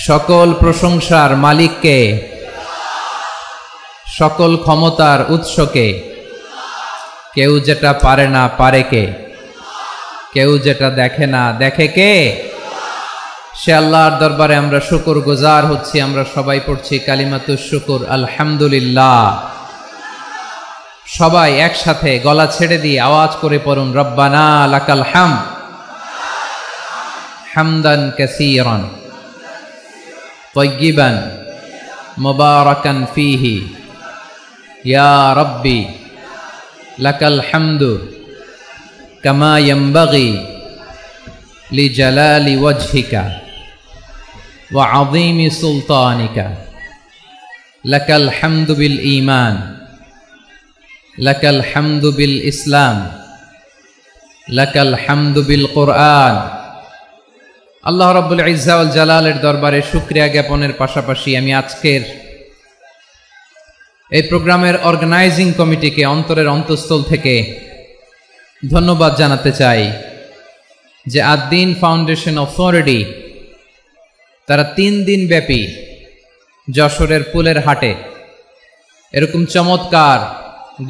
সকল প্রশংসার মালিককে, সকল ক্ষমতার উৎসকে। কেউ যেটা পারে না পারে কে, কেউ যেটা দেখে না দেখে কে? সে আল্লাহর দরবারে আমরা শুকর গুজার হচ্ছি। আমরা সবাই পড়ছি কালিমাতুশ শুকর, আলহামদুলিল্লাহ। সবাই একসাথে গলা ছেড়ে দিয়ে আওয়াজ করে পড়ুন, রব্বানা লাকাল হামদ হামদান কাসীরান তাইয়িবান মুবারাকান ফীহি ইয়া রাব্বি লাকাল হামদু কামা ইয়ানবাগি লিজালালি ওয়াজহিকা ওয়া আযীমি সুলতানিকা। লাকাল হামদু বিল ঈমান, লাকাল হামদু বিল ইসলাম, লাকাল হামদু বিল কুরআন। আল্লাহ রাব্বুল ইজ্জা ওয়াল জালালের দরবারে শুকরিয়া জ্ঞাপনের পাশাপাশি আমি আজকের এই প্রোগ্রামের অর্গানাইজিং কমিটিকে অন্তরের অন্তঃস্থল থেকে ধন্যবাদ জানাতে চাই যে আদ-দ্বীন ফাউন্ডেশন অথরিটি তারা 3 দিন ব্যাপী যশোরের পুলের হাটে এরকম চমৎকার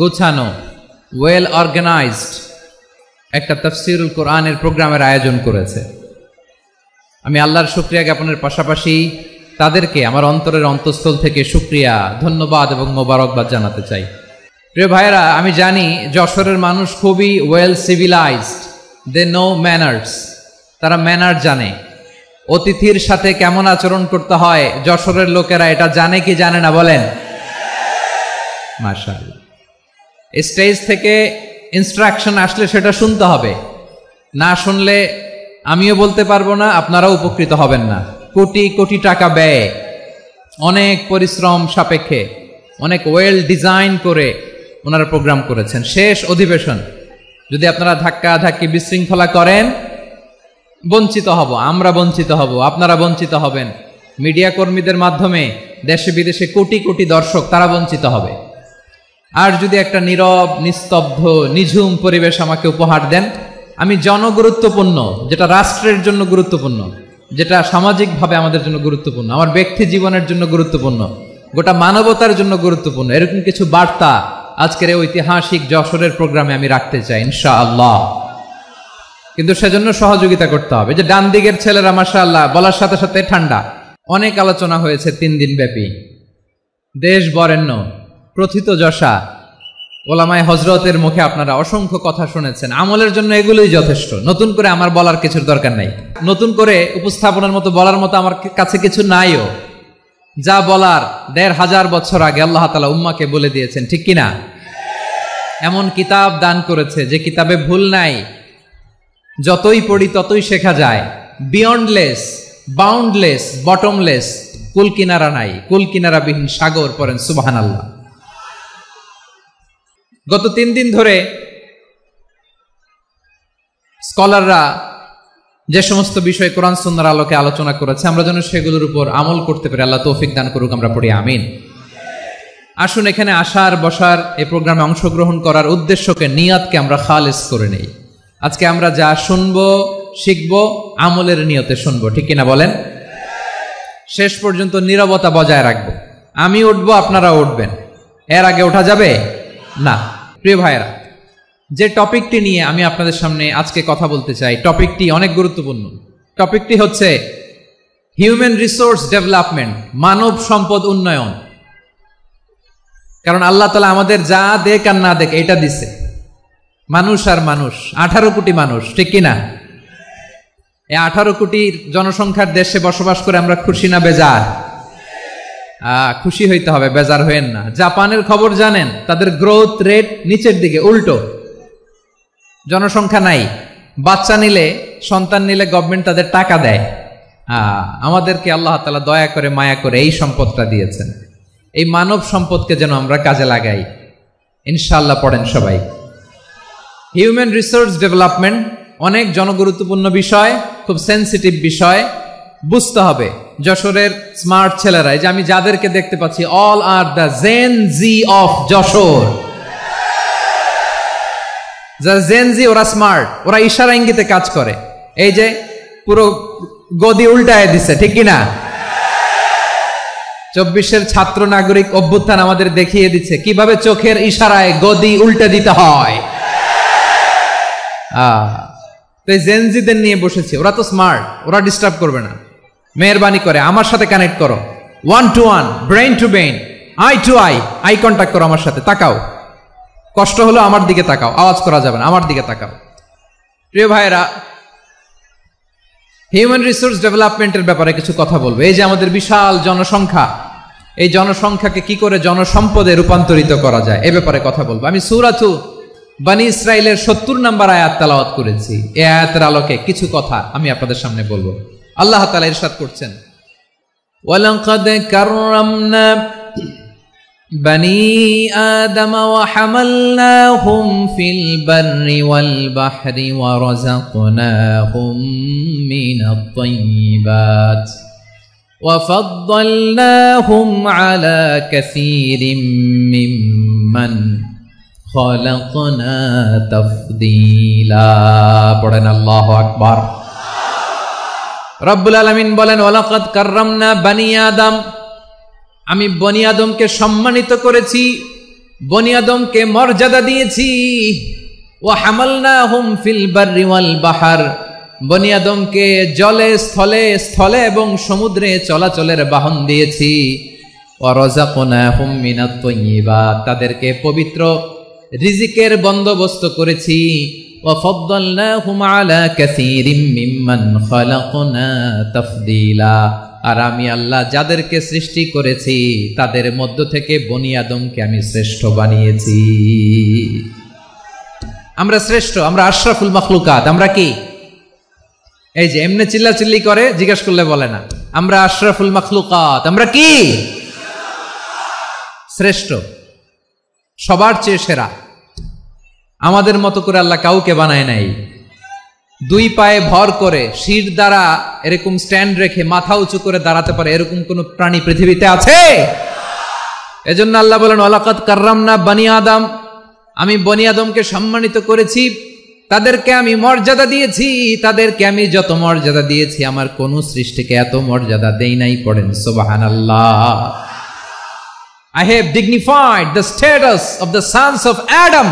গোছানো ওয়েল অর্গানাইজড একটা তাফসীরুল কোরআনের প্রোগ্রামের আয়োজন করেছে। আমি আল্লাহর শুকরিয়া জ্ঞাপনের পাশাপাশি তাদেরকে আমার অন্তরের অন্তঃস্থল থেকে শুকরিয়া, ধন্যবাদ এবং মোবারকবাদ জানাতে চাই। প্রিয় ভাইয়েরা, আমি জানি যশোরের মানুষ খুবই well civilised, they know manners. তারা ম্যানার জানে, অতিথির সাথে কেমন আচরণ করতে হয় যশোরের লোকেরা এটা জানে কি জানে না বলেন? মাশাআল্লাহ। স্টেজ থেকে ইনস্ট্রাকশন আসলে সেটা শুনতে হবে, না শুনলে আমিও বলতে পারবো না, আপনারাও উপকৃত হবেন না। কোটি কোটি টাকা ব্যয়, অনেক পরিশ্রম সাপেক্ষে, অনেক ওয়েল ডিজাইন করে ওনারা প্রোগ্রাম করেছেন। শেষ অধিবেশন যদি আপনারা ধাক্কা ধাক্কি বিশৃঙ্খলা করেন, বঞ্চিত হব, আমরা বঞ্চিত হব, আপনারা বঞ্চিত হবেন। মিডিয়া কর্মীদের মাধ্যমে দেশে বিদেশে কোটি কোটি দর্শক তারা বঞ্চিত হবে। আর যদি একটা নীরব, নিস্তব্ধ, নিঝুম পরিবেশ আমাকে উপহার দেন, আমি জনগুরুত্বপূর্ণ, যেটা রাষ্ট্রের জন্য গুরুত্বপূর্ণ, যেটা সামাজিকভাবে আমাদের জন্য গুরুত্বপূর্ণ, আমার ব্যক্তি জীবনের জন্য গুরুত্বপূর্ণ, গোটা মানবতার জন্য গুরুত্বপূর্ণ, এরকম কিছু বার্তা আজকের এই ঐতিহাসিক যশোরের প্রোগ্রামে আমি রাখতে চাই ইনশাআল্লাহ। কিন্তু সেজন্য সহযোগিতা করতে হবে। যে ডান দিকের ছেলেরা মাশাআল্লাহ বলার সাথে সাথে ঠান্ডা। অনেক আলোচনা হয়েছে 3 দিন ব্যাপী, দেশ বরেণ্য প্রথিত যশা ওলামায়ে হযরতের মুখে আপনারা অসংখ্য কথা শুনেছেন। আমলের জন্য এগুলোই যথেষ্ট, নতুন করে আমার বলার কিছুর দরকার নাই। নতুন করে উপস্থাপনার মতো বলার মতো আমার কাছে কিছু নাইও। যা বলার 1500 বছর আগে আল্লাহ তাআলা উম্মাহকে বলে দিয়েছেন, ঠিক কিনা? এমন কিতাব দান করেছে যে কিতাবে ভুল নাই, যতই পড়ি ততই শেখা যায়। বিয়ন্ডলেস, বাউন্ডলেস, বটমলেস, কুল কিনারা নাই, কুল কিনারাবিহীন সাগর, পড়েন সুবহানাল্লাহ। গত 3 দিন ধরে স্কলাররা যে সমস্ত বিষয় কোরআন সুন্নাহর আলোকে আলোচনা করেছে, আমরা যেন সেগুলোর উপর আমল করতে পারি। আল্লাহ তৌফিক দান করুক, আমরা পড়ি আমিন। আসুন এখানে আসার, বসার, এই প্রোগ্রামে অংশগ্রহণ করার উদ্দেশ্যকে, নিয়াতকে আমরা খালেস করে নেই। আজকে আমরা যা শুনবো, শিখবো, আমলের নিয়তে শুনবো, ঠিক কিনা বলেন? শেষ পর্যন্ত নীরবতা বজায় রাখবো। আমি উঠবো, আপনারা উঠবেন, এর আগে ওঠা যাবে না। প্রিয় ভাইয়েরা, যে টপিকটি নিয়ে আমি আপনাদের সামনে আজকে কথা বলতে চাই, টপিকটি অনেক গুরুত্বপূর্ণ। টপিকটি হচ্ছে হিউম্যান রিসোর্স ডেভেলপমেন্ট, মানব সম্পদ উন্নয়ন। কারণ আল্লাহ তাআলা আমাদের যা দেখ আর না দেখ এটা দিছে। মানুষ আর মানুষ, 18 কোটি মানুষ, ঠিক কিনা? এই 18 কোটির জনসংখ্যার দেশে বসবাস করে আমরা খুশি না বেজার? খুশি হইতে হবে, বেজার হইেন না। জাপানের খবর জানেন? তাদের গ্রোথ রেট নিচের দিকে, উল্টো। জনসংখ্যা নাই, বাচ্চা নিলে, সন্তান নিলে গভর্নমেন্ট তাদের টাকা দেয়। আমাদেরকে আল্লাহ তাআলা দয়া করে, মায়া করে এই সম্পদটা দিয়েছেন। এই মানব সম্পদকে যেন আমরা কাজে লাগাই ইনশাআল্লাহ। পড়েন সবাই। হিউম্যান রিসোর্স ডেভেলপমেন্ট অনেক জনগুরুত্বপূর্ণ বিষয়, খুব সেন্সিটিভ বিষয়, বুঝতে হবে। যশোরের স্মার্ট ছেলেরা, এই যে আমি যাদেরকে দেখতে পাচ্ছি, all are the Gen Z of Jashore. যারা জেন জি, ওরা স্মার্ট, ওরা ইশারা ইঙ্গিতে কাজ করে। এই যে পুরো গদি উল্টায় দিছে, ঠিক কিনা? 24-এর ছাত্র নাগরিক অভ্যুত্থান আমাদের দেখিয়ে দিচ্ছে কিভাবে চোখের ইশারায় গদি উল্টে দিতে হয়। তো এই জেনজিদের নিয়ে বসেছি, ওরা তো স্মার্ট, ওরা ডিস্টার্ব করবে না। মেহরবানি করে আমার সাথে কানেক্ট করো, 1 to 1, brain to brain, eye to eye, eye contact করো আমার সাথে, তাকাও, কষ্ট হলো আমার দিকে তাকাও, আওয়াজ করা যাবে না, আমার দিকে তাকাও। প্রিয় ভাইয়েরা, হিউম্যান রিসোর্স ডেভেলপমেন্টের ব্যাপারে কিছু কথা বলবো। এই যে আমাদের বিশাল জনসংখ্যা, এই জনসংখ্যাকে কি করে জনসম্পদে রূপান্তরিত করা যায় এ ব্যাপারে কথা বলবো। আমি সূরাতু বনী ইসরাইলের 70 নম্বর আয়াত তেলাওয়াত করেছি। এই আয়াতের আলোকে কিছু কথা আমি আপনাদের সামনে বলবো। আল্লাহ তাআলা ইরশাদ করছেন, ওয়ালাকাদ কাররামনা বনী আদম ওয়া হামালনাহুম ফিল বাররি ওয়াল বাহরি ওয়া রাযাকনাহুম মিনাত তাইয়্যিবাত ওয়া ফাদ্দালনাহুম আলা কাসীরিম মিম্মান খালাকনা তাফদীলা। পড়েন আল্লাহু আকবার। রব্বুল আলামিন বলেন, ওয়ালাকাদ কাররামনা বনী আদম, আমি বনী আদমকে সম্মানিত করেছি, বনী আদমকে মর্যাদা দিয়েছি। ওয়া হামালনাহুম ফিল বাররি ওয়াল বাহর, বনী আদমকে জলে স্থলে, স্থলে এবং সমুদ্রে চলাচলের বাহন দিয়েছি। ওয়া রাযাকনাহুম মিনাত তাইয়্যিবাত, তাদেরকে পবিত্র রিজিকের বন্দোবস্ত করেছি। ওয়া ফাদ্দালনাহুম আলা কাসীরিম মিম্মান খালাকনা তাফদীলা, আর আমি আল্লাহ যাদেরকে সৃষ্টি করেছি তাদের মধ্য থেকে বনী আদমকে আমি শ্রেষ্ঠ বানিয়েছি। আমরা শ্রেষ্ঠ, আমরা আশরাফুল মাখলুকাত। আমরা কি এই যে এমনি চিল্লাচিল্লি করে জিজ্ঞেস করলে বলে না, আমরা আশরাফুল মাখলুকাত। আমরা কি শ্রেষ্ঠ, সবার চেয়ে সেরা। আমাদের মতো করে আল্লাহ কাউকে বানায় নাই। 2 পায়ে ভর করে শির দ্বারা এরকম স্ট্যান্ড রেখে মাথা উঁচু করে দাঁড়াতে পারে এরকম কোন প্রাণী পৃথিবীতে আছে? এজন্য আল্লাহ বলেন, ওয়ালাকাদ কাররামনা বনী আদম, আমি বনী আদমকে সম্মানিত করেছি, তাদেরকে আমি মর্যাদা দিয়েছি। তাদেরকে আমি যত মর্যাদা দিয়েছি আমার কোন সৃষ্টিকে এত মর্যাদা দেই নাই। পড়েন সুবহানাল্লাহ। I have dignified the status of the sons of Adam,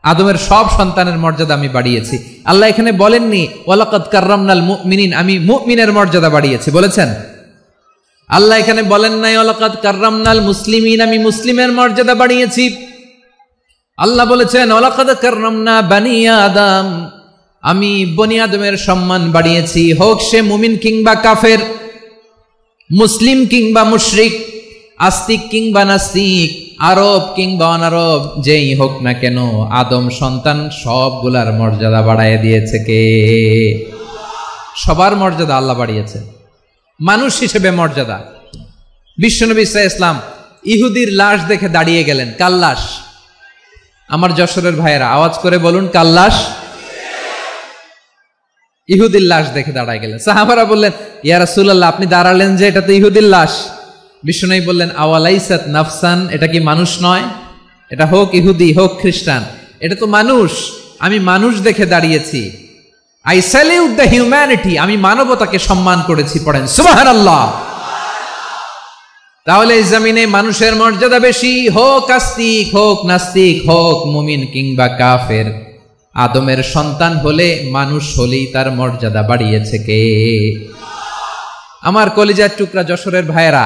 আদমের সব সন্তানের মর্যাদা আমি বাড়িয়েছি। আল্লাহ এখানে বলেননি ওয়ালাকাদ কাররামনাল মুমিনিন, আমি মুমিনের মর্যাদা বাড়িয়েছি, বলেছেন? আল্লাহ এখানে বলেন নাই ওয়ালাকাদ কাররামনাল মুসলিমিন, আমি মুসলিমের মর্যাদা বাড়িয়েছি। আল্লাহ বলেছেন ওয়ালাকাদ কাররামনা বনী আদম, আমি বনী আদমের সম্মান বাড়িয়েছি। হোক সে মুমিন কিংবা কাফের, মুসলিম কিংবা মুশরিক, আস্তিক কিংবা নাস্তিক, আরব কিংবা অনারব, যেই হোক না কেন আদম সন্তান সবগুলার মর্যাদা বাড়ায় দিয়েছে কে? সবার মর্যাদা আল্লাহ বাড়িয়েছে। মানুষ হিসেবে মর্যাদা। বিশ্বনবী সাল্লাল্লাহু আলাইহি ওয়াসাল্লাম ইহুদির লাশ দেখে দাঁড়িয়ে গেলেন। কার লাশ? আমার যশোরের ভাইয়েরা আওয়াজ করে বলুন, কার লাশ? ইহুদির লাশ দেখে দাঁড়ায় গেলেন। সাহাবারা বললেন, ইয়া রাসূলুল্লাহ, আপনি দাঁড়ালেন যে, এটা তো ইহুদির লাশ। বিশ্বনবী বললেন, আওয়ালাইসাত নাফসান, এটা কি মানুষ নয়? এটা হোক ইহুদি হোক খ্রিস্টান, এটা তো মানুষ। আমি মানুষ দেখে দাঁড়িয়েছি। আই স্যালিউট দ্য হিউম্যানিটি, আমি মানবতাকে সম্মান করেছি। পড়েন সুবহানাল্লাহ। তাহলে এই জমিনে মানুষের মর্যাদা বেশি, হোক আস্তিক হোক নাস্তিক, হোক মুমিন কিংবা কাফের। আদমের সন্তান হলে, মানুষ হলেই তার মর্যাদা বাড়িয়েছে কে? আমার কলিজার টুকরা যশোরের ভাইয়েরা,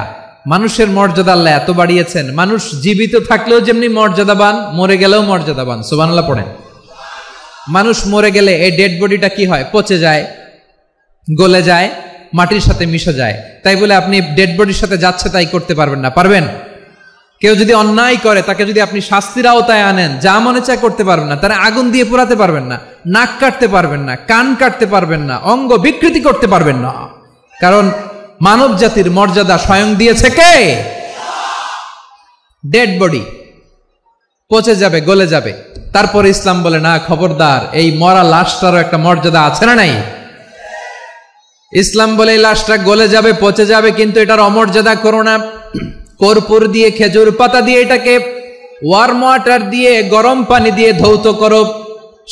মানুষের মর্যাদা আল্লাহ এত বাড়িয়েছেন, মানুষ জীবিত থাকলেও যেমনি মর্যাদাবান, মরে গেলেও মর্যাদাবান। সুবহানাল্লাহ পড়েন। মানুষ মরে গেলে এই ডেড বডিটা কি হয়? পচে যায়, গলে যায়, মাটির সাথে মিশে যায়। তাই বলে আপনি ডেড বডির সাথে যাচ্ছে তাই করতে পারবেন না? পারবেন? কেউ যদি অন্যায় করে তাকে যদি আপনি শাস্তির আওতায় আনেন, যা মনে চায় করতে পারবেন না। তারা আগুন দিয়ে পোড়াতে পারবেন না, নাক কাটতে পারবেন না, কান কাটতে পারবেন না, অঙ্গ বিকৃতি করতে পারবেন না। কারণ মানব জাতির মর্যাদা স্বয়ং দিয়েছে কে? ডেড বডি পচে যাবে, গলে যাবে। তারপরে ইসলাম বলে, না খবরদার, এই মরা লাশটারও একটা মর্যাদা আছে না নাই? ইসলাম বলে এই লাশটা গলে যাবে, পচে যাবে, কিন্তু এটার অমর্যাদা করো না। কর্পূর দিয়ে, খেজুর পাতা দিয়ে, এটাকে ওয়ার্ম ওয়াটার দিয়ে, গরম পানি দিয়ে ধৌত করো।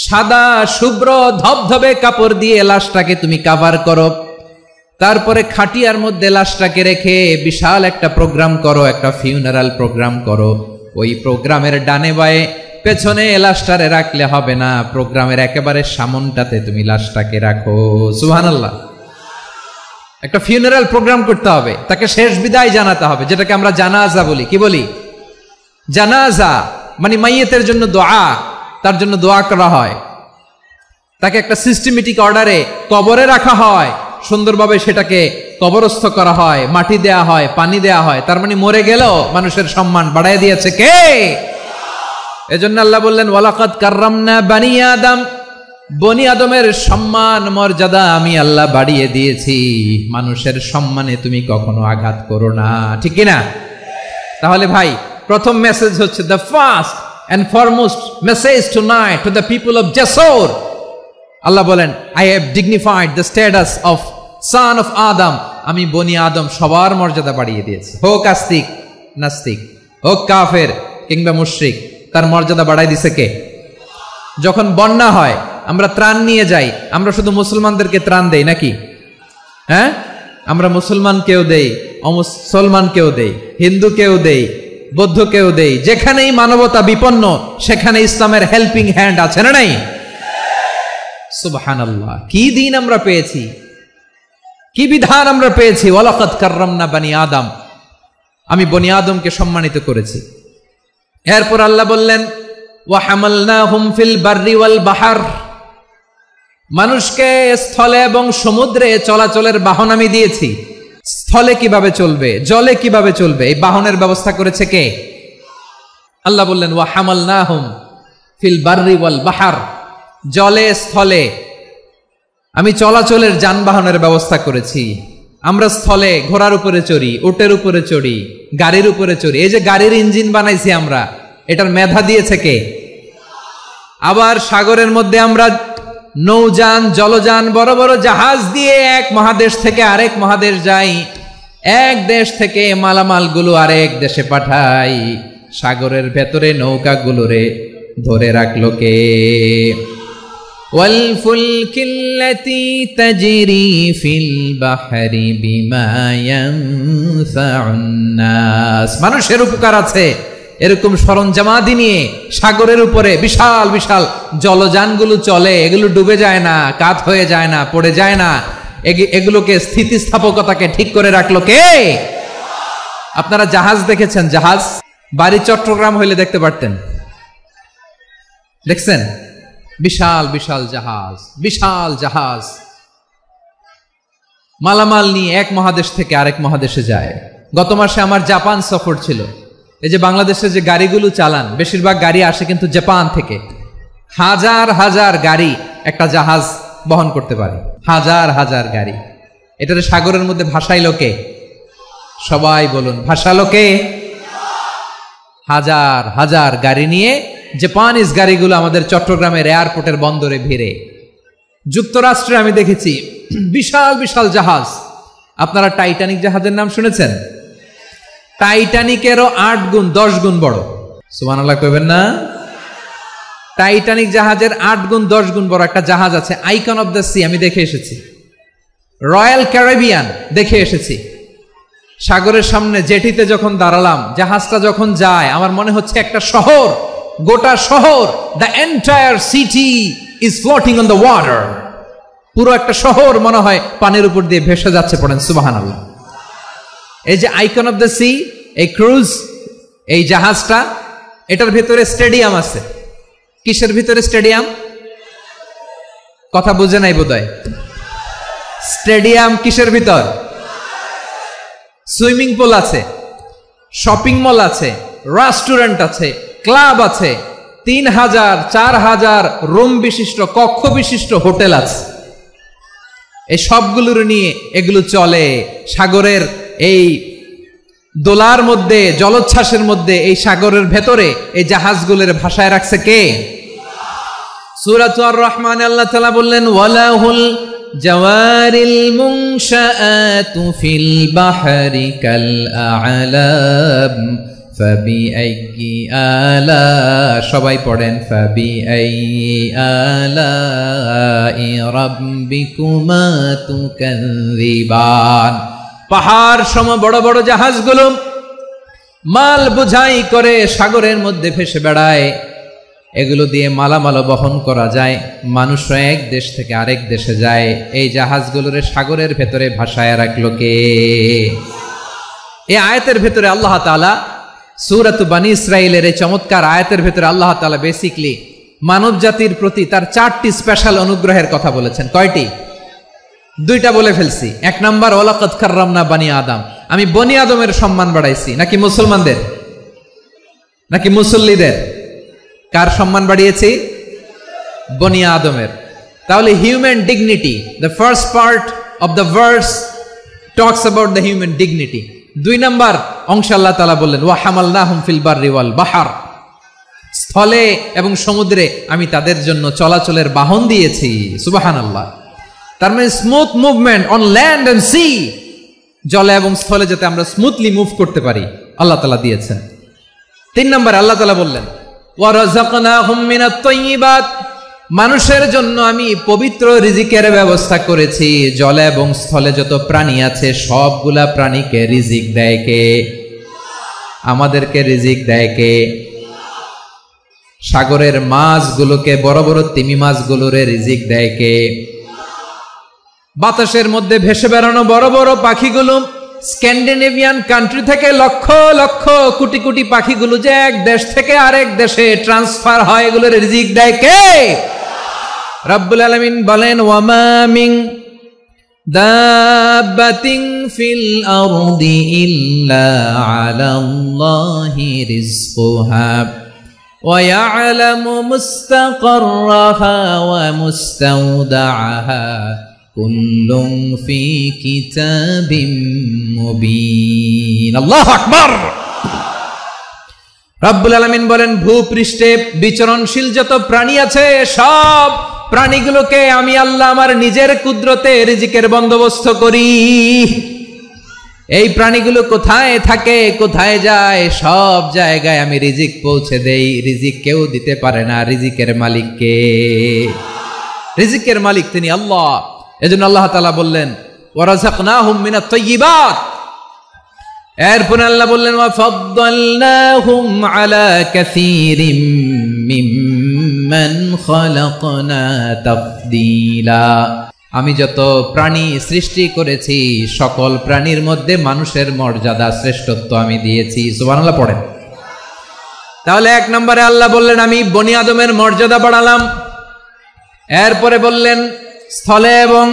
সাদা শুভ্র ধবধবে কাপড় দিয়ে লাশটাকে তুমি কাভার করো। তারপরে খাটিয়ার মধ্যে লাশটাকে রেখে বিশাল একটা প্রোগ্রাম করো, একটা ফিউনারাল প্রোগ্রাম করো। ওই প্রোগ্রামের ডানে বায়ে পেছনে লাশটারে রাখলে হবে না, প্রোগ্রামের একেবারে সামনটাতে তুমি লাশটাকে রাখো। সুবহানাল্লাহ। একটা ফিউনারাল প্রোগ্রাম করতে হবে, তাকে শেষ বিদায় জানাতে হবে, যেটাকে আমরা জানাজা বলি। কি বলি? জানাজা মানে মাইয়েতের জন্য দোয়া, তার জন্য দোয়া করা হয়, তাকে একটা সিস্টেমেটিক অর্ডারে কবরে রাখা হয়, সুন্দরভাবে সেটাকে কবরস্থ করা হয়, মাটি দেয়া হয়, পানি দেয়া হয়। তার মানে মরে গেলেও মানুষের সম্মান বাড়ায় দিয়েছে কে? এজন্য আল্লাহ বললেন ওয়ালাকাদ কাররামনা বানি আদম, বনি আদমের সম্মান মর্যাদা আমি আল্লাহ বাড়িয়ে দিয়েছি। মানুষের সম্মানে তুমি কখনো আঘাত করো না, ঠিক কি না? তাহলে ভাই, প্রথম মেসেজ হচ্ছে the first and foremost message tonight to the people of জাসর। আল্লাহ বলেন I have dignified the status of son of Adam. আমি বনি আদম সবার মর্যাদা বাড়িয়ে দিয়েছি, হোক আস্তিক নাস্তিক, হোক কাফের কিংবা মুশরিক, তার মর্যাদা বাড়াই দিছে কে? যখন বন্যা হয় আমরা ত্রাণ নিয়ে যাই, আমরা শুধু মুসলমানদেরকে ত্রাণ দেই নাকি? হ্যাঁ, আমরা মুসলমানকেও দেই, অমুসলমানকেও দেই, হিন্দুকেও দেই, বৌদ্ধকেও দেই। যেখানেই মানবতা বিপন্ন সেখানে ইসলামের হেল্পিং হ্যান্ড আছে না নাই? সুবহানাল্লাহ। কি দিন আমরা পেয়েছি, কি বিধান আমরা পেয়েছি। ওয়ালাকাদ কাররামনা বানি আদম, আমি বনি আদমকে সম্মানিত করেছি। এরপর আল্লাহ বললেন ওয়া হামালনাহুম ফিল বাররি ওয়াল বাহর, মানুষকে স্থলে এবং সমুদ্রে চলাচলের বাহন আমি দিয়েছি। স্থলে কিভাবে চলবে, জলে কিভাবে চলবে, এই বাহনের ব্যবস্থা করেছে কে? আল্লাহ বললেন ওয়া হামালনাহুম ফিল বাররি ওয়াল বাহর, জলে স্থলে আমি চলাচলের যানবাহনের ব্যবস্থা করেছি। আমরা স্থলে ঘোড়ার উপরে চড়ি, উটের উপরে চড়ি, গাড়ির উপরে চড়ি। এই যে গাড়ির ইঞ্জিন বানাইছি আমরা, এটার মেধা দিয়েছে কে? আবার সাগরের মধ্যে আমরা নৌযান, জলযান, বড় বড় জাহাজ দিয়ে এক মহাদেশ থেকে আরেক মহাদেশ যাই, এক দেশ থেকে মালামালগুলো আরেক দেশে পাঠাই। সাগরের ভেতরে নৌকাগুলোরে ধরে রাখলো কে? والفلك التي تجري في البحر بما ينفع الناس, মানুষের উপকার আছে এরকম সরঞ্জামাদি নিয়ে সাগরের উপরে বিশাল বিশাল জলযানগুলো চলে। এগুলো ডুবে যায় না, কাত হয়ে যায় না, পড়ে যায় না। এগুলোকে স্থিতিস্থাপকতাকে ঠিক করে রাখলো কে? আপনারা জাহাজ দেখেছেন? জাহাজ বাড়ি চট্টগ্রাম হইলে দেখতে পারতেন, দেখছেন? বিশাল বিশাল জাহাজ, বিশাল জাহাজ মালামাল নিয়ে এক মহাদেশ থেকে আরেক মহাদেশে যায়। গত মাসে আমার জাপান সফর ছিল। এই যে বাংলাদেশে যে গাড়িগুলো চালান, বেশিরভাগ গাড়ি আসে কিন্তু জাপান থেকে। হাজার হাজার গাড়ি একটা জাহাজ বহন করতে পারে, হাজার হাজার গাড়ি। এটারে সাগরের মধ্যে ভাসাইলো কে? সবাই বলুন, ভাসালো কে? হাজার হাজার গাড়ি নিয়ে জাপানিজ গাড়িগুলো আমাদের চট্টগ্রামের এয়ারপোর্টের বন্দরে ভিড়ে। যুক্তরাষ্ট্রে আমি দেখেছি বিশাল বিশাল জাহাজ। আপনারা টাইটানিক জাহাজের নাম শুনেছেন? টাইটানিকেরও 8 গুণ 10 গুণ বড়। সুবহানাল্লাহ কইবেন না? টাইটানিক জাহাজের 8 গুণ 10 গুণ বড় একটা জাহাজ আছে, আইকন অফ দ্য সি। আমি দেখে এসেছি। রয়্যাল ক্যারিবিয়ান দেখে এসেছি। সাগরের সামনে জেটিতে যখন দাঁড়ালাম, জাহাজটা যখন যায়, আমার মনে হচ্ছে একটা শহর, গোটা শহর, the entire city is floating on the water. পুরো একটা শহর মনে হয় পানির উপর দিয়ে ভেসে যাচ্ছে। পড়েন সুবহানাল্লাহ। এই যে আইকন অফ দ্য সি, এই ক্রুজ, এই জাহাজটা, এটার ভিতরে স্টেডিয়াম আছে। কিসের ভিতরে স্টেডিয়াম? কথা বুঝে নাই বোধহয়। স্টেডিয়াম কিসের ভিতর? সুইমিং পুল আছে, শপিং মল আছে, রেস্টুরেন্ট আছে, ক্লাব আছে, 3000 4000 রুম বিশিষ্ট, কক্ষ বিশিষ্ট হোটেল আছে। এই সবগুলোর নিয়ে এগুলো চলে সাগরের এই দোলার মধ্যে, জলোচ্ছ্বাসের মধ্যে। এই সাগরের ভেতরে এই জাহাজগুলোর ভাষায় রাখছে কে? সূরা আর রহমানে আল্লাহ তাআলা বললেন ওয়ালাহুল জাওয়ারিল মুনশাআতু ফিল বাহরি কাল আ'লাম ফাবিআইয়ি আলা, সবাই পড়েন ফাবিআইয়ি আলাই রাব্বিকুমা তুকাযযিবান। পাহাড় সম বড় বড় জাহাজগুলো মাল বোঝাই করে সাগরের মধ্যে ভেসে বেড়ায়, এগুলো দিয়ে মালামাল বহন করা যায়, মানুষরা এক দেশ থেকে আরেক দেশে যায়। এই জাহাজগুলোরে সাগরের ভেতরে ভাসায় রাখলো কে? এই আয়াতের ভেতরে আল্লাহ তাআলা সূরাত বনী ইসরাঈলের এই চমৎকার আয়াতের ভেতরে আল্লাহ তাআলা বেসিক্যালি মানব জাতির প্রতি তার 4টি স্পেশাল অনুগ্রহের কথা বলেছেন। কয়টি? 2টা বলে ফেলছি। 1 নাম্বার ওয়ালাকাদ কাররামনা বনী আদম, আমি বনী আদমের সম্মান বাড়াইছি। নাকি মুসলমানদের? নাকি মুসল্লিদের? কার সম্মান বাড়িয়েছি? বনী আদমের। তাহলে human dignity, the first part of the verse talks about the human dignity. 2 number অংশে আল্লাহ তাআলা বললেন ওয়া হামালনাহুম ফিল বাররি ওয়াল বাহর, স্থলে এবং সমুদ্রে আমি তাদের জন্য চলাচলের বাহন দিয়েছি। সুবহানাল্লাহ। তার মানে smooth movement on land and sea, জলে এবং স্থলে যাতে আমরা স্মুথলি মুভ করতে পারি আল্লাহ তাআলা দিয়েছেন। 3 নম্বরে আল্লাহ তাআলা বললেন ওয়া রাযাকনাহুম মিনাত তাইয়্যিবাত, মানুষের জন্য আমি পবিত্র রিজিকের ব্যবস্থা করেছি। জলে এবং স্থলে যত প্রাণী আছে সবগুলা প্রাণীকে রিজিক দেয় কে? আমাদেরকে রিজিক দেয় কে? সাগরের মাছগুলোকে, বড় বড় তিমি মাছগুলোরে রিজিক দেয় কে? বাতাসের মধ্যে ভেসে বেড়ানো বড় বড় পাখিগুলো, স্ক্যান্ডিনেভিয়ান কান্ট্রি থেকে লক্ষ লক্ষ কোটি কোটি পাখিগুলো যে এক দেশ থেকে আরেক দেশে ট্রান্সফার হয়, এগুলোর রিজিক দেয় কে? রব্বুল আলামিন বলেন ওয়ামা মিন দাব্বাতিন ফিল আরদি ইল্লা আলাল্লাহি রিজকুহা ওয়া ইয়ালামু মুস্তাকাররাহা ওয়া মুস্তাওদাআহা কুল্লুম ফি কিতাবিম মুবিন। আল্লাহু আকবার। রব্বুল আলামিন বলেন ভূপৃষ্ঠে বিচরণশীল যত প্রাণী আছে সব প্রাণীগুলোকে আমি আল্লাহ আমার নিজের কুদরতে রিজিকের বন্দোবস্ত করি। এই প্রাণীগুলো কোথায় থাকে, কোথায় যায়, সব জায়গায় আমি রিজিক পৌঁছে দেই। রিজিক কেউ দিতে পারে না, রিজিকের মালিক কে? রিজিকের মালিক তিনি আল্লাহ। এজন্য আল্লাহ তাআলা বললেন ওয়া রাযাকনাহুম মিনাত তাইয়্যিবাত। এরপর আল্লাহ বললেন ওয়া ফাদ্দালনাহুম আলা কাসীরিম মিম্মান খালাকনা তাফদীলা। আমি যত প্রাণী সৃষ্টি করেছি সকল প্রাণীর মধ্যে মানুষের মর্যাদা শ্রেষ্ঠত্ব আমি দিয়েছি। সুবহানাল্লাহ পড়েন। তাহলে 1 নম্বরে আল্লাহ বললেন আমি বনি আদমের মর্যাদা বাড়ালাম। এরপরে বললেন স্থলে এবং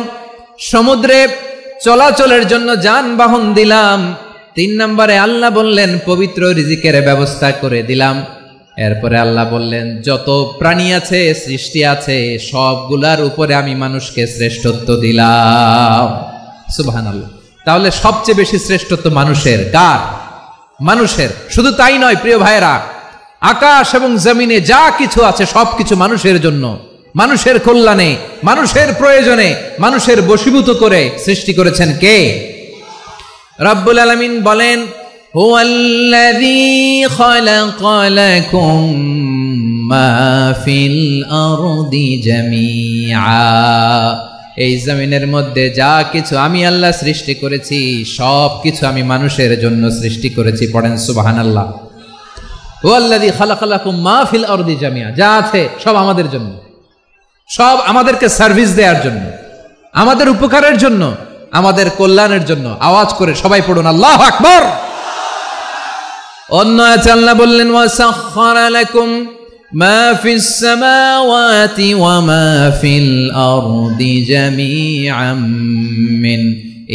সমুদ্রে চলাচলের জন্য যানবাহন দিলাম। 3 নম্বরে আল্লাহ বললেন পবিত্র রিজিকের ব্যবস্থা করে দিলাম। এরপরে আল্লাহ বললেন যত প্রাণী আছে, সৃষ্টি আছে, সবগুলার উপরে আমি মানুষকে শ্রেষ্ঠত্ব দিলাম। সুবহানাল্লাহ। তাহলে সবচেয়ে বেশি শ্রেষ্ঠত্ব মানুষের। কার? মানুষের। শুধু তাই নয় প্রিয় ভাইরা, আকাশ এবং জমিনে যা কিছু আছে সবকিছু মানুষের জন্য, মানুষের কল্যাণে, মানুষের প্রয়োজনে, মানুষের বশীভূত করে সৃষ্টি করেছেন কে? রব্বুল আলামিন বলেন হুয়াল্লাযী খালাকা লাকুম মা ফিল আরদি জামিআ। এই জমিনের মধ্যে যা কিছু আমি আল্লাহ সৃষ্টি করেছি সব কিছু আমি মানুষের জন্য সৃষ্টি করেছি। পড়েন সুবহানাল্লাহ। হুয়াল্লাযী খালাকা লাকুম মা ফিল আরদি জামিআ, যা আছে সব আমাদের জন্য, সব আমাদেরকে সার্ভিস দেওয়ার জন্য, আমাদের উপকারের জন্য, আমাদের কল্যাণের জন্য। আওয়াজ করে সবাই পড়ুন আল্লাহু আকবার। অন্য আয়াতে আল্লাহ বললেন ওয়াসাখখারা লাকুম মা ফিস সামাওয়াতি ওয়া মা ফিল আরদি জামিআম মিন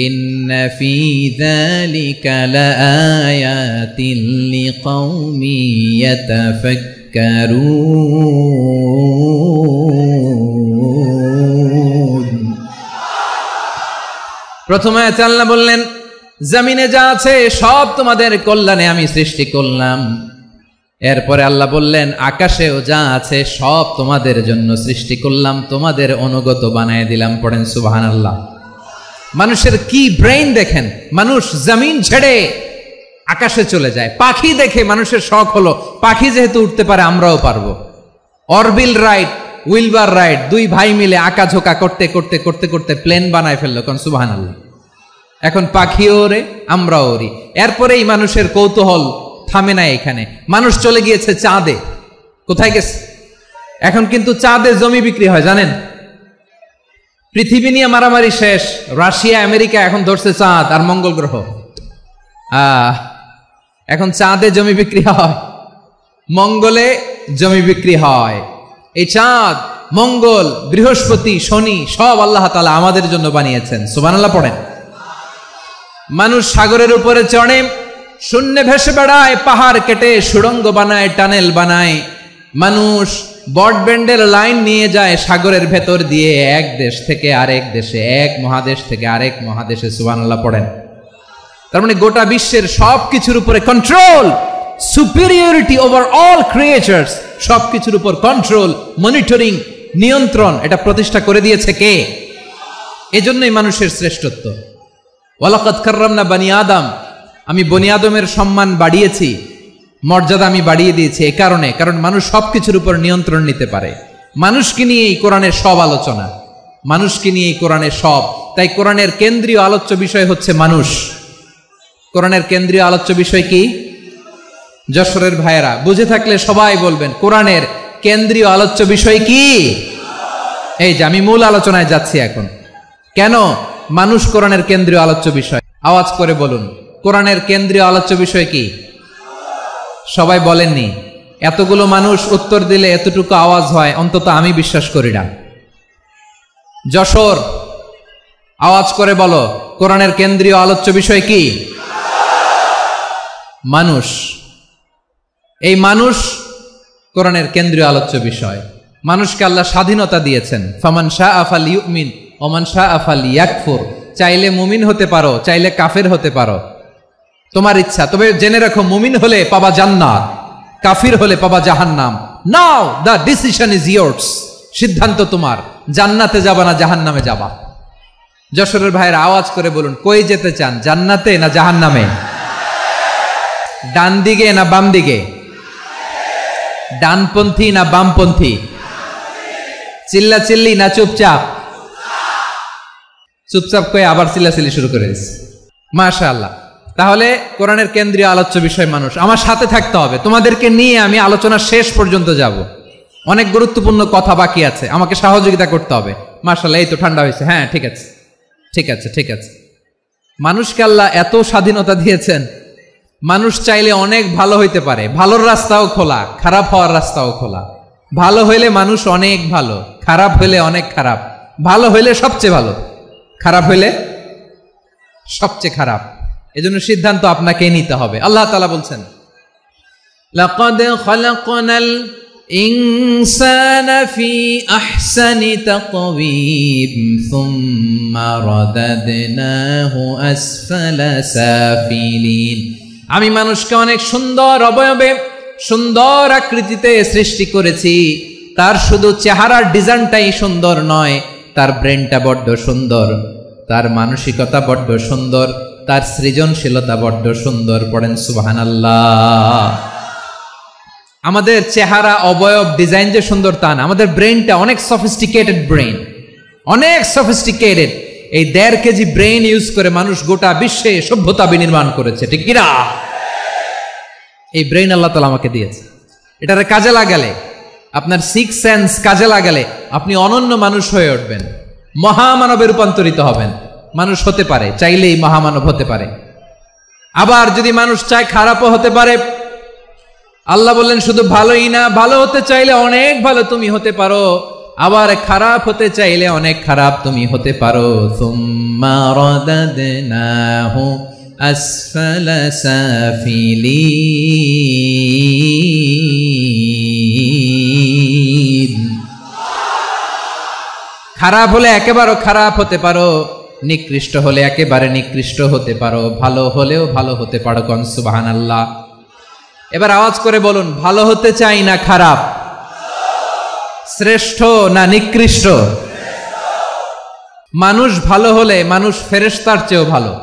ইন্না ফি যালিকা লাআয়াতিন লিকাউমিন ইয়াতাফাক্কারুন। প্রথমে আয়াতে আল্লাহ বললেন জমিনে যা আছে সব তোমাদের কল্যাণে আমি সৃষ্টি করলাম। এরপরে আল্লাহ বললেন আকাশেও যা আছে সব তোমাদের জন্য সৃষ্টি করলাম, তোমাদের অনুগত বানায় দিলাম। পড়েন সুবহানাল্লাহ। মানুষের কি ব্রেইন দেখেন, মানুষ জমিন ছেড়ে আকাশে চলে যায়। পাখি দেখে মানুষের শখ হলো, পাখি যেহেতু উঠতে পারে আমরাও পারবো। অরবিল রাইট, উইলবার রাইট, দুই ভাই মিলে আঁকাঝোঁকা করতে করতে করতে করতে প্লেন বানায় ফেললো, কোন সুবহানাল্লাহ। এখন পাখিও ওরে, আমরাও ওরি। এরপরেই মানুষের কৌতূহল থামে না এখানে, মানুষ চলে গিয়েছে চাঁদে। কোথায় গেছে? এখন কিন্তু চাঁদে জমি বিক্রি হয় জানেন। পৃথিবী নিয়ে মারামারি শেষ, রাশিয়া আমেরিকা এখন ধরছে চাঁদ আর মঙ্গল গ্রহ। এখন চাঁদে জমি বিক্রি হয়, মঙ্গলে জমি বিক্রি হয়। এই চাঁদ, মঙ্গল, বৃহস্পতি, শনি সব আল্লাহ তাআলা আমাদের জন্য বানিয়েছেন। সুবহানাল্লাহ পড়েন। মানুষ সাগরের উপরে চড়ে, শূন্যে ভেসে বেড়ায়, পাহাড় কেটে সুড়ঙ্গ বানায়, টানেল বানায়। মানুষ ব্রডব্যান্ডের লাইন নিয়ে যায় সাগরের ভেতর দিয়ে, এক দেশ থেকে আরেক দেশে, এক মহাদেশ থেকে আরেক মহাদেশে। সুবহানাল্লাহ পড়েন। তার মানে গোটা বিশ্বের সবকিছুর উপরে control, superiority over all creatures, সবকিছুর উপর কন্ট্রোল, মনিটরিং, নিয়ন্ত্রণ, এটা প্রতিষ্ঠা করে দিয়েছে কে? এজন্যই মানুষের শ্রেষ্ঠত্ব। ওয়ালাকাদ কাররামনা বানি আদম, আমি বনি আদমের সম্মান বাড়িয়েছি, মর্যাদা আমি বাড়িয়ে দিয়েছি এই কারণে, কারণ মানুষ সবকিছুর উপর নিয়ন্ত্রণ নিতে পারে। মানুষকে নিয়ে এই কোরআনের সব আলোচনা, মানুষকে নিয়ে এই কোরআনের সব। তাই কোরআনের কেন্দ্রীয় আলোচ্য বিষয় হচ্ছে মানুষ। কোরআনের কেন্দ্রীয় আলোচ্য বিষয় কি? যশোরের ভাইয়েরা বুঝে থাকলে সবাই বলবেন, কোরআনের কেন্দ্রীয় আলোচ্য বিষয় কি? এই যে আমি মূল আলোচনায় যাচ্ছি এখন। কেন মানুষ কোরআনের কেন্দ্রীয় আলোচ্য বিষয়? আওয়াজ করে বলুন, কোরআনের কেন্দ্রীয় আলোচ্য বিষয় কি? সবাই বলেননি। এতগুলো মানুষ উত্তর দিলে এতটুকু আওয়াজ হয়, অন্তত আমি বিশ্বাস করি না। যশোর, আওয়াজ করে বলো, কোরআনের কেন্দ্রীয় আলোচ্য বিষয় কি? মানুষ। এই মানুষ কোরআনের কেন্দ্রীয় আলোচ্য বিষয়। মানুষকে আল্লাহ স্বাধীনতা দিয়েছেন। ফামান শাআ ফালইউমিন ওয়া মান শাআ ফালইয়াকফুর। চাইলে মুমিন হতে পারো, চাইলে কাফের হতে পারো, তোমার ইচ্ছা। তবে জেনে রাখো, মুমিন হলে পাবা জান্নাত, কাফির হলে পাবা জাহান্নাম। নাও দ্য ডিসিশন ইজ ইয়ার্স। সিদ্ধান্ত তোমার, জান্নাতে যাবা না জাহান্নামে যাবা। যশোরের ভাইয়ের আওয়াজ করে বলুন, কই যেতে চান, জান্নাতে না জাহান্নামে? ডান দিকে না বাম দিকে? ডানপন্থী না বামপন্থী? চিল্লা চিল্লি না চুপচাপ? চুপচাপ কয়ে আবার চিল্লাচিল্লি শুরু করে দিচ্ছে। মাশাআল্লাহ। তাহলে কোরআনের কেন্দ্রীয় আলোচ্য বিষয় মানুষ। আমার সাথে থাকতে হবে, তোমাদেরকে নিয়ে আমি আলোচনা শেষ পর্যন্ত যাব। অনেক গুরুত্বপূর্ণ কথা বাকি আছে, আমাকে সহযোগিতা করতে হবে। মাশাআল্লাহ, এই তো ঠান্ডা হয়েছে। হ্যাঁ, ঠিক আছে ঠিক আছে ঠিক আছে। মানুষকে আল্লাহ এত স্বাধীনতা দিয়েছেন, মানুষ চাইলে অনেক ভালো হইতে পারে। ভালোর রাস্তাও খোলা, খারাপ হওয়ার রাস্তাও খোলা। ভালো হইলে মানুষ অনেক ভালো, খারাপ হইলে অনেক খারাপ। ভালো হইলে সবচেয়ে ভালো, খারাপ হইলে সবচেয়ে খারাপ। এজন্য সিদ্ধান্ত আপনাকেই নিতে হবে। আল্লাহ তাআলা বলছেন, লাকাদ খালাকনাল ইনসানা ফি আহসানি তাকওয়িম সুম্মা রাদাদনাহু আসফালা সাফিলিন। আমি মানুষকে অনেক সুন্দর অবয়বে, সুন্দর আকৃতিতে সৃষ্টি করেছি। তার শুধু চেহারার ডিজাইনটাই সুন্দর নয়, তার ব্রেনটা বড্ড সুন্দর, তার মানসিকতা বড্ড সুন্দর, তার সৃজনশীলতা বড্ড সুন্দর। পড়েন সুবহানাল্লাহ। আমাদের চেহারা, অবয়ব, ডিজাইন যে সুন্দর তা না, আমাদের ব্রেনটা অনেক সফিস্টিকেটেড ব্রেন, অনেক সফিস্টিকেটেড। এই 1.5 কেজি ব্রেন ইউজ করে মানুষ গোটা বিশ্বে সভ্যতা বিনির্মাণ করেছে, ঠিক কিনা? এই ব্রেন আল্লাহ তাআলা আমাকে দিয়েছে। এটারে কাজে লাগালে, আপনার 6 সেন্স কাজে লাগালে আপনি অনন্য মানুষ হয়ে উঠবেন, মহামানবে রূপান্তরিত হবেন। মানুষ হতে পারে, চাইলেই মহামানব হতে পারে। আবার যদি মানুষ চায় খারাপও হতে পারে। আল্লাহ বললেন শুধু ভালোই না, ভালো হতে চাইলে অনেক ভালো তুমি হতে পারো, আবার খারাপ হতে চাইলে অনেক খারাপ তুমি হতে পারো। সুম্মা রাদাদনাহু আসফালা সাফিলিন। খারাপ হলে একেবারে খারাপ হতে পারো, নিকৃষ্ট হলে একেবারে নিকৃষ্ট হতে পারো, ভালো হলেও ভালো হতে পারো। কোন সুবহানাল্লাহ। এবার আওয়াজ করে বলুন, ভালো হতে চাই না খারাপ? শ্রেষ্ঠ না নিকৃষ্ট? মানুষ ভালো হলে মানুষ ফেরেশতার চেয়েও ভালো।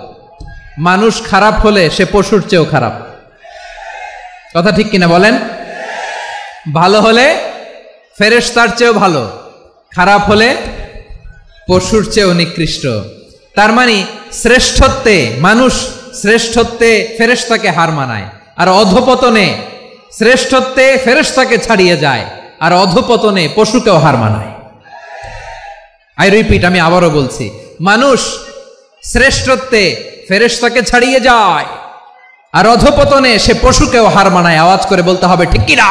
মানুষ খারাপ হলে সে পশুর চেয়েও খারাপ। কথা ঠিক কিনা বলেন? ভালো হলে ফেরেশতার চেয়েও ভালো, খারাপ হলে পশুর চেয়েও নিকৃষ্ট। তার মানে শ্রেষ্ঠত্বে মানুষ, শ্রেষ্ঠত্বে ফেরেশতাকে হার মানায়, আর অধপতনে শ্রেষ্ঠত্বে ফেরেশতাকে ছাড়িয়ে যায়, আর অধপতনে পশুকেও হার মানায়। আই রিপিট, আমি আবারও বলছি, মানুষ শ্রেষ্ঠত্বে ফেরেশতাকে ছাড়িয়ে যায়, আর অধপতনে সে পশুকেও হার মানায়। আওয়াজ করে বলতে হবে ঠিক কিনা?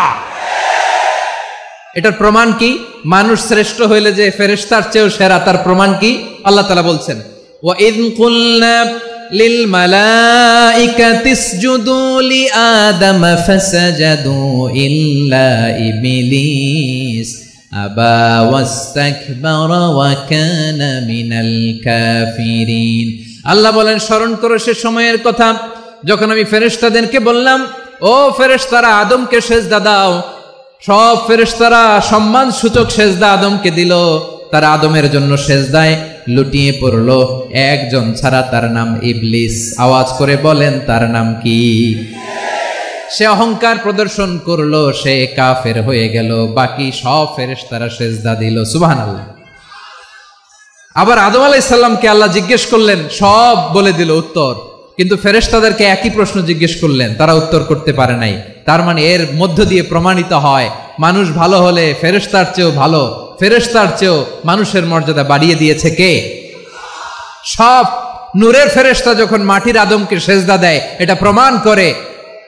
এটার প্রমাণ কি? মানুষ শ্রেষ্ঠ হইলে যে ফেরেশতার চেয়েও সেরা, তার প্রমাণ কি? আল্লাহ তাআলা বলছেন, ওয়া ইয কুলনা লিল মালাইকাতি ইসজুদু লিআদম ফাসাজাদু ইল্লা ইবলিস আবা ওয়াস্তাকবারা ওয়া কানা মিনাল কাফিরিন। আল্লাহ বলেন, স্মরণ করো সে সময়ের কথা যখন আমি ফেরেশতাদেরকে বললাম, ও ফেরেশতারা আদমকে সেজদা দাও। সব ফেরেশতারা সম্মান সূচক সেজদা আদমকে দিল, তারা আদমের জন্য সেজদায় লুটিয়ে পড়ল, একজন ছাড়া, তার নাম ইবলিস। আওয়াজ করে বলেন তার নাম কি? সে অহংকার প্রদর্শন করলো, সে কাফের হয়ে গেল, বাকি সব ফেরেশতারা সেজদা দিল। সুবহানাল্লাহ। আবার আদম আলাইহিস সালামকে আল্লাহ জিজ্ঞেস করলেন, সব বলে দিল উত্তর, কিন্তু ফেরেশতাদেরকে একই প্রশ্ন জিজ্ঞেস করলেন, তারা উত্তর করতে পারে নাই। তার মানে এর মধ্য দিয়ে প্রমাণিত হয়, মানুষ ভালো হলে ফেরেশতার চেয়েও ভালো, ফেরেশতার চেয়েও মানুষের মর্যাদা বাড়িয়ে দিয়েছে কে? সব নূরের ফেরেশতা যখন মাটির আদমকে সেজদা দেয়, এটা প্রমাণ করে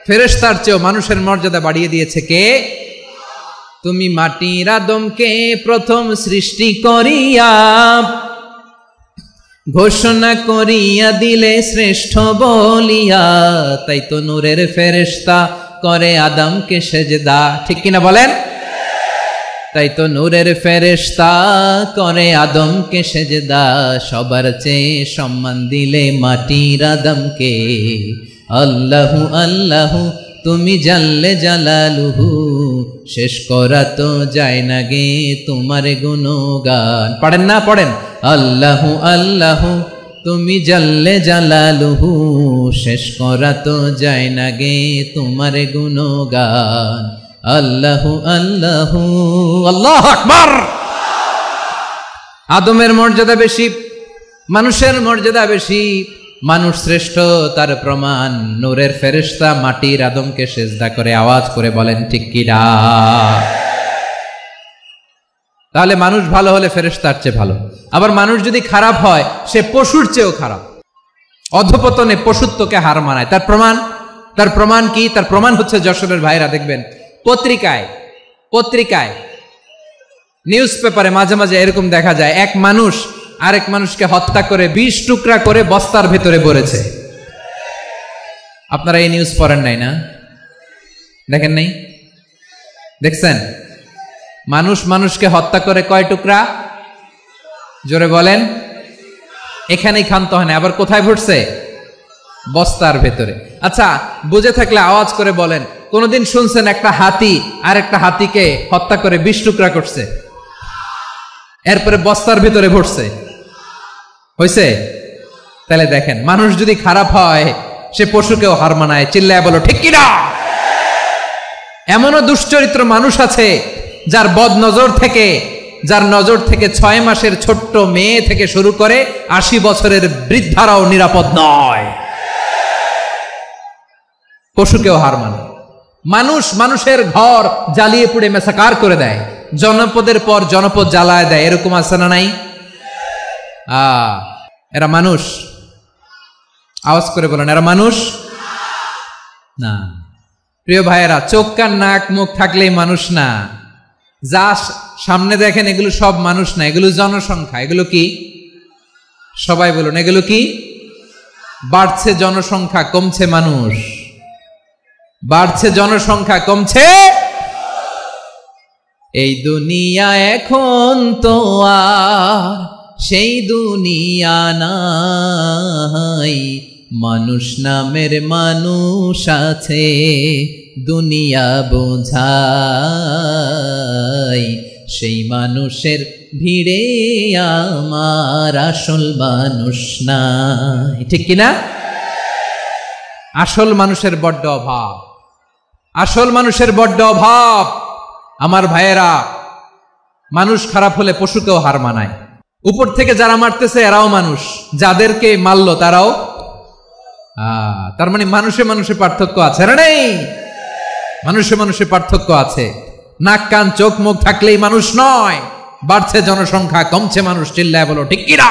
ফেরেশতার চেয়েও মানুষের মর্যাদা বাড়িয়ে দিয়েছে কে? তুমি মাটির আদমকে প্রথম সৃষ্টি করিয়া ঘোষণা করিয়া দিলে শ্রেষ্ঠ বলিয়া, তাই তো নূরের ফেরেশতা করে আদমকে সেজদা। ঠিক কিনা বলেন? তাই তো নূরের ফেরেশতা করে আদমকে সেজদা, সবার চেয়ে সম্মান দিলে মাটির আদমকে। আল্লাহু আল্লাহু তুমি জাল্লে জালালুহু, শেষ করা তো যায় না গে তোমার গুণগান। পড়েন না? পড়েন। আল্লাহু আল্লাহু তুমি জাল্লে জালালুহু, শেষ করা তো যায় না গে তোমার গুণগান। আল্লাহু আল্লাহু, আল্লাহু আকবার। আদমের মর্যাদা বেশি, মানুষের মর্যাদা বেশি, মানুষ শ্রেষ্ঠ, তার প্রমাণ নূরের ফেরেশতা মাটির আদমকে সেজদা করে। আওয়াজ করে বলেন ঠিক কিনা? তাহলে মানুষ ভালো হলে ফেরেশতার চেয়ে ভালো। আবার মানুষ যদি খারাপ হয়, সে পশুর চেয়েও খারাপ, অধপতনে পশুত্বকে হার মানায়। তার প্রমাণ কি? তার প্রমাণ হচ্ছে, যশোরের ভাইরা দেখবেন পত্রিকায় নিউজ পেপারে মাঝে মাঝে এরকম দেখা যায়, এক মানুষ আরেক মানুষকে হত্যা করে 20 টুকরা করে বস্তার ভেতরে ভরেছে। আপনারা এই নিউজ পড়েন নাই না? দেখেন নাই? দেখছেন? মানুষ মানুষকে হত্যা করে কয় টুকরা? জোরে বলেন। এখানেই ক্ষান্ত হয় না, আবার কোথায় ভরছে? বস্তার ভেতরে। আচ্ছা, বুঝে থাকলে আওয়াজ করে বলেন, কোনদিন শুনছেন একটা হাতি আর একটা হাতিকে হত্যা করে 20 টুকরা করছে, এরপরে বস্তার ভেতরে ভরছে? হয়েছে? তাহলে দেখেন, মানুষ যদি খারাপ হয় সে পশুকেও হার মানায়। চিল্লায় বলো ঠিক কিনা? এমনও দুশ্চরিত্র মানুষ আছে যার নজর থেকে 6 মাসের ছোট্ট মেয়ে থেকে শুরু করে 80 বছরের বৃদ্ধারাও নিরাপদ নয়। পশুকেও হার মানায়। মানুষের ঘর জ্বালিয়ে পুড়ে মেসাকার করে দেয়, জনপদের পর জনপদ জ্বালায় দেয়, এরকম আছে না নাই? এরা মানুষ? আওয়াজ করে বলেন, এরা মানুষ না। প্রিয় ভাইয়েরা, চোখ কান নাক মুখ থাকলেই মানুষ না। যা সামনে দেখেন এগুলো সব মানুষ না, এগুলো জনসংখ্যা। এগুলো কি? সবাই বলুন, এগুলো কি? বাড়ছে জনসংখ্যা, কমছে মানুষ। বাড়ছে জনসংখ্যা, কমছে। এই দুনিয়া এখন তো আর সেই দুনিয়া নাই, মানুষ নামের মানুষ আছে দুনিয়া বোঝাই, সেই মানুষের ভিড়ে আমার আসল মানুষ নাই। ঠিক কিনা? আসল মানুষের বড্ড অভাব, আসল মানুষের বড্ড অভাব। আমার ভাইয়েরা, মানুষ খারাপ হলে পশুকেও হার মানায়। উপর থেকে যারা মারতেছে এরাও মানুষ, যাদেরকে মারলো তারাও। তার মানে মানুষে মানুষে পার্থক্য আছে না? নেই? মানুষে মানুষে পার্থক্য আছে। নাক কান চোখ মুখ থাকলেই মানুষ নয়। বাড়ছে জনসংখ্যা, কমছে মানুষ, চিল্লায় বলো ঠিক কিনা?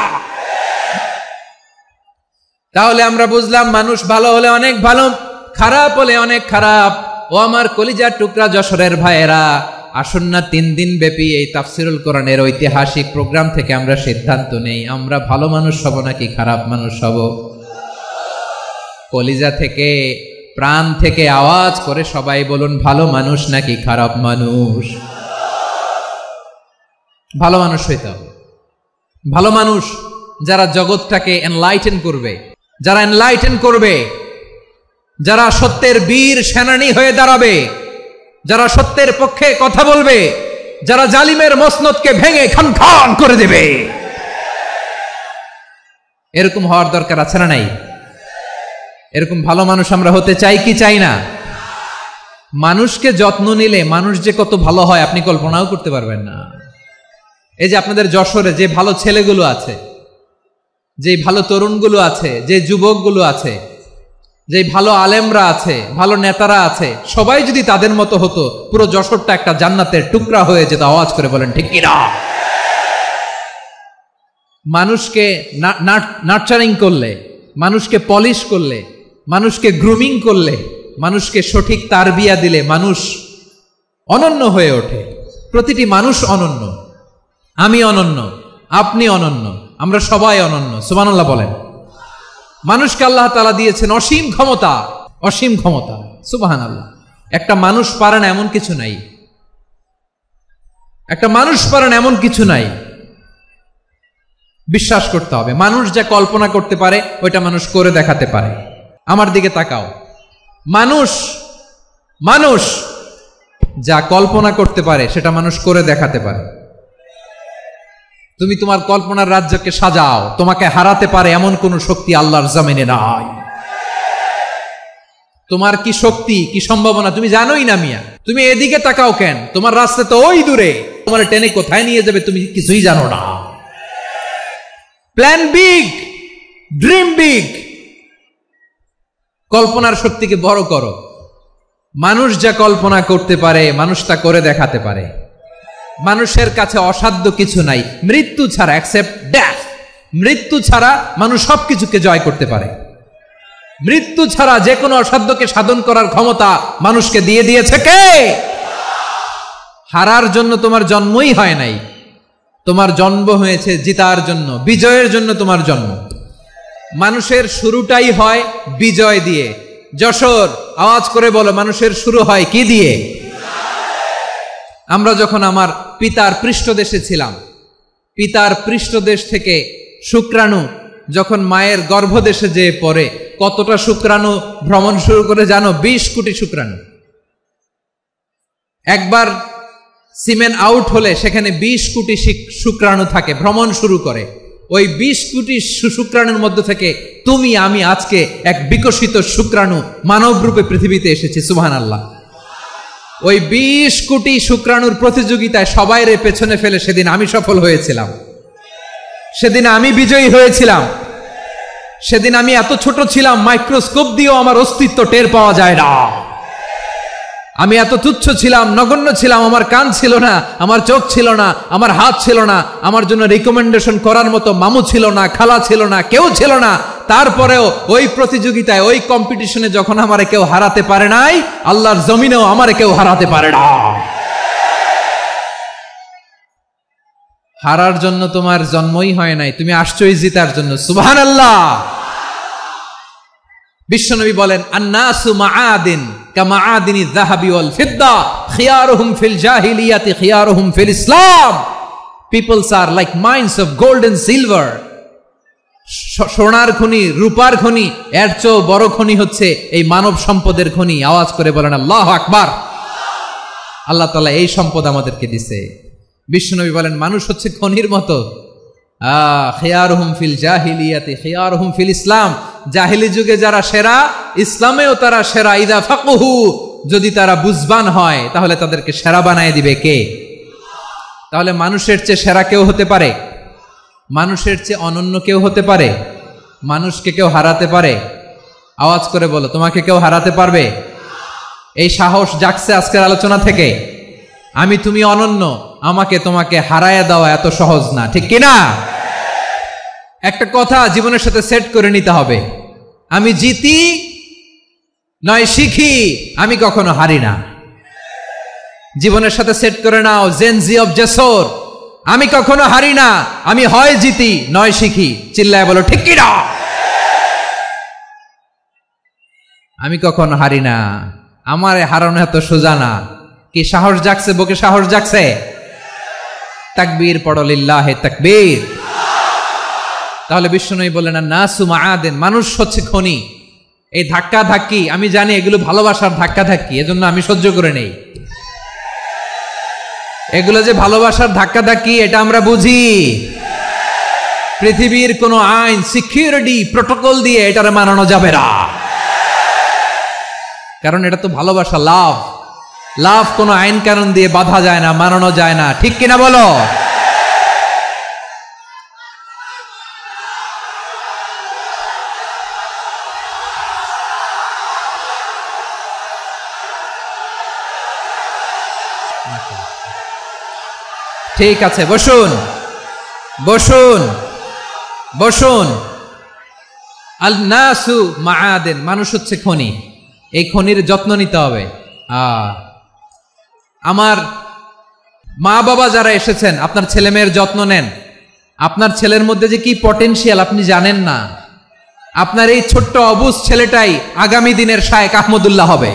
তাহলে আমরা বুঝলাম মানুষ ভালো হলে অনেক ভালো, খারাপ হলে অনেক খারাপ। ও আমার কলিজার টুকরা যশোরের ভাইয়েরা, আসুন না 3 দিন ব্যাপী এই তাফসিরুল কোরআনের ঐতিহাসিক প্রোগ্রাম থেকে আমরা সিদ্ধান্ত নেই, আমরা ভালো মানুষ হব নাকি খারাপ মানুষ হব। কলিজা থেকে, প্রাণ থেকে আওয়াজ করে সবাই বলুন, ভালো মানুষ নাকি খারাপ মানুষ? ভালো মানুষ হইতে হবে। ভালো মানুষ যারা জগৎটাকে এনলাইটেন করবে, যারা এনলাইটেন করবে, যারা সত্যের বীর সেনানী হয়ে দাঁড়াবে, যারা সত্যের পক্ষে কথা বলবে, যারা জালিমের মসনদকে ভেঙে খান খান করে দেবে। এরকম হওয়ার দরকার আছে না নাই? এরকম ভালো মানুষ আমরা হতে চাই কি চাই না? মানুষকে যত্ন নিলে মানুষ যে কত ভালো হয় আপনি কল্পনাও করতে পারবেন না। এই যে আপনাদের যশোরে যে ভালো ছেলেগুলো আছে, যে ভালো তরুণগুলো আছে, যে যুবকগুলো আছে, যে ভালো আলেমরা আছে, ভালো নেতারা আছে, সবাই যদি তাদের মতো হতো, পুরো যশোরটা একটা জান্নাতের টুকরা হয়ে যেত। আওয়াজ করে বলেন ঠিক কিনা? মানুষকে নার্চারিং করলে, মানুষকে পলিশ করলে, মানুষকে গ্রুমিং করলে, মানুষকে সঠিক তারবিয়া দিলে মানুষ অনন্য হয়ে ওঠে। প্রতিটি মানুষ অনন্য। আমি অনন্য, আপনি অনন্য, আমরা সবাই অনন্য। সুবহানাল্লাহ বলেন। মানুষকে আল্লাহ তাআলা দিয়েছেন অসীম ক্ষমতা, অসীম ক্ষমতা। সুবহানাল্লাহ। একটা মানুষ পারে না এমন কিছু নাই, একটা মানুষ পারে না এমন কিছু নাই। বিশ্বাস করতে হবে, মানুষ যা কল্পনা করতে পারে ওইটা মানুষ করে দেখাতে পারে। আমার দিকে তাকাও, মানুষ মানুষ যা কল্পনা করতে পারে সেটা মানুষ করে দেখাতে পারে। তুমি তোমার কল্পনার রাজ্যকে সাজাও, তোমাকে হারাতে পারে এমন কোন শক্তি আল্লাহর জমিনে নাই। তোমার কি শক্তি, কি সম্ভাবনা তুমি জানোই না মিয়া। তুমি এদিকে তাকাও কেন? তোমার রাস্তা তো ওই দূরে, তোমার টেনে কোথায় নিয়ে যাবে তুমি কিছুই জানো না। প্ল্যান বিগ, ড্রিম বিগ, কল্পনার শক্তিকে বড় করো। মানুষ যা কল্পনা করতে পারে মানুষ তা করে দেখাতে পারে। মানুষের কাছে অসাধ্য কিছু নাই, মৃত্যু ছাড়া, এক্সেপ্ট ডেথ। মৃত্যু ছাড়া মানুষ সবকিছুকে জয় করতে পারে। মৃত্যু ছাড়া যে কোনো অসাধ্যকে সাধন করার ক্ষমতা মানুষকে দিয়ে দিয়েছে কে? হারার জন্য তোমার জন্মই হয় নাই, তোমার জন্ম হয়েছে জিতার জন্য, বিজয়ের জন্য তোমার জন্ম। মানুষের শুরুটাই হয় বিজয় দিয়ে। যশোর, আওয়াজ করে বলো, মানুষের শুরু হয় কি দিয়ে? আমরা যখন আমার পিতার পৃষ্ঠদেশে ছিলাম, পিতার পৃষ্ঠদেশ থেকে শুক্রাণু যখন মায়ের গর্ভদেশে যেয়ে পড়ে, কতটা শুক্রাণু ভ্রমণ শুরু করে জানো? 20 কোটি শুক্রাণু। একবার সিমেন আউট হলে সেখানে 20 কোটি শুক্রাণু থাকে, ভ্রমণ শুরু করে। ওই 20 কোটি শুক্রাণুর মধ্যে থেকে তুমি আমি আজকে এক বিকশিত শুক্রাণু মানব রূপে পৃথিবীতে এসেছি। সুবহানাল্লাহ। ওই 20 কোটি শুক্রাণুর প্রতিযোগিতায় সবাইরে পেছনে ফেলে সেদিন আমি সফল হয়েছিলাম, সেদিন আমি বিজয়ী হয়েছিলাম। সেদিন আমি এত ছোট ছিলাম, মাইক্রোস্কোপ দিয়েও আমার অস্তিত্ব টের পাওয়া যায় না। আমি এত তুচ্ছ ছিলাম, নগণ্য ছিলাম। আমার কান ছিল না, আমার চোখ ছিল না, আমার হাত ছিল না, আমার জন্য রিকমেন্ডেশন করার মতো মামু ছিল না, খালা ছিল না, কেউ ছিল না। তারপরেও ওই প্রতিযোগিতায়, ওই কম্পিটিশনে যখন আমারে কেউ হারাতে পারে নাই, আল্লাহর জমিনেও আমারে কেউ হারাতে পারে না। হারার জন্য তোমার জন্মই হয় নাই, তুমি আসছই জিতার জন্য। সুবহানাল্লাহ। বিশ্বনবী বলেন, আন্নাসু মাআদিন কামাআদিনি যাহাবি ওয়াল ফিদ্দা খিয়ারুহুম ফিল জাহিলিয়াতি খিয়ারুহুম ফিল ইসলাম। Peoples are like mines of gold and silver. সোনার খনি, রূপার খনি, এর চেয়েও বড় খনি হচ্ছে এই মানব সম্পদের খনি। আওয়াজ করে বলেন আল্লাহু আকবার। আল্লাহ তাআলা এই সম্পদ আমাদেরকে দিয়েছে। বিশ্বনবী বলেন, মানুষ হচ্ছে খনির মতো, খিয়ারুহুম ফিল জাহিলিয়াতি খিয়ারুহুম ফিল ইসলাম, জাহিলি যুগে যারা সেরা, ইসলামেও তারা সেরা। ইদা ফাকুহু, যদি তারা বুঝবান হয় তাহলে তাদেরকে সেরা বানায় দিবে কে? তাহলে মানুষের চেয়ে সেরা কেউ হতে পারে? মানুষের চেয়ে অনন্য কেউ হতে পারে? মানুষকে কেউ হারাতে পারে? আওয়াজ করে বলো, তোমাকে কেউ হারাতে পারবে? এই সাহস জাগছে আজকের আলোচনা থেকে। আমি তুমি অনন্য, আমাকে তোমাকে হারায় দেওয়া এত সহজ না, ঠিক কিনা? একটা কথা জীবনের সাথে সেট করে নিতে হবে, আমি জিতি নয় শিখি, আমি কখনো হারি না। জীবনের সাথে সেট করে নাও, জেনজি অফ জেসর, আমি কখনো হারি না, আমি হয় জিতি নয় শিখি। চিল্লায় বলো ঠিক কিনা? আমি কখনো হারি না, আমার হারানো এত সোজা না। কি সাহস জাগছে? বুকে সাহস জাগছে? তাকবীর পড়ো, লিল্লাহে তাকবীর। তাহলে বিশ্বনবী বলেন নাসু মাআদিন, মানুষ হচ্ছে খনি। এই ধাক্কা ধাক্কি আমি জানি এগুলো ভালোবাসার ধাক্কা ধাক্কি, এজন্য আমি সহ্য করে নেই। এগুলো যে ভালোবাসার ধাক্কা ধাক্কি এটা আমরা বুঝি। পৃথিবীর কোন আইন, সিকিউরিটি প্রটোকল দিয়ে এটারে মানানো যাবে না, কারণ এটা তো ভালোবাসা, লাভ। লাভ কোনো আইন কানুন দিয়ে বাধা যায় না, মানানো যায় না, ঠিক কিনা বলো? ঠিক আছে, বসুন বসুন বসুন। আল নাসু মাআদিন, মানুষ হচ্ছে খনি, এই খনির যত্ন নিতে হবে। আমার মা বাবা যারা এসেছেন, আপনার ছেলে মেয়ের যত্ন নেন। আপনার ছেলের মধ্যে যে কি পটেনশিয়াল আপনি জানেন না। আপনার এই ছোট্ট অবুজ ছেলেটাই আগামী দিনের শায়েখ আহমদুল্লাহ হবে।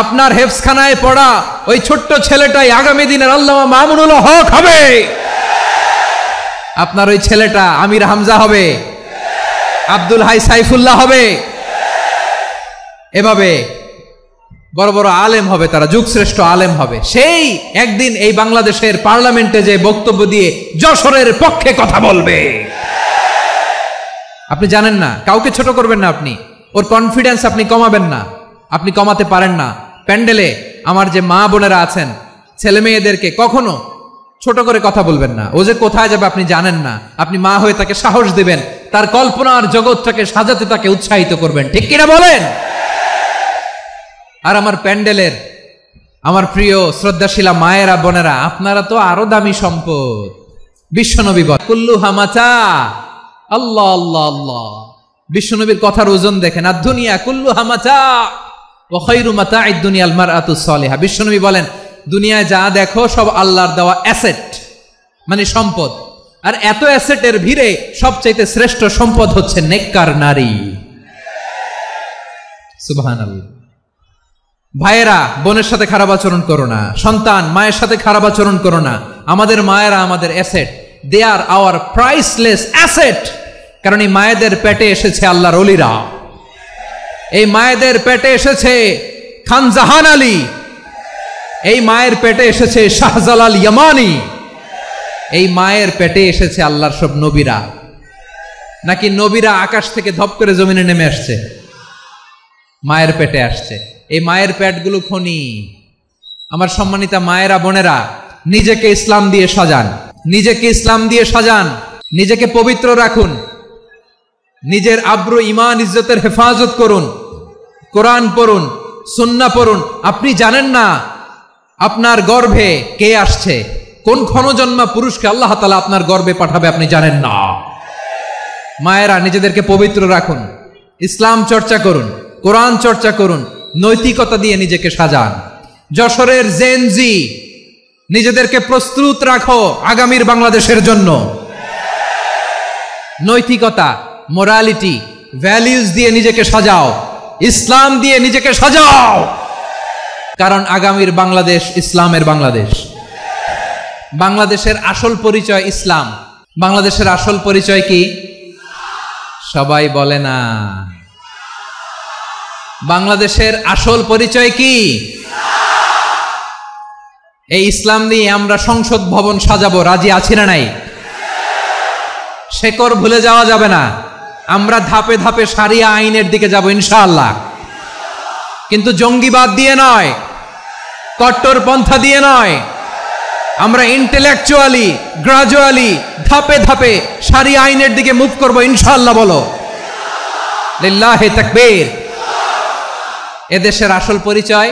আপনার হেফজখানায় পড়া ওই ছোট্ট ছেলেটাই আগামী দিনের আল্লামা মামুনুল হক হবে। আপনার ওই ছেলেটা আমির হামজা হবে, আব্দুল হাই সাইফুল্লাহ হবে। এভাবে বড় বড় আলেম হবে, তারা যুগশ্রেষ্ঠ আলেম হবে। সেই একদিন এই বাংলাদেশের পার্লামেন্টে যে বক্তব্য দিয়ে যশোরের পক্ষে কথা বলবে। আপনি জানেন না, কাউকে ছোট করবেন না, আপনি ওর কনফিডেন্স আপনি কমাবেন না, আপনি কমাতে পারেন না। প্যান্ডেলে আমার যে মা বোনেরা আছেন, ছেলে মেয়েদেরকে কখনো ছোট করে কথা বলবেন না। ও যে কোথায় যাবে আপনি জানেন না, আপনি মা হয়ে তাকে সাহস দিবেন, তার কল্পনার জগৎটাকে সাজাতে তাকে উৎসাহিত করবেন, ঠিক কিনা বলেন? আর আমার প্যান্ডেলের আমার প্রিয় শ্রদ্ধাশীলা মায়েরা বোনেরা, আপনারা তো আরো দামি সম্পদ। বিশ্বনবী বলেন কুল্লু হামাচা, আল্লাহ আল্লাহ আল্লাহ। বিশ্বনবীর কথার ওজন দেখেন, আর দুনিয়া কুল্লু হামাচা ওয়া খায়রু মাতা'আদ দুনিয়া আল মারআতুস সালিহা। বিশ্বনবী বলেন দুনিয়ায় যা দেখো সব আল্লাহর দেওয়া অ্যাসেট, মানে সম্পদ। আর এত অ্যাসেটের ভিড়ে সবচাইতে শ্রেষ্ঠ সম্পদ হচ্ছে নেককার নারী। সুবহানাল্লাহ। ভাইয়েরা বোনের সাথে খারাপ আচরণ করো না, সন্তান মায়ের সাথে খারাপ আচরণ করো না। আমাদের মায়েরা আমাদের asset, they are our priceless asset. কারণ এই মায়েদের পেটে এসেছে আল্লাহর ওলিরা, এই মায়েদের পেটে এসেছে খান জাহান আলী, এই মায়ের পেটে এসেছে শাহজালাল ইয়ামানি, এই মায়ের পেটে এসেছে আল্লাহর সব নবীরা। নাকি নবীরা আকাশ থেকে ধপ করে জমিনে নেমে আসছে? মায়ের পেটে আসছে। এই মায়ের পেটগুলো খনি। আমার সম্মানিতা মায়েরা বোনেরা, নিজেকে ইসলাম দিয়ে সাজান, নিজেকে ইসলাম দিয়ে সাজান, নিজেকে পবিত্র রাখুন, নিজের আব্রু ঈমান ইজ্জতের হেফাজত করুন, কোরআন পড়ুন, সুন্নাহ পড়ুন। আপনি জানেন না আপনার গর্ভে কে আসছে, কোন ক্ষণজন্মা পুরুষকে আল্লাহ তাআলা আপনার গর্ভে পাঠাবে আপনি জানেন না। মায়েরা নিজেদেরকে পবিত্র রাখুন, ইসলাম চর্চা করুন, কোরআন চর্চা করুন, নৈতিকতা দিয়ে নিজেকে সাজান। যশোরের জেনজি, নিজেদেরকে প্রস্তুত রাখো আগামীর বাংলাদেশের জন্য। নৈতিকতা, মোরালিটি, ভ্যালিউজ দিয়ে নিজেকে সাজাও, ইসলাম দিয়ে নিজেকে সাজাও। কারণ আগামীর বাংলাদেশ ইসলামের বাংলাদেশ। বাংলাদেশের আসল পরিচয় ইসলাম। বাংলাদেশের আসল পরিচয় কি? সবাই বলে না। বাংলাদেশের আসল পরিচয় কি? এই ইসলাম নিয়ে আমরা সংসদ ভবন সাজাবো, রাজি আছি না নাই? শেকড় ভুলে যাওয়া যাবে না। আমরা ধাপে ধাপে শারিয়া আইনের দিকে যাব ইনশাআল্লাহ, কিন্তু জঙ্গিবাদ দিয়ে নয়, কট্টরপন্থা দিয়ে নয়। আমরা ইন্টেলেকচুয়ালি গ্রাজুয়ালি ধাপে ধাপে শারিয়া আইনের দিকে মুভ করব ইনশাআল্লাহ। বলো লিল্লাহি তাকবীর। এদেশের আসল পরিচয়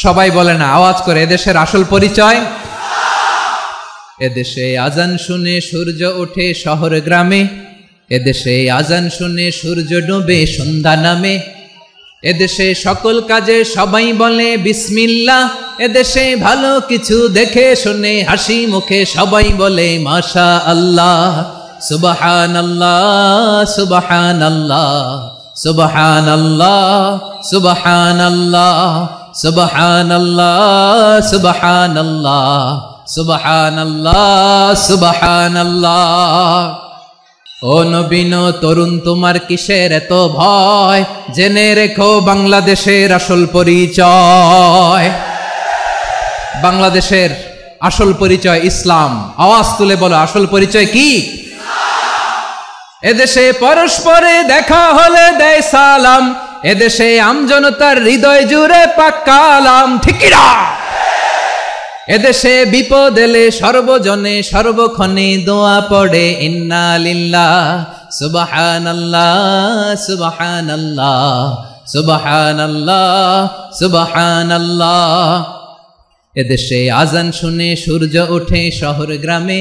সবাই বলে না, আওয়াজ করে, এদেশের আসল পরিচয়। এদেশে আজান শুনে সূর্য ওঠে শহর গ্রামে, এদেশে আজান শুনে সূর্য ডোবে সন্ধ্যা নামে, এদেশে সকল কাজে সবাই বলে বিসমিল্লাহ, এদেশে ভালো কিছু দেখে শুনে হাসি মুখে সবাই বলে মাশা আল্লাহ। সুবহানাল্লাহ সুবহানাল্লাহ সুবহানাল্লাহ সুবহানাল্লাহ সুবহানাল্লাহ সুবহানাল্লাহ সুবহানাল্লাহ সুবহানাল্লাহ। ও নবীন তরুণ তোমার কিসের এত ভয়, জেনে রেখো বাংলাদেশের আসল পরিচয়। বাংলাদেশের আসল পরিচয় ইসলাম। আওয়াজ তুলে বলো, আসল পরিচয় কি? এদেশে পরস্পরে দেখা হলে দেয় সালাম, এদেশে আমজনতার হৃদয় জুড়ে পাক্কালাম, ঠিক কি না? এদেশে বিপদ এলে সর্বজনে সর্বক্ষণে দোয়া পড়ে ইন্না লিল্লাহ সুবহানাল্লাহ সুবহানাল্লাহ সুবহানাল্লাহ সুবহানাল্লাহ। এদেশে আজান শুনে সূর্য ওঠে শহর গ্রামে,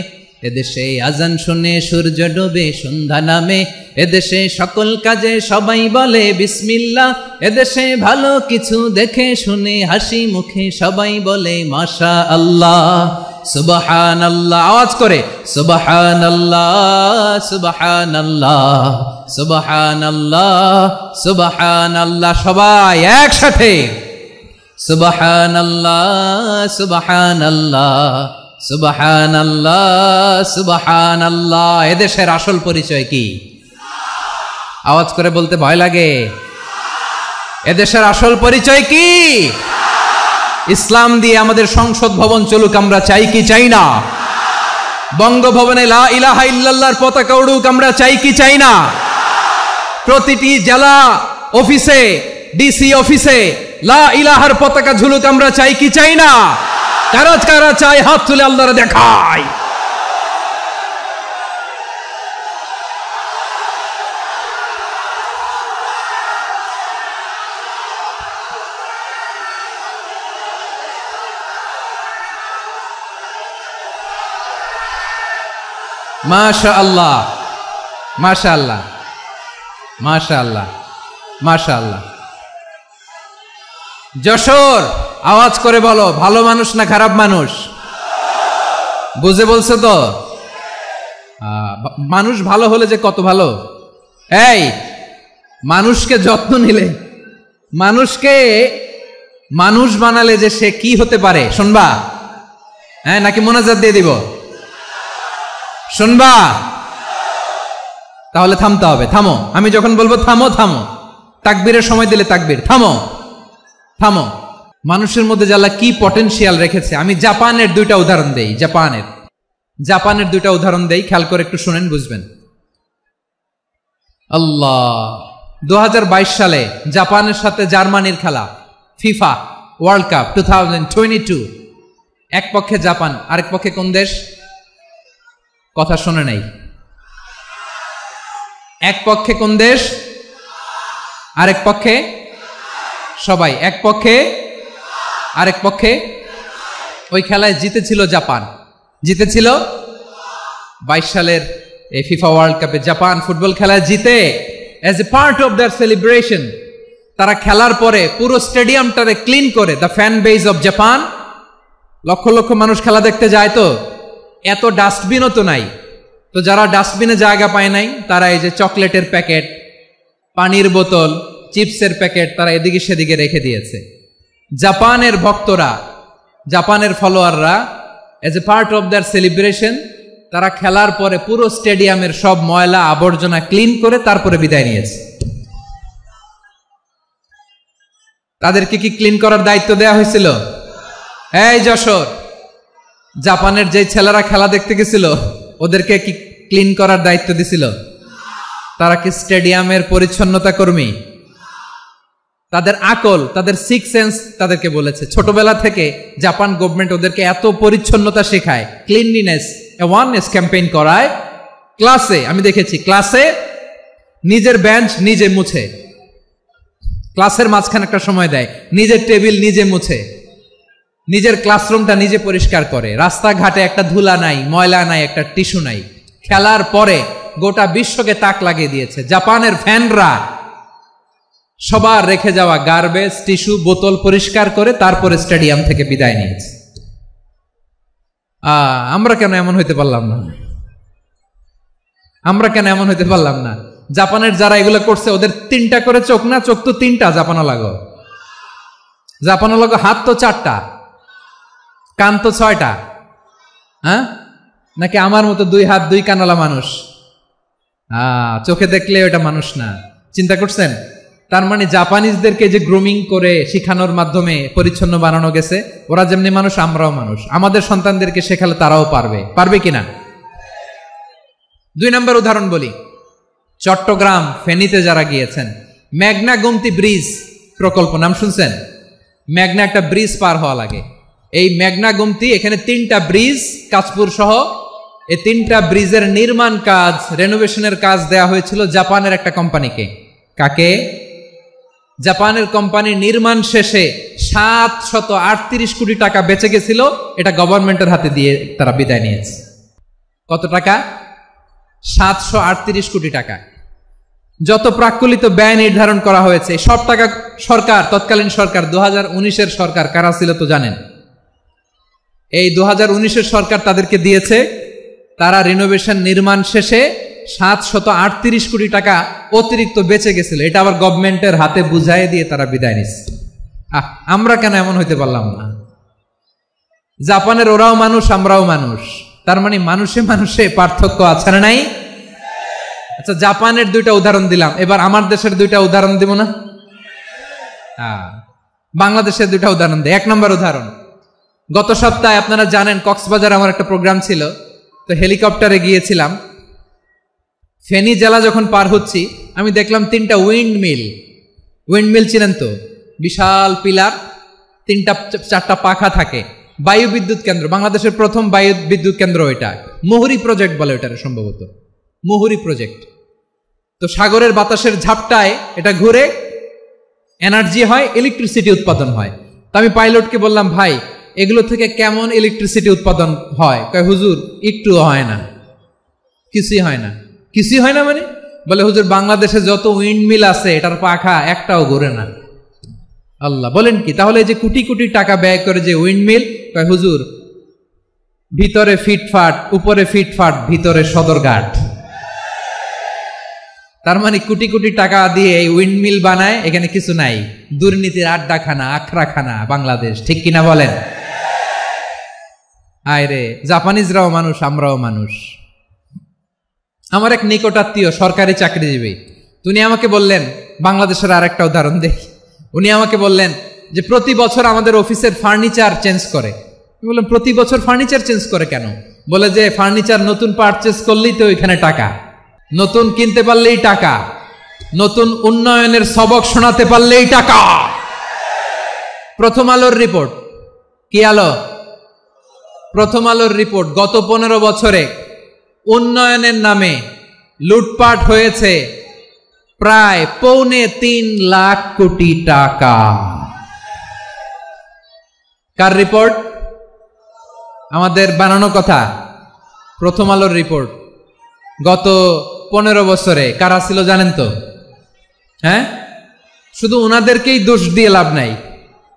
এদেশে আজান শুনে সূর্য ডোবে সন্ধ্যা নামে, এদেশে সকল কাজে সবাই বলে বিসমিল্লাহ, এদেশে ভালো কিছু দেখে শুনে হাসি মুখে সবাই বলে মাশা আল্লাহ। সুবহানাল্লাহ, আওয়াজ করে সুবহানাল্লাহ সুবহানাল্লাহ সুবহানাল্লাহ সুবহানাল্লাহ। সবাই একসাথে সুবহানাল্লাহ সুবহানাল্লাহ সুবহানাল্লাহ সুবহানাল্লাহ। এদেশের আসল পরিচয় কি? আওয়াজ করে বলতে ভয় লাগে। এদেশের আসল পরিচয় কি? ইসলাম দিয়ে আমাদের সংসদ ভবন চলুক, আমরা চাই কি চাই না? বঙ্গভবনে লা ইলাহা ইল্লাল্লাহর পতাকা উড়ুক, আমরা চাই কি চাই না? প্রতিটি জেলা অফিসে, ডিসি অফিসে লা ইলাহার পতাকা ঝুলুক, আমরা চাই কি চাই না? কারা কারা চাই হাত তুলে আল্লাহরে দেখায়। মাশাআল্লাহ মাশাআল্লাহ মাশাআল্লাহ মাশাআল্লাহ। যশোর, আওয়াজ করে বলো, ভালো মানুষ না খারাপ মানুষ? বুঝে বলছো তো? মানুষ ভালো হলে যে কত ভালো। এই মানুষকে যত্ন নিলে, মানুষকে মানুষ বানালে যে সে কি হতে পারে শুনবা? হ্যাঁ, নাকি মোনাজাত দিয়ে দিব? শুনবা? তাহলে থামতে হবে। থামো, আমি যখন বলবো থামো থামো, তাকবীরের সময় দিলে তাকবীর, থামো থামো। মানুষের মধ্যে যে আল্লাহ কি পটেনশিয়াল রেখেছে। আমি জাপানের দুইটা উদাহরণ দেই, জাপানের দুইটা উদাহরণ দেই, খেয়াল করে একটু শুনেন, বুঝবেন। আল্লাহ, 2022 সালে জাপানের সাথে জার্মানির খেলা, ফিফা ওয়ার্ল্ড কাপ 2022। এক পক্ষে জাপান, আরেক পক্ষে কোন দেশ? কথা শুনে নাই। এক পক্ষে কোন দেশ? আরেক পক্ষে সবাই। এক পক্ষে আরেক পক্ষে। ওই খেলায় জিতেছিল জাপান, জিতেছিল 22 সালের এই ফিফা ওয়ার্ল্ড কাপে জাপান ফুটবল খেলায় জিতে as a part of their celebration তারা খেলার পরে পুরো স্টেডিয়ামটারে ক্লিন করে, the fan base of Japan, lakh lakh মানুষ খেলা দেখতে যায়, তো এত ডাস্টবিনও তো নাই, তো যারা ডাস্টবিনে জায়গা পায় নাই তারা এই যে চকলেটের প্যাকেট, পানির বোতল, চিপসের প্যাকেট তারা এদিকে সেদিকে রেখে দিয়েছে। জাপানের ভক্তরা, জাপানের ফলোয়াররা as a part of their celebration তারা খেলার পরে পুরো স্টেডিয়ামের সব ময়লা আবর্জনা ক্লিন করে তারপরে বিদায় নিয়েছে। তাদেরকে কি ক্লিন করার দায়িত্ব দেয়া হয়েছিল? এই যশোর, জাপানের যে ছেলেরা খেলা দেখতে গেছিল ওদেরকে কি ক্লিন করার দায়িত্ব দিছিল? তারা কি স্টেডিয়ামের পরিচ্ছন্নতা কর্মী? তাদের আকল, তাদের সিক্স সেন্স তাদেরকে বলেছে। ছোটবেলা থেকে জাপান গভর্নমেন্ট ওদেরকে এত পরিচ্ছন্নতা শেখায়, ক্লিনলিনেস অ্যাওয়ারনেস ক্যাম্পেইন করায়। ক্লাসে আমি দেখেছি, ক্লাসে নিজের বেঞ্চ নিজে মুছে, ক্লাসের মাঝখানে একটা সময় দেয়, নিজের টেবিল নিজে মুছে, নিজের ক্লাসরুমটা নিজে পরিষ্কার করে। রাস্তাঘাটে একটা ধুলা নাই, ময়লা নাই, একটা টিস্যু নাই। খেলার পরে গোটা বিশ্বকে তাক লাগিয়ে দিয়েছে। জাপানের ফ্যানরা সবার রেখে যাওয়া গার্বেজ, টিস্যু, বোতল পরিষ্কার করে তারপরে স্টেডিয়াম থেকে বিদায় নিয়েছে। আমরা কেন এমন হইতে পারলাম না? আমরা কেন এমন হইতে পারলাম না? জাপানের যারা এগুলো করছে ওদের 3টা করে চোখ না? চোখ তো 3টা, জাপানো লাগো। জাপানো লাগো হাত তো 4টা, কান তো 6টা। হ্যাঁ, নাকি আমার মতো 2 হাত 2 কানওয়ালা মানুষ? চোখে দেখলে ওটা মানুষ না। চিন্তা করছেন? তার মানে জাপানিজদেরকে যে গ্রুমিং করে শিখানোর মাধ্যমে পরিচ্ছন্ন বানানো গেছে। ওরা যেমনি মানুষ, আমরাও মানুষ। আমাদের সন্তানদেরকে শেখালে তারাও পারবে। পারবে কিনা? 2 নম্বর উদাহরণ বলি। চট্টগ্রাম ফেনীতে যারা গিয়েছেন, মেঘনা গোমতী ব্রিজ প্রকল্প নাম শুনছেন? মেঘনা একটা ব্রিজ পার হওয়া লাগে। এই মেঘনা গোমতী, এখানে 3টা ব্রিজ, কাঁচপুর সহ এই 3টা ব্রিজের নির্মাণ কাজ, রেনোভেশনের কাজ দেয়া হয়েছিল জাপানের একটা কোম্পানিকে। কাকে? জাপানের কোম্পানি নির্মাণ শেষে 738 কোটি টাকা বেঁচে গেছিল। এটা গভর্নমেন্টের হাতে দিয়ে তারা বিদায় নিয়েছে। কত টাকা? 738 কোটি টাকা। যত প্রাক্কলিত ব্যয় নির্ধারণ করা হয়েছে সব টাকা সরকার, তৎকালীন সরকার 2019-এর সরকার, কারা ছিল তো জানেন? এই 2019-এর সরকার তাদেরকে দিয়েছে। তারা রিনোভেশন নির্মাণ শেষে 738 কোটি টাকা অতিরিক্ত বেঁচে গেছিল। এটা আবার গভর্নমেন্টের হাতে বুঝাই দিয়ে তারা বিদায় নিচ্ছে। আমরা কেন এমন হইতে পারলাম না? জাপানের ওরাও মানুষ, আমরাও মানুষ। তার মানে মানুষে মানুষে পার্থক্য আছে না নাই? আচ্ছা, জাপানের 2টা উদাহরণ দিলাম, এবার আমার দেশের 2টা উদাহরণ দিব না? বাংলাদেশের 2টা উদাহরণ দেয়। 1 নম্বর উদাহরণ, গত সপ্তাহে আপনারা জানেন কক্সবাজার আমার একটা প্রোগ্রাম ছিল, তো হেলিকপ্টারে গিয়েছিলাম। ফেনী জেলা যখন পার হচ্ছি আমি দেখলাম 3টা উইন্ডমিল। উইন্ডমিল চিনেন তো? বিশাল পিলার, 3টা-4টা পাখা থাকে। বায়ু বিদ্যুৎ কেন্দ্র, বাংলাদেশের প্রথম বায়ু বিদ্যুৎ কেন্দ্র এটা। মুহুরী প্রজেক্ট বলে ওটার, সম্ভবত মুহুরী প্রজেক্ট। তো সাগরের বাতাসের ঝাপটায় এটা ঘুরে এনার্জি হয়, ইলেকট্রিসিটি উৎপাদন হয়। তো আমি পাইলটকে বললাম, ভাই এগুলো থেকে কেমন ইলেকট্রিসিটি উৎপাদন হয়? কয়, হুজুর একটু হয় না, কিছুই হয় না। কিছুই হয় না মানে? বলে, হুজুর বাংলাদেশে যত উইন্ডমিল আছে এটার পাখা একটাও ঘুরে না। আল্লাহ, বলেন কি? তাহলে এই যে কোটি কোটি টাকা ব্যয় করে যে উইন্ডমিল, কয় হুজুর ভিতরে ফিটফাট, উপরে ফিটফাট, ভিতরে সদরঘাট। তার মানে কোটি কোটি টাকা দিয়ে এই উইন্ডমিল বানায়, এখানে কিছু নাই। দুর্নীতির আড্ডাখানা, আখড়াখানা বাংলাদেশ, ঠিক কিনা বলেন? আয় রে, জাপানিজরাও মানুষ, আমরাও মানুষ। আমার এক নিকটাত্মীয় সরকারি চাকরিজীবী, উনি আমাকে বললেন, বাংলাদেশের আর একটা উদাহরণ দেখি। উনি আমাকে বললেন যে প্রতি বছর আমাদের অফিসের ফার্নিচার চেঞ্জ করে। আমি বললাম, প্রতি বছর ফার্নিচার চেঞ্জ করে কেন? বলে যে ফার্নিচার নতুন পারচেজ করলেই তো ওইখানে টাকা, নতুন কিনতে পারলেই টাকা, নতুন উন্নয়নের সবক শোনাতে পারলেই টাকা। প্রথম আলোর রিপোর্ট। কি আলো? প্রথম আলোর রিপোর্ট। গত 15 বছরে উন্নয়নের নামে লুটপাট হয়েছে প্রায় 3.25 লাখ কোটি টাকা। কার রিপোর্ট? আমাদের বানানো কথা। প্রথম আলোর রিপোর্ট। গত 15 বছরে কারা ছিল জানেন তো? হ্যাঁ, শুধু ওনাদেরকেই দোষ দিয়ে লাভ নাই।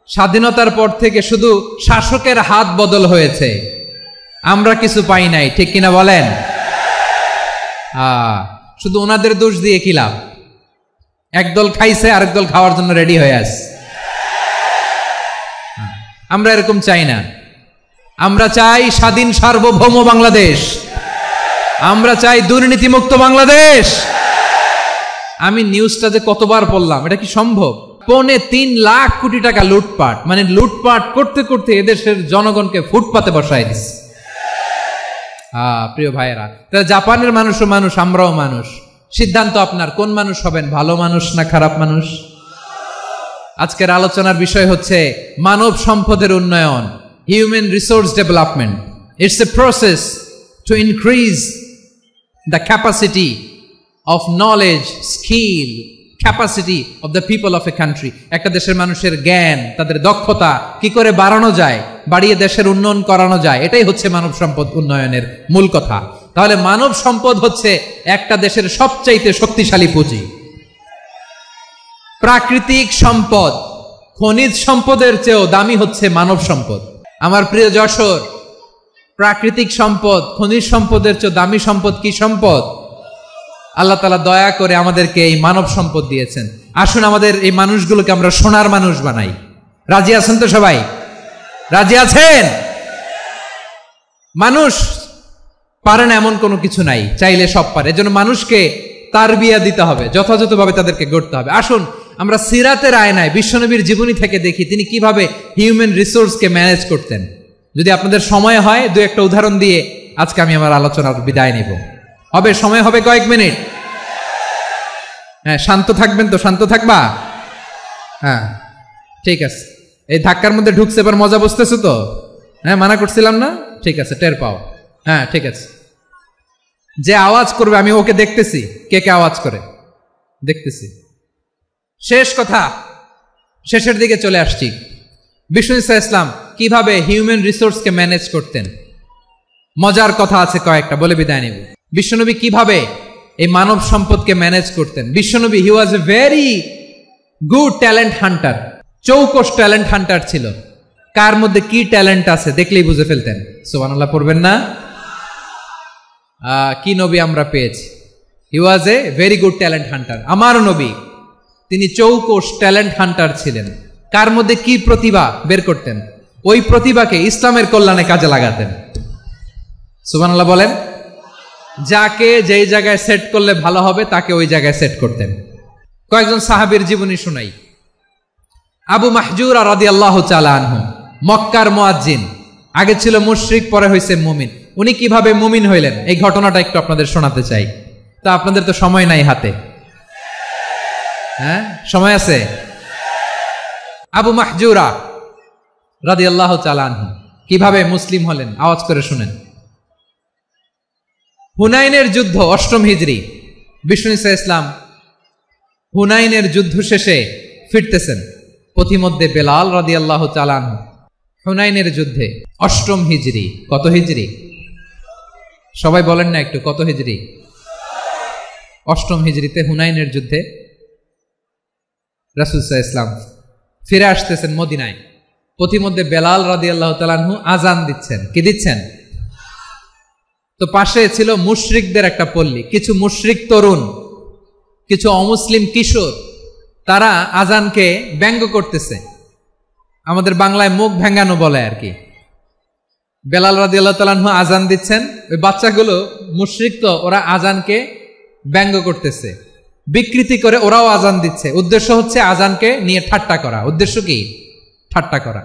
স্বাধীনতার পর থেকে শুধু শাসকের হাত বদল হয়েছে, আমরা কিছু পাই নাই, ঠিক কিনা বলেন? শুধু ওনাদের দোষ দিয়ে কি লাভ? একদল খাইছে, আরেক দল খাওয়ার জন্য রেডি হয়ে আছে। আমরা এরকম চাই না। আমরা চাই স্বাধীন সার্বভৌম বাংলাদেশ। আমরা চাই দুর্নীতিমুক্ত বাংলাদেশ। আমি নিউজটা যে কতবার পড়লাম, এটা কি সম্ভব? 3.25 লাখ কোটি টাকা লুটপাট। মানে লুটপাট করতে করতে এদেশের জনগণকে ফুটপাতে বসায় দিচ্ছে। প্রিয় ভাইয়েরা, তাহলে জাপানের মানুষও মানুষ, আমরাও মানুষ। সিদ্ধান্ত আপনার, কোন মানুষ হবেন, ভালো মানুষ না খারাপ মানুষ? আজকের আলোচনার বিষয় হচ্ছে মানব সম্পদের উন্নয়ন, human resource development. It's a process to increase the capacity of knowledge, skill, capacity of the people of a country. একটা দেশের মানুষের জ্ঞান, তাদের দক্ষতা কি করে বাড়ানো যায়, বাড়িয়ে দেশের উন্নয়ন করানো যায়, এটাই হচ্ছে মানব সম্পদ উন্নয়নের মূল কথা। তাহলে মানব সম্পদ হচ্ছে একটা দেশের সবচাইতে শক্তিশালী পুঁজি। প্রাকৃতিক সম্পদ, খনিজ সম্পদের চেয়েও দামি হচ্ছে মানব সম্পদ। আমার প্রিয় যশোর, প্রাকৃতিক সম্পদ, খনিজ সম্পদের চেয়ে দামি সম্পদ কি সম্পদ? আল্লাহ তাআলা দয়া করে আমাদেরকে এই মানব সম্পদ দিয়েছেন। আসুন আমাদের এই মানুষগুলোকে আমরা সোনার মানুষ বানাই। রাজি আছেন তো সবাই? রাজি আছেন? মানুষ পারে না এমন কোনো কিছু নাই, চাইলে সব পারে। এজন্য মানুষকে তারবিয়া দিতে হবে, যথাযথভাবে তাদেরকে গড়তে হবে। আসুন আমরা সিরাতের আয়নায় বিশ্বনবীর জীবনী থেকে দেখি তিনি কিভাবে হিউম্যান রিসোর্সকে ম্যানেজ করতেন। যদি আপনাদের সময় হয়, দু একটা উদাহরণ দিয়ে আজকে আমি আমার আলোচনার বিদায় নিব। হবে সময় হবে কয়েক মিনিট? হ্যাঁ, শান্ত থাকবেন তো? শান্ত থাকবা? হ্যাঁ, ঠিক আছে। এই ধাক্কার মধ্যে ঢুকছে, এবার মজা বুঝতেছো তো? হ্যাঁ, মানা করছিলাম না? ঠিক আছে, টের পাও। হ্যাঁ, ঠিক আছে। যে আওয়াজ করবে আমি ওকে দেখতেছি, কে কে আওয়াজ করে দেখতেছি। শেষ কথা, শেষের দিকে চলে আসছি। বিষ্ণু ইসলাম কিভাবে হিউম্যান রিসোর্সকে ম্যানেজ করতেন, মজার কথা আছে কয়েকটা, বলে বিদায় নেব। বিশ্বনবী কিভাবে এই মানব সম্পদকে ম্যানেজ করতেন। বিশ্বনবী he was a very good talent hunter, চৌকস ট্যালেন্ট হান্টার ছিল। কার মধ্যে কি ট্যালেন্ট আছে দেখলেই বুঝে ফেলতেন। সুবহানাল্লাহ পড়বেন না? কি নবী আমরা পেয়েছি! He was a very good talent hunter. আমার নবী তিনি চৌকস ট্যালেন্ট হান্টার ছিলেন। কার মধ্যে কি প্রতিভা বের করতেন, ওই প্রতিভাকে ইসলামের কল্যাণে কাজে লাগাতেন। সুবহানাল্লাহ বলেন। যাকে যেই জায়গায় সেট করলে ভালো হবে তাকে ওই জায়গায় সেট করতেন। কয়েকজন সাহাবীর জীবনী শুনাই। আবু মাহজুরা রাদিয়াল্লাহু তাআলা আনহু, মক্কার মুয়াজ্জিন, আগে ছিল মুশরিক, পরে হয়েছে মুমিন। উনি কিভাবে মুমিন হইলেন এই ঘটনাটা একটু আপনাদের শোনাতে চাই। তা আপনাদের তো সময় নাই হাতে। হ্যাঁ, সময় আছে? আবু মাহজুরা রাদিয়াল্লাহু তাআলা আনহু কিভাবে মুসলিম হলেন, আওয়াজ করে শুনেন। হুনাইনের যুদ্ধ, ৮ম হিজরি। বিষ্ণু ইসলাম হুনাইনের যুদ্ধ শেষে ফিরতেছেন, পথিমধ্যে বেলাল রাদিয়াল্লাহু তাআলা আনহু। হুনাইনের যুদ্ধে ৮ম হিজরি। কত হিজরি? সবাই বলেন না একটু, কত হিজরি? ৮ম হিজরিতে হুনাইনের যুদ্ধে রাসূল সাল্লাল্লাহু আলাইহি ওয়াসাল্লাম ফিরে আসতেছেন মদিনায়। পথিমধ্যে বেলাল রাদিয়াল্লাহু তাআলা আনহু আজান দিচ্ছেন। কি দিচ্ছেন? তো পাশে ছিল মুশরিকদের একটা পল্লী, কিছু মুশরিক তরুণ, কিছু অমুসলিম কিশোর, তারা আজানকে ব্যঙ্গ করতেছে। আমাদের বাংলায় মুখ ভেঙ্গানো বলে আর কি। বেলাল রাদিয়াল্লাহু তাআলা আনহু আজান দিচ্ছেন, ওই বাচ্চাগুলো মুশরিক, তো ওরা আজানকে ব্যঙ্গ করতেছে, বিকৃতি করে ওরাও আজান দিচ্ছে। উদ্দেশ্য হচ্ছে আজানকে নিয়ে ঠাট্টা করা। উদ্দেশ্য কি? ঠাট্টা করা।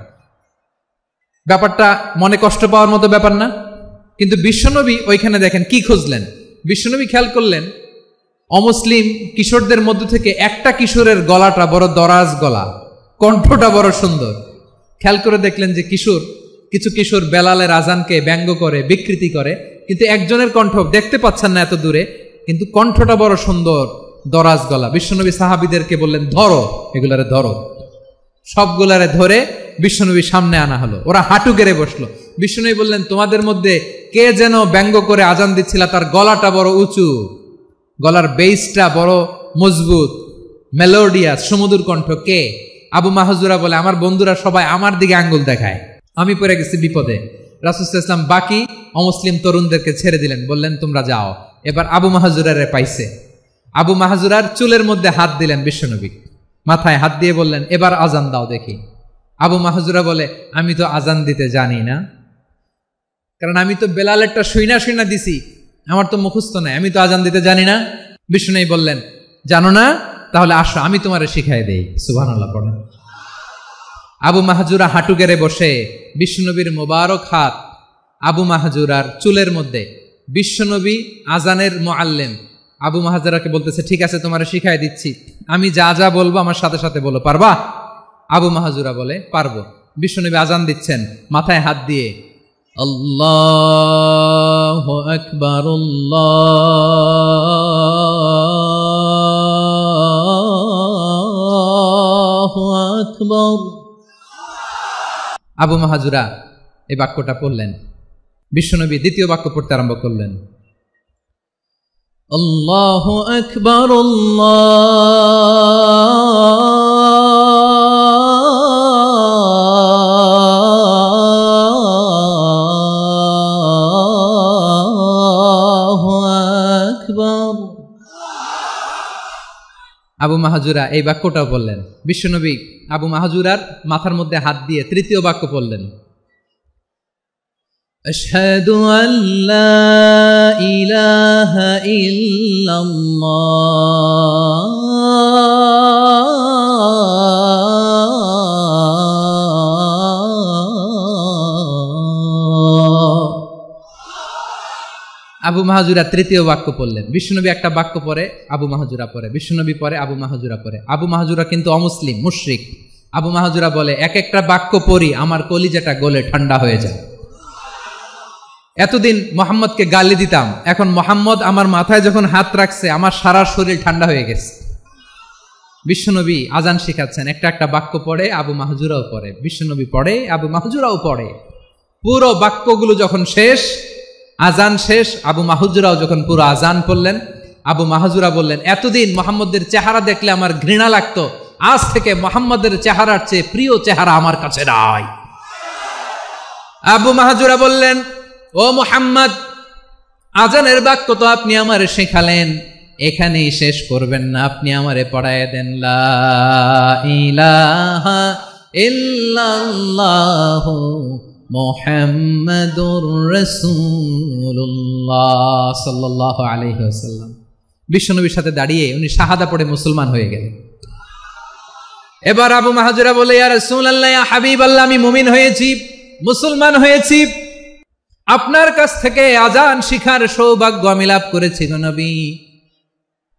ব্যাপারটা মনে কষ্ট পাওয়ার মতো ব্যাপার না? কিন্তু বিশ্বনবী ওইখানে দেখেন কি খুঁজলেন। বিশ্বনবী খেয়াল করলেন অমুসলিম কিশোরদের মধ্য থেকে একটা কিশোরের গলাটা বড় দরাজ গলা, কণ্ঠটা বড় সুন্দর। খেয়াল করে দেখলেন যে কিছু কিশোর বেলালের আজানকে ব্যঙ্গ করে, বিকৃতি করে, কিন্তু একজনের কণ্ঠ দেখতে পাচ্ছেন না এত দূরে, কিন্তু কণ্ঠটা বড় সুন্দর, দরাজ গলা। বিশ্বনবী সাহাবীদেরকে বললেন, ধরো এগুলারে, ধরো। সবগুলারে ধরে বিশ্বনবী সামনে আনা হলো। ওরা হাঁটু গেড়ে বসলো। বিশ্বনবী বললেন, তোমাদের মধ্যে কে যেন ব্যঙ্গ করে আজান দিচ্ছিল, তার গলাটা বড় উঁচু, গলার বেসটা বড় মজবুত, মেলোডিয়াস, সুমধুর কণ্ঠ। কে? আবু মাহজুরা বলে, আমার বন্ধুরা সবাই আমার দিকে আঙ্গুল দেখায়, আমি পড়ে গেছি বিপদে। রাসূল সাল্লাল্লাহু আলাইহি ওয়াসাল্লাম বাকি অমুসলিম তরুণদেরকে ছেড়ে দিলেন, বললেন তোমরা যাও। এবার আবু মাহজুরারে পাইছে। আবু মাহজুরার চুলের মধ্যে হাত দিলেন বিশ্বনবী, মাথায় হাত দিয়ে বললেন, এবার আজান দাও দেখি। আবু মাহজুরা বলে, আমি তো আজান দিতে জানি না, কারণ আমি তো বেলালেরটা শুইনা দিছি, আমার তো মুখস্থ নাই, আমি তো আজান দিতে জানি না। বিষ্ণু বললেন, জানো না? তাহলে আসো, আমি তোমারে শিখাই দেই। সুবহানাল্লাহ পড়েন। আবু মাহজুরা হাঁটু গেড়ে বসে বিশ্বনবীর মোবারক হাত আবু মাহজুরার চুলের মধ্যে বিশ্বনবী আজানের মুআল্লিম আবু মাহাজুরাকে বলতেছে, ঠিক আছে তোমারে শিখাই দিচ্ছি, আমি যা যা বলবো আমার সাথে সাথে বলো, পারবা? আবু মাহাজুরা বলে, পারবো। বিশ্বনবী আজান দিচ্ছেন, মাথায় হাত দিয়ে আল্লাহু আকবার, আল্লাহু আকবার। আবু মাহাজুরা এই বাক্যটা পড়লেন। বিশ্বনবী দ্বিতীয় বাক্য পড়তে আরম্ভ করলেন, আল্লাহু আকবার, আল্লাহু আকবার। আবু মাহাজুরা এই বাক্যটাও বললেন। বিশ্বনবী আবু মাহাজুরার মাথার মধ্যে হাত দিয়ে তৃতীয় বাক্য বললেন, আশহাদু আল্লা ইলাহা ইল্লাল্লাহ। আবু মাহাজুরা তৃতীয় বাক্য পড়লেন। বিশ্বনবী একটা বাক্য পরে আবু মাহাজুরা পরে, বিশ্বনবী পরে আবু মাহাজুরা পরে। আবু মাহাজুরা কিন্তু অমুসলিম, মুশরিক। আবু মাহাজুরা বলে, এক একটা বাক্য পড়ি আমার কলিজাটা গলে ঠান্ডা হয়ে যায়। এতদিন মোহাম্মদকে গালি দিতাম, এখন মোহাম্মদ আমার মাথায় যখন হাত রাখছে আমার সারা শরীর ঠান্ডা হয়ে গেছে। বিশ্বনবী আজান শিখাচ্ছেন, একটা একটা বাক্য পড়ে আবু মাহাজুরাও পড়ে, বিশ্বনবী পড়ে আবু মাহাজুরাও পড়ে। পুরো বাক্যগুলো যখন শেষ, আজান শেষ, আবু মাহাজুরাও যখন পুরো আজান পড়লেন, আবু মাহাজুরা বললেন, এতদিন মোহাম্মদের চেহারা দেখলে আমার ঘৃণা লাগতো, আজ থেকে মোহাম্মদের চেহারার চেয়ে প্রিয় চেহারা আমার কাছে নাই। আবু মাহাজুরা বললেন, ও মুহাম্মদ, আজানের বাক্য তো আপনি আমারে শেখালেন, এখানেই শেষ করবেন না, আপনি আমারে পড়ায় দেন, লা ইলাহা ইল্লাল্লাহু মুহাম্মাদুর রাসূলুল্লাহ সাল্লাল্লাহু আলাইহি ওয়াসাল্লাম। বিশ্বনবীর সাথে দাঁড়িয়ে উনি শাহাদা পড়ে মুসলমান হয়ে গেলেন। এবার আবু মাহাজুরা বলে, ইয়া রাসূলুল্লাহ, ইয়া হাবিবাল্লাহ, আমি মুমিন হয়েছি, মুসলমান হয়েছি, আপনার কাছ থেকে আজান শিখার সৌভাগ্য আমি লাভ করেছি গো নবী।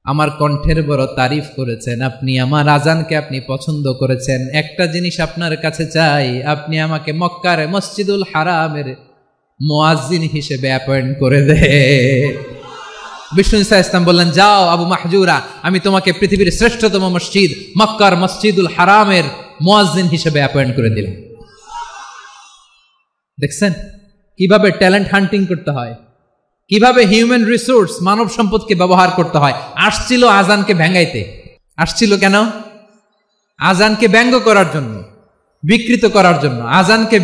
আমার কণ্ঠের বড় তারিফ করেছেন, আপনি আমার আজানকে আপনি পছন্দ করেছেন। একটা জিনিস আপনার কাছে চাই, আপনি আমাকে মক্কার মসজিদুল হারামের মুয়াজ্জিন হিসেবে অ্যাপয়েন্ট করে দে। বিষ্ণু ইসলাম বললেন, যাও আবু মাহজুরা, আমি তোমাকে পৃথিবীর শ্রেষ্ঠতম মসজিদ মক্কার মসজিদুল হারামের মুয়াজ্জিন হিসেবে অ্যাপয়েন্ট করে দিলেন। দেখছেন কিভাবে ট্যালেন্ট হান্টিং করতে হয়, কিভাবে হিউম্যান রিসোর্স মানব সম্পদকে ব্যবহার করতে হয়। আসছিল আজানকে ভেঙাইতে, আসছিল কেন? আজানকে ব্যঙ্গ করার জন্য, বিকৃত করার জন্য। আজানকে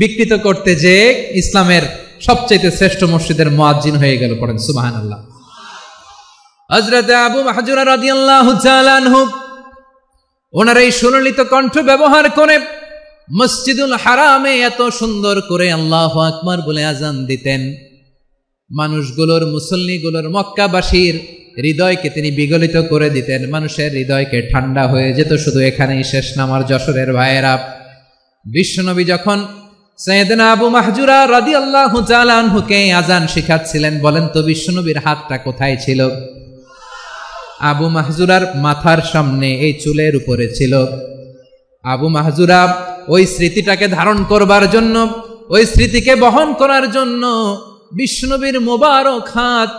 বিকৃত করতে যে ইসলামের সবচেয়ে শ্রেষ্ঠ মসজিদের মুয়াজ্জিন হয়ে গেল। পড়েন সুবহানাল্লাহ। হযরত আবু মাহজুরা রাদিয়াল্লাহু তাআলা আনহু ওনার এই সুললিত কণ্ঠ ব্যবহার করে মসজিদুল হারামে এত সুন্দর করে আল্লাহু আকবার বলে আজান দিতেন, মানুষগুলোর, মুসল্লিগুলোর, মক্কাবাসীর হৃদয়কে তিনি বিগলিত করে দিতেন, মানুষের হৃদয়কে ঠান্ডা হয়ে যেত। শুধু এখানেই শেষ না আমার যশোরের ভাইয়েরা। বিশ্বনবী যখন সাইয়েদনা আবু মাহজুরা রাদিয়াল্লাহু তাআলা আনহুকে আজান শিখাচ্ছিলেন, বলেন তো বিশ্বনবীর হাতটা কোথায় ছিল? আবু মাহজুরার মাথার সামনে, এই চুলের উপরে ছিল। আবু মাহজুরা ওই স্মৃতিটাকে ধারণ করবার জন্য, ওই স্মৃতিকে বহন করার জন্য বিশ্বনবীর মোবারক হাত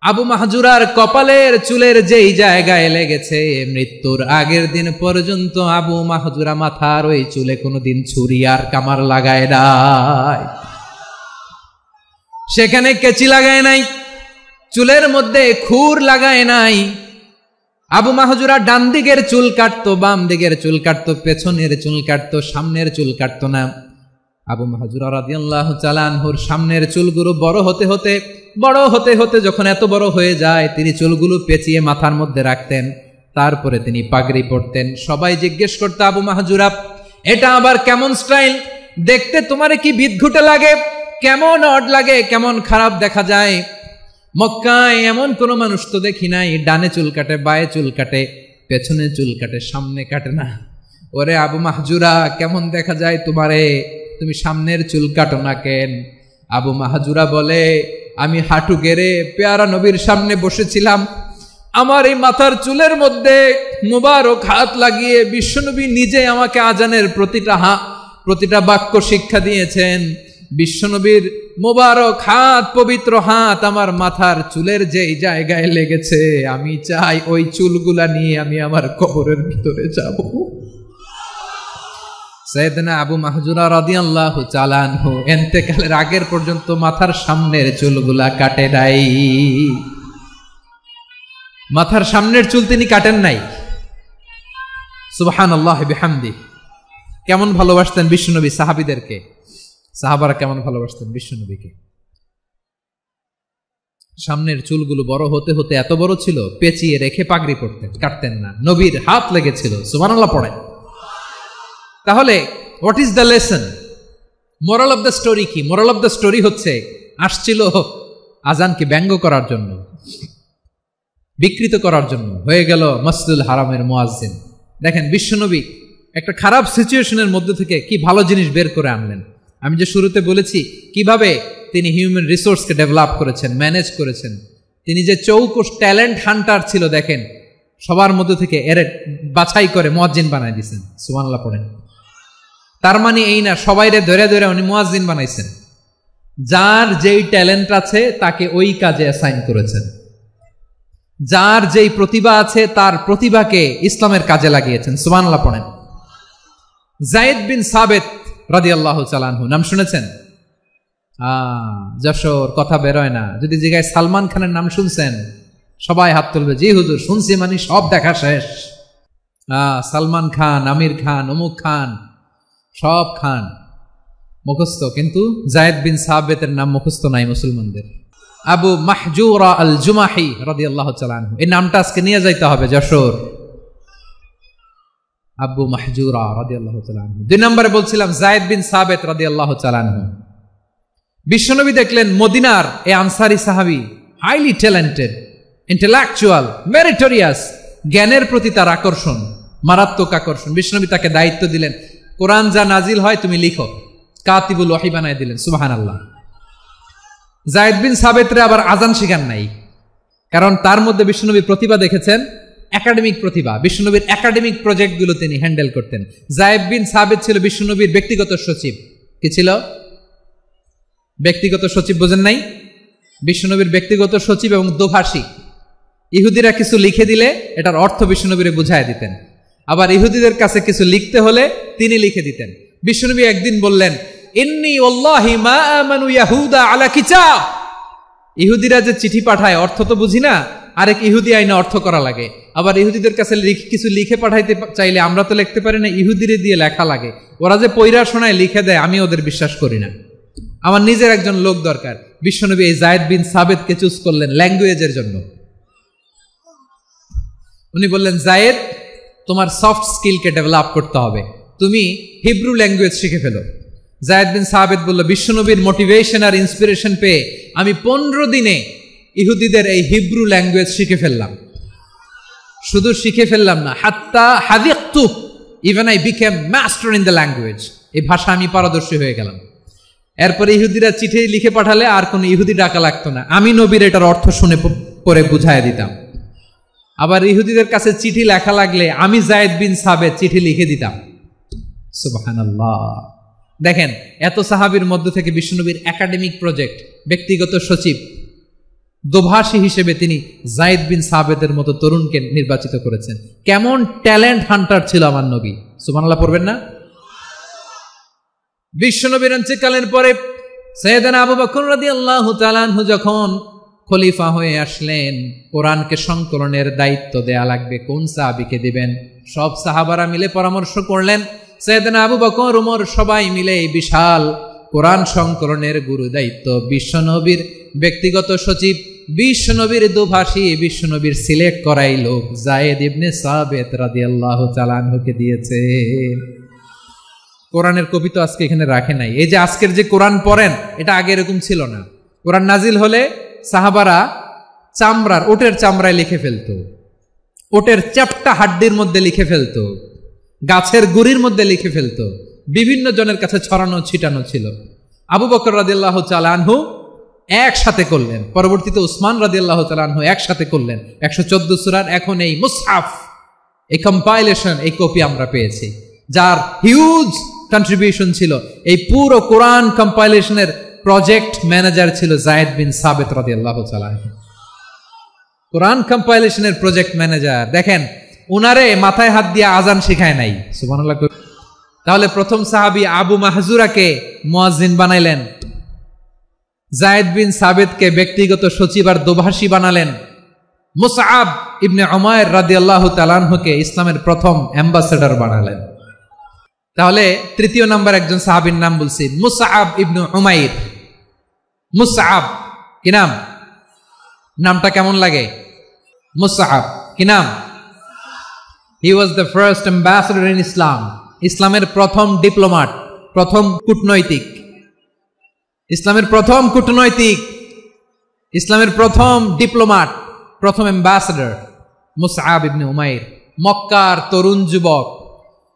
আবু মাহজুরার কপালের চুলের যেই জায়গায় লেগেছে, মৃত্যুর আগের দিন পর্যন্ত আবু মাহজুরা মাথার ওই চুলে কোনোদিন ছুরি আর কামার লাগায় নাই, সেখানে কেচি লাগায় নাই, চুলের মধ্যে খুর লাগায় নাই। আবু মাহজুরা ডান দিকের চুল কাটতো, বাম দিকের চুল কাটতো, পেছনের চুল কাটতো, সামনের চুল কাটতো না। আবু মাহজুরা রাদিয়াল্লাহু তাআলা আনহুর সামনের চুলগুলো বড় হতে হতে যখন এত বড় হয়ে যায়, তিনি চুলগুলো পেঁচিয়ে মাথার মধ্যে রাখতেন, তারপরে তিনি পাগড়ি পরতেন। সবাই জিজ্ঞেস করতো, আবু মাহজুরা, এটা আবার কেমন স্টাইল? দেখতে তোমারে কি বিদঘুটে লাগে, কেমন অড লাগে, কেমন খারাপ দেখা যায়। মক্কায় এমন কোন মানুষ তো দেখি নাই, ডানে চুল কাটে, বায়ে চুল কাটে, পেছনে চুল কাটে, সামনে কাটে না। ওরে আবু মাহজুরা, কেমন দেখা যায় তোমারে, তুমি সামনের চুল কাটো না কেন? আবু মাহজুরা বলে, আমি হাঁটু গেড়ে পেয়ারা নবীর সামনে বসেছিলাম। আমার এই মাথার চুলের মধ্যে মুবারক হাত লাগিয়ে বিশ্বনবী নিজে আমাকে আজানের প্রতিটা বাক্য শিক্ষা দিয়েছেন। বিশ্বনবীর মুবারক হাত, পবিত্র হাত আমার মাথার চুলের যেই জায়গায় লেগেছে, আমি চাই ওই চুলগুলা নিয়ে আমি আমার কবরের ভিতরে যাব। সাইয়েদনা আবু মাহজুরা রাদিয়াল্লাহু তাআলা আনহু ইন্তেকালের আগের পর্যন্ত মাথার সামনের চুলগুলা কাটে নাই। মাথার সামনের চুল তিনি কাটেন নাই। সুবহানাল্লাহি বিহামদি। কেমন ভালোবাসতেন বিশ্বনবী সাহাবীদেরকে, সাহাবারা কেমন ভালোবাসতেন বিশ্বনবীকে। সামনের চুলগুলো বড় হতে হতে এত বড় ছিল, পেঁচিয়ে রেখে পাগড়ি পরতেন, কাটতেন না। নবীর হাত লেগেছিল। সুবহানাল্লাহ পড়েন। তাহলে what is the lesson, moral of the story কি? মোরাল অফ দ্য স্টোরি হচ্ছে, আসছিল আজানকে ব্যঙ্গ করার জন্য, বিকৃত করার জন্য, হয়ে গেল মসজিদুল হারামের মুয়াজ্জিন। দেখেন বিশ্বনবী একটা খারাপ সিচুয়েশনের মধ্যে থেকে কি ভালো জিনিস বের করে আনলেন। আমি যে শুরুতে বলেছি কিভাবে তিনি হিউম্যান রিসোর্সকে ডেভেলপ করেছেন, ম্যানেজ করেছেন। তিনি যে চৌকস ট্যালেন্ট হান্টার ছিল, দেখেন সবার মধ্যে থেকে এর বাছাই করে মুয়াজ্জিন বানাই দিয়েছেন। সুবহানাল্লাহ পড়েন। তার মানে এই না সবাইরে ধরে ধরে উনি মুয়াজ্জিন বানাইছেন। যার যেই ট্যালেন্ট আছে তাকে ওই কাজে অ্যাসাইন করেছেন। যার যেই প্রতিভা আছে তার প্রতিভাকে ইসলামের কাজে লাগিয়েছেন। সুবহানাল্লাহ পড়েন। যায়েদ বিন সাবিত রাদিয়াল্লাহু তাআলা আনহু নাম শুনেছেন? যশোর কথা বেরোয় না। যদি জিগায় সালমান খানের নাম শুনছেন, সবাই হাত তুলবে, জি হুজুর শুনছি, মানে সব দেখা শেষ। সালমান খান, আমির খান, অমুক খান, সব খান মুখস্থ, কিন্তু যায়েদ বিন সাবিতের নাম মুখস্থ নাই মুসলমানদের। আবু মাহজুরা আল জুমাহি রাদিয়াল্লাহু তাআলা আনহু, এই নামটা আজকে নিয়ে যাইতে হবে যশোর। আবু মাহজুরা রাদিয়াল্লাহু তাআলা আনহু। 2 নম্বরে বলছিলাম যায়েদ বিন সাবিত রাদিয়াল্লাহু তাআলা আনহু। বিশ্বনবী দেখলেন মদিনার এই আনসারী সাহাবী হাইলি ট্যালেন্টেড, ইন্টেলেকচুয়াল, মেরিটোরিয়াস, জ্ঞানের প্রতি তার আকর্ষণ, মারাত্মক আকর্ষণ। বিশ্বনবী তাকে দায়িত্ব দিলেন, কোরআন যা নাজিল হয় তুমি লিখো, কাতিবুল ওয়াহি বানায় দিলেন। সুবহানাল্লাহ। যায়েদ বিন সাবিতরে আবার আজান শিখান নাই, কারণ তার মধ্যে বিশ্বনবী প্রতিভা দেখেছেন, একাডেমিক প্রতিভা। বিশ্বনবীর একাডেমিক প্রজেক্টগুলো তিনি হ্যান্ডেল করতেন। যায়েদ বিন সাবিত ছিল বিশ্বনবীর ব্যক্তিগত সচিব। কি ছিল? ব্যক্তিগত সচিব। বোঝেন নাই? বিশ্বনবীর ব্যক্তিগত সচিব এবং দোভাষী। ইহুদিরা কিছু লিখে দিলে এটার অর্থ বিশ্বনবীরে বুঝায় দিতেন। আবার ইহুদিদের কাছে কিছু লিখতে হলে তিনি লিখে দিতেন। বিশ্বনবী একদিন বললেন, ইন্নী ওয়াল্লাহি মা আমানু ইয়াহুদা আলা কিতাব। ইহুদিরা যে চিঠি পাঠায় অর্থ তো বুঝি না, আরেক ইহুদি আইনে অর্থ করা লাগে। আবার ইহুদিদের কাছে কিছু লিখে পাঠাইতে চাইলে আমরা তো লিখতে পারি না, ইহুদিরে দিয়ে লেখা লাগে। ওরা যে পয়রা শোনায় লিখে দেয়, আমি ওদের বিশ্বাস করি না। আমার নিজের একজন লোক দরকার। বিশ্বনবী এই যায়েদ বিন সাবিতকে চুজ করলেন ল্যাঙ্গুয়েজের জন্য। উনি বললেন, যায়েদ তোমার সফট স্কিলকে ডেভেলপ করতে হবে, তুমি হিব্রু ল্যাঙ্গুয়েজ শিখে ফেলো। যায়েদ বিন সাবিত বলল, বিশ্বনবীর মোটিভেশন আর ইন্সপিরেশন পেয়ে আমি 15 দিনে ইহুদিদের এই হিব্রু ল্যাঙ্গুয়েজ শিখে ফেললাম। শুধু শিখে ফেললাম না, হাত্তা হাদিকতু, even I became master in the language. এই ভাষা আমি পারদর্শী হয়ে গেলাম। এরপরে ইহুদিরা চিঠি লিখে পাঠালে আর কোনো ইহুদি ডাকা লাগতো না, আমি নবীর এটার অর্থ শুনে পরে বুঝায় দিতাম। আবার ইহুদিদের কাছে চিঠি লেখা লাগলে আমি যায়েদ বিন সাবিত চিঠি লিখে দিতাম। সুবহানাল্লাহ। দেখেন এত সাহাবীর মধ্যে থেকে বিশ্বনবীর একাডেমিক প্রজেক্ট, ব্যক্তিগত সচিব, দোভাষী হিসেবে তিনি যায়েদ বিন সাবিতের মতো তরুণকে নির্বাচিত করেছেন। কেমন ট্যালেন্ট হান্টার ছিল আমার নবী। সুবহানাল্লাহ পড়বেন না? বিশ্বনবীর ইন্তেকালের পরে সাইয়েদনা আবু বকর রাদিয়াল্লাহু তাআলা আনহু যখন খলিফা হয়ে আসলেন, কোরআনকে সংকলনের দায়িত্ব দেয়া লাগবে, কোন সাহাবীকে দিবেন? সব সাহাবারা মিলে পরামর্শ করলেন। সাইয়েদনা আবু বকর, ওমর সবাই মিলে এই বিশাল কোরআন সংকলনের গুরু দায়িত্ব বিশ্বনবীর ব্যক্তিগত সচিব, বিশ্বনবীর দোভাষী, বিশ্বনবীর সিলেক্ট করাই লোক যায়েদ ইবনে সাবিত রাদিয়াল্লাহু তাআলা আনহুকে দিয়েছে। কোরআনের কপি তো আজকে এখানে রাখে নাই। এই যে আজকের যে কোরআন পড়েন, এটা আগে এরকম ছিল না। কোরআন নাজিল হলে সাহাবারা চামড়ার, ওটের চামড়ায় লিখে ফেলতো, ওটের চ্যাপ্টা হাড্ডির মধ্যে লিখে ফেলতো, গাছের গুড়ির মধ্যে লিখে ফেলতো, বিভিন্ন জনের কাছে ছড়ানো ছিটানো ছিল। আবু বকর রাদিয়াল্লাহু তাআলা আনহু একসাথে করলেন। পরবর্তীতে উসমান রাদিয়াল্লাহু তাআলা আনহু একসাথে করলেন 114 সূরার। এখন এই মুসহাফ, এই কম্পাইলেশন, এই কপি আমরা পেয়েছি, যার হিউজ কন্ট্রিবিউশন ছিল। এই পুরো কোরআন কম্পাইলেশনের প্রজেক্ট ম্যানেজার ছিল যায়েদ বিন সাবিত রাদিয়াল্লাহু তাআলা আনহু। কোরআন কম্পাইলেশনের প্রজেক্ট ম্যানেজার, দেখেন উনারে মাথায় হাত দিয়ে আজান শিখায় নাই, সুবহানাল্লাহ। তাহলে প্রথম সাহাবী আবু মাহজুরাকে মুয়াজ্জিন বানাইলেন, যায়েদ বিন সাবিতকে ব্যক্তিগত সচিব আর দোভাষী বানালেন, মুসআব ইবনে উমাইর রাদিয়াল্লাহু তাআলা আনহুকে ইসলামের প্রথম অ্যাম্বাসেডর বানালেন। তাহলে তৃতীয় নাম্বার একজন সাহাবীর নাম বলছি, মুসআব ইবনে উমাইর। মুসআব কি নাম? নামটা কেমন লাগে? মুসআব কি নাম? He was the first ambassador in Islam. ইসলামের প্রথম ডিপ্লোম্যাট, প্রথম কূটনৈতিক, ইসলামের প্রথম কূটনৈতিক, ইসলামের প্রথম ডিপ্লোম্যাট, প্রথম অ্যাম্বাসেডর মুসআব ইবনে উমাইর। মক্কার তরুণ যুবক,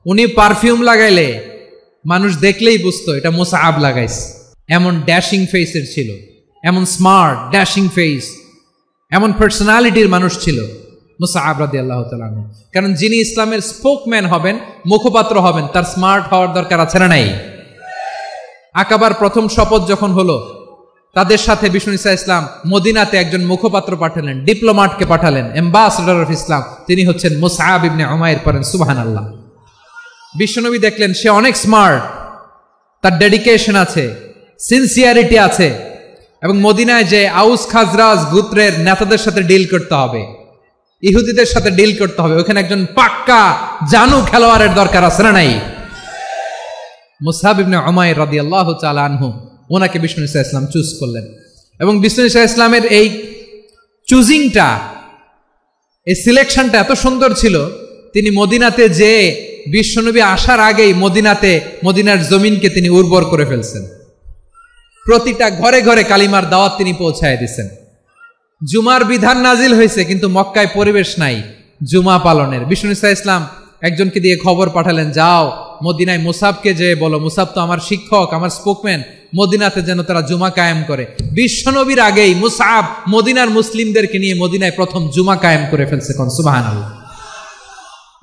উনি পারফিউম লাগাইলে মানুষ দেখলেই বুঝতো এটা মুসআব লাগাইছে। এমন ড্যাশিং ফেসের ছিল, এমন স্মার্ট ড্যাশিং ফেস, এমন পার্সোনালিটির মানুষ ছিল মুসআব রাদিয়াল্লাহু তাআলা আনহু। কারণ যিনি ইসলামের স্পোকম্যান হবেন, মুখপাত্র হবেন, তার স্মার্ট হওয়ার দরকার আছে না নাই? আকাবার প্রথম শপথ যখন হলো, তাদের সাথে বিষ্ণু ঈসা ইসলাম মদিনাতে একজন মুখপাত্র পাঠালেন, ডিপ্লোম্যাটকে পাঠালেন, অ্যাম্বাসেডর অফ ইসলাম। তিনি হচ্ছেন মুসআব ইবনে উমাইর। পড়েন সুবহানাল্লাহ। বিশ্বনবী দেখলেন সে অনেক স্মার্ট, তার ডেডিকেশন আছে, সিনসিয়ারিটি আছে, এবং মদিনায় যে আউস খাজরাজ গোত্রের নেতাদের সাথে ডিল করতে হবে, ইহুদিদের সাথে ডিল করতে হবে, ওখানে একজন পাক্কা জানু খেলোয়াড়ের দরকার আছে না নাই? মুসআব ইবনে উমাইর রাদিয়াল্লাহু তাআলা আনহু, ওনাকে বিষ্ণু ঈসা ইসলাম চুজ করলেন। এবং বিষ্ণু ঈসা ইসলামের এই চুজিংটা, এই সিলেকশনটা এত সুন্দর ছিল, তিনি মদিনাতে যে বিশ্বনবী আসার আগেই মদিনার জমিনকে তিনি উর্বর করে ফেলছেন। প্রতিটা ঘরে ঘরে কালিমার দাওয়াত তিনি পৌঁছায় দিচ্ছেন। জুমার বিধান নাজিল হয়েছে, কিন্তু মক্কায় পরিবেশ নাই জুমা পালনের। বিষ্ণু ঈসা ইসলাম একজনকে দিয়ে খবর পাঠালেন, যাও মদিনায় মুসাবকে যে বলো, মুসাব তো আমার শিক্ষক, আমার স্পোকম্যান, মদিনাতে যেন তারা জুমা কায়েম করে। বিশ্বনবীর আগেই মুসাব মদিনার মুসলিমদেরকে নিয়ে মদিনায় প্রথম জুমা কায়েম করে ফেলছে। কোন সুবহানাল্লাহ।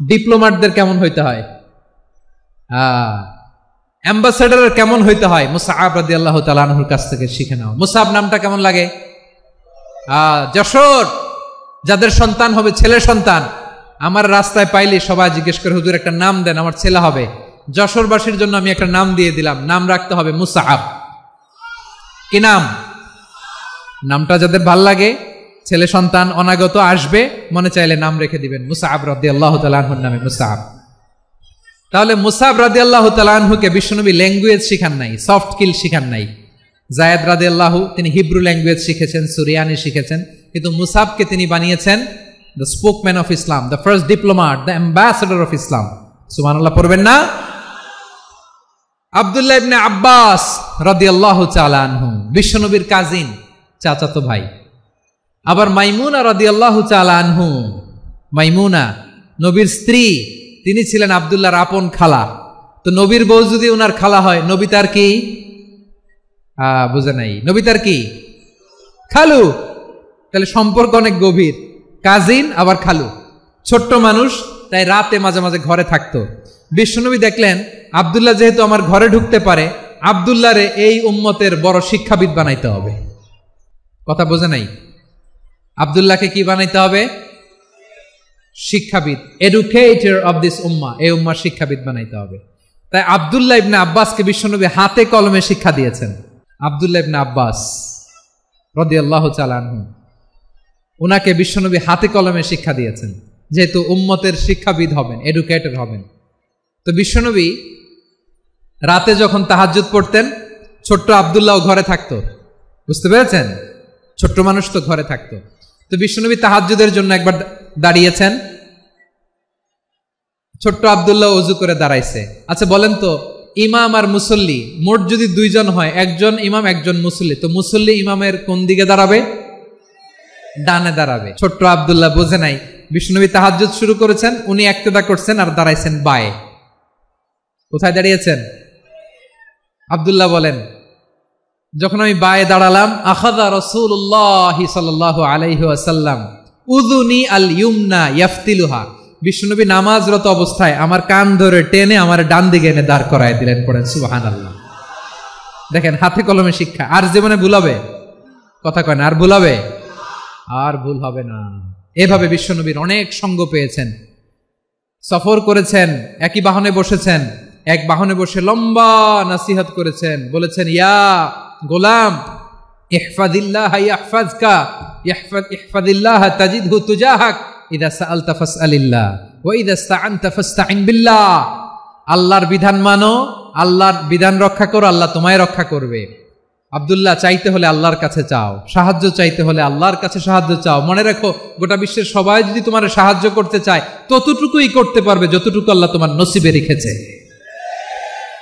ডিপ্লোম্যাটদের কেমন হইতে হয়, অ্যাম্বাসেডারের কেমন হইতে হয়, মুসআব রাদিয়াল্লাহু তাআলা আনহুর কাছ থেকে শিখে নাও। মুসআব নামটা কেমন লাগে? যশোর যাদের সন্তান হবে, ছেলে সন্তান, আমার রাস্তায় পাইলে সবাই জিজ্ঞেস করে, হুজুর একটা নাম দেন, আমার ছেলে হবে। যশোরবাসীর জন্য আমি একটা নাম দিয়ে দিলাম, নাম রাখতে হবে মুসআব। কি নাম? নামটা যাদের ভাল লাগে, ছেলে সন্তান অনাগত আসবে, মনে চাইলে নাম রেখে দিবেন মুসআব রাদিয়াল্লাহু তাআলা আনহুর নামে মুসআব। তাহলে মুসআব রাদিয়াল্লাহু তাআলা আনহুকে বিশ্বনবী ল্যাঙ্গুয়েজ শিখান নাই, সফট স্কিল শিখান নাই। যায়েদ রাদিয়াল্লাহু তিনি হিব্রু ল্যাঙ্গুয়েজ শিখেছেন, সুরিয়ানি শিখেছেন, কিন্তু মুসআবকে তিনি বানিয়েছেন the spokesman of Islam, the first diplomat, the ambassador of Islam. সুবহানাল্লাহ পড়বেন না? আব্দুল্লাহ ইবনে আব্বাস রাদিয়াল্লাহু তাআলা আনহু বিশ্বনবীর কাজিন, চাচাতো ভাই। আবার মাইমুনা রাদিয়াল্লাহু তাআলা আনহু, মাইমুনা নবীর স্ত্রী, তিনি ছিলেন আব্দুল্লাহর আপন খালা। তো নবীর বউ যদি ওনার খালা হয়, নবী তার কি? বুঝে নাই, নবী তার কি? খালু। তাহলে সম্পর্ক অনেক গভীর, কাজিন আবার খালু, ছোট্ট মানুষ, তাই রাতে মাঝে মাঝে ঘরে থাকতো। বিশ্বনবী দেখলেন আব্দুল্লাহ যেহেতু আমার ঘরে ঢুকতে পারে, আব্দুল্লাহরে এই উম্মতের বড় শিক্ষাবিদ বানাইতে হবে। কথা বোঝে নাই? আব্দুল্লাহকে কি বানাইতে হবে? শিক্ষাবিদ, এডুকেটর অফ দিস উম্মাহ, এই উম্মার শিক্ষাবিদ বানাইতে হবে। তাই আব্দুল্লাহ ইবনে আব্বাসকে বিশ্বনবী হাতে কলমে শিক্ষা দিয়েছেন। আব্দুল্লাহ ইবনে আব্বাস রাদিয়াল্লাহু তাআলা আনহু, ওনাকে বিশ্বনবী হাতে কলমে শিক্ষা দিয়েছেন, যেহেতু উম্মতের শিক্ষাবিদ হবেন, এডুকেটর হবেন। তো বিশ্বনবী রাতে যখন তাহাজ্জুদ পড়তেন, ছোট্ট আব্দুল্লাহ ঘরে থাকতো। বুঝতে পেরেছেন? ছোট্ট মানুষ তো ঘরে থাকতো। তো বিশ্বনবী তাহাজ্জুদের জন্য একবার দাঁড়িয়েছেন, ছোট্ট আব্দুল্লাহ ওযু করে দাঁড়াইছে। আচ্ছা বলেন তো, ইমাম আর মুসল্লি মোট যদি দুইজন হয়, একজন ইমাম একজন মুসল্লি, তো মুসল্লি ইমামের কোন দিকে দাঁড়াবে? ডানে দাঁড়াবে। ছোট্ট আব্দুল্লাহ বোঝে নাই, বিশ্বনবী তাহাজ্জুদ শুরু করেছেন, উনি ইক্তেদা করছেন আর দাঁড়াইছেন বায়ে। কোথায় দাঁড়িয়েছেন? আব্দুল্লাহ বলেন, যখন আমি বায়ে দাঁড়ালাম, আখাযা রাসূলুল্লাহ সাল্লাল্লাহু আলাইহি ওয়াসাল্লাম উযুনি আল ইউমনা ইয়াফতিলুহা, বিশ্বনবী নামাজরত অবস্থায় আমার কান ধরে টেনে আমার ডান দিকে এনে দাঁড় করায় দিলেন। পড়েন সুবহানাল্লাহ। দেখেন হাতে কলমে শিক্ষা। আর জীবনে ভুল হবে? কথা কয় না, আর ভুল হবে? আর ভুল হবে না। এভাবে বিশ্বনবীর অনেক সঙ্গ পেয়েছেন, সফর করেছেন, একই বাহনে বসেছেন, এক বাহনে বসে লম্বা নাসিহত করেছেন, বলেছেন ইয়া গোলাম ইহফাদিল্লাহ ইয়াহফাজকা ইহফাদিল্লাহ তাজিদহু তুজাহাক ইযা সাআলতা ফাসআলিল্লাহ ওয়া ইযা ইসতাআনতা ফাসতাইন বিল্লাহ। আল্লাহর বিধান মানো, আল্লাহর বিধান রক্ষা করো, আল্লাহ তোমায় রক্ষা করবে। আব্দুল্লাহ, চাইতে হলে আল্লাহর কাছে চাও, সাহায্য চাইতে হলে আল্লাহর কাছে সাহায্য চাও। মনে রাখো, গোটা বিশ্বের সবাই যদি তোমার সাহায্য করতে চায় ততটুকুই করতে পারবে যতটুকু আল্লাহ তোমার নসিবে রেখেছে।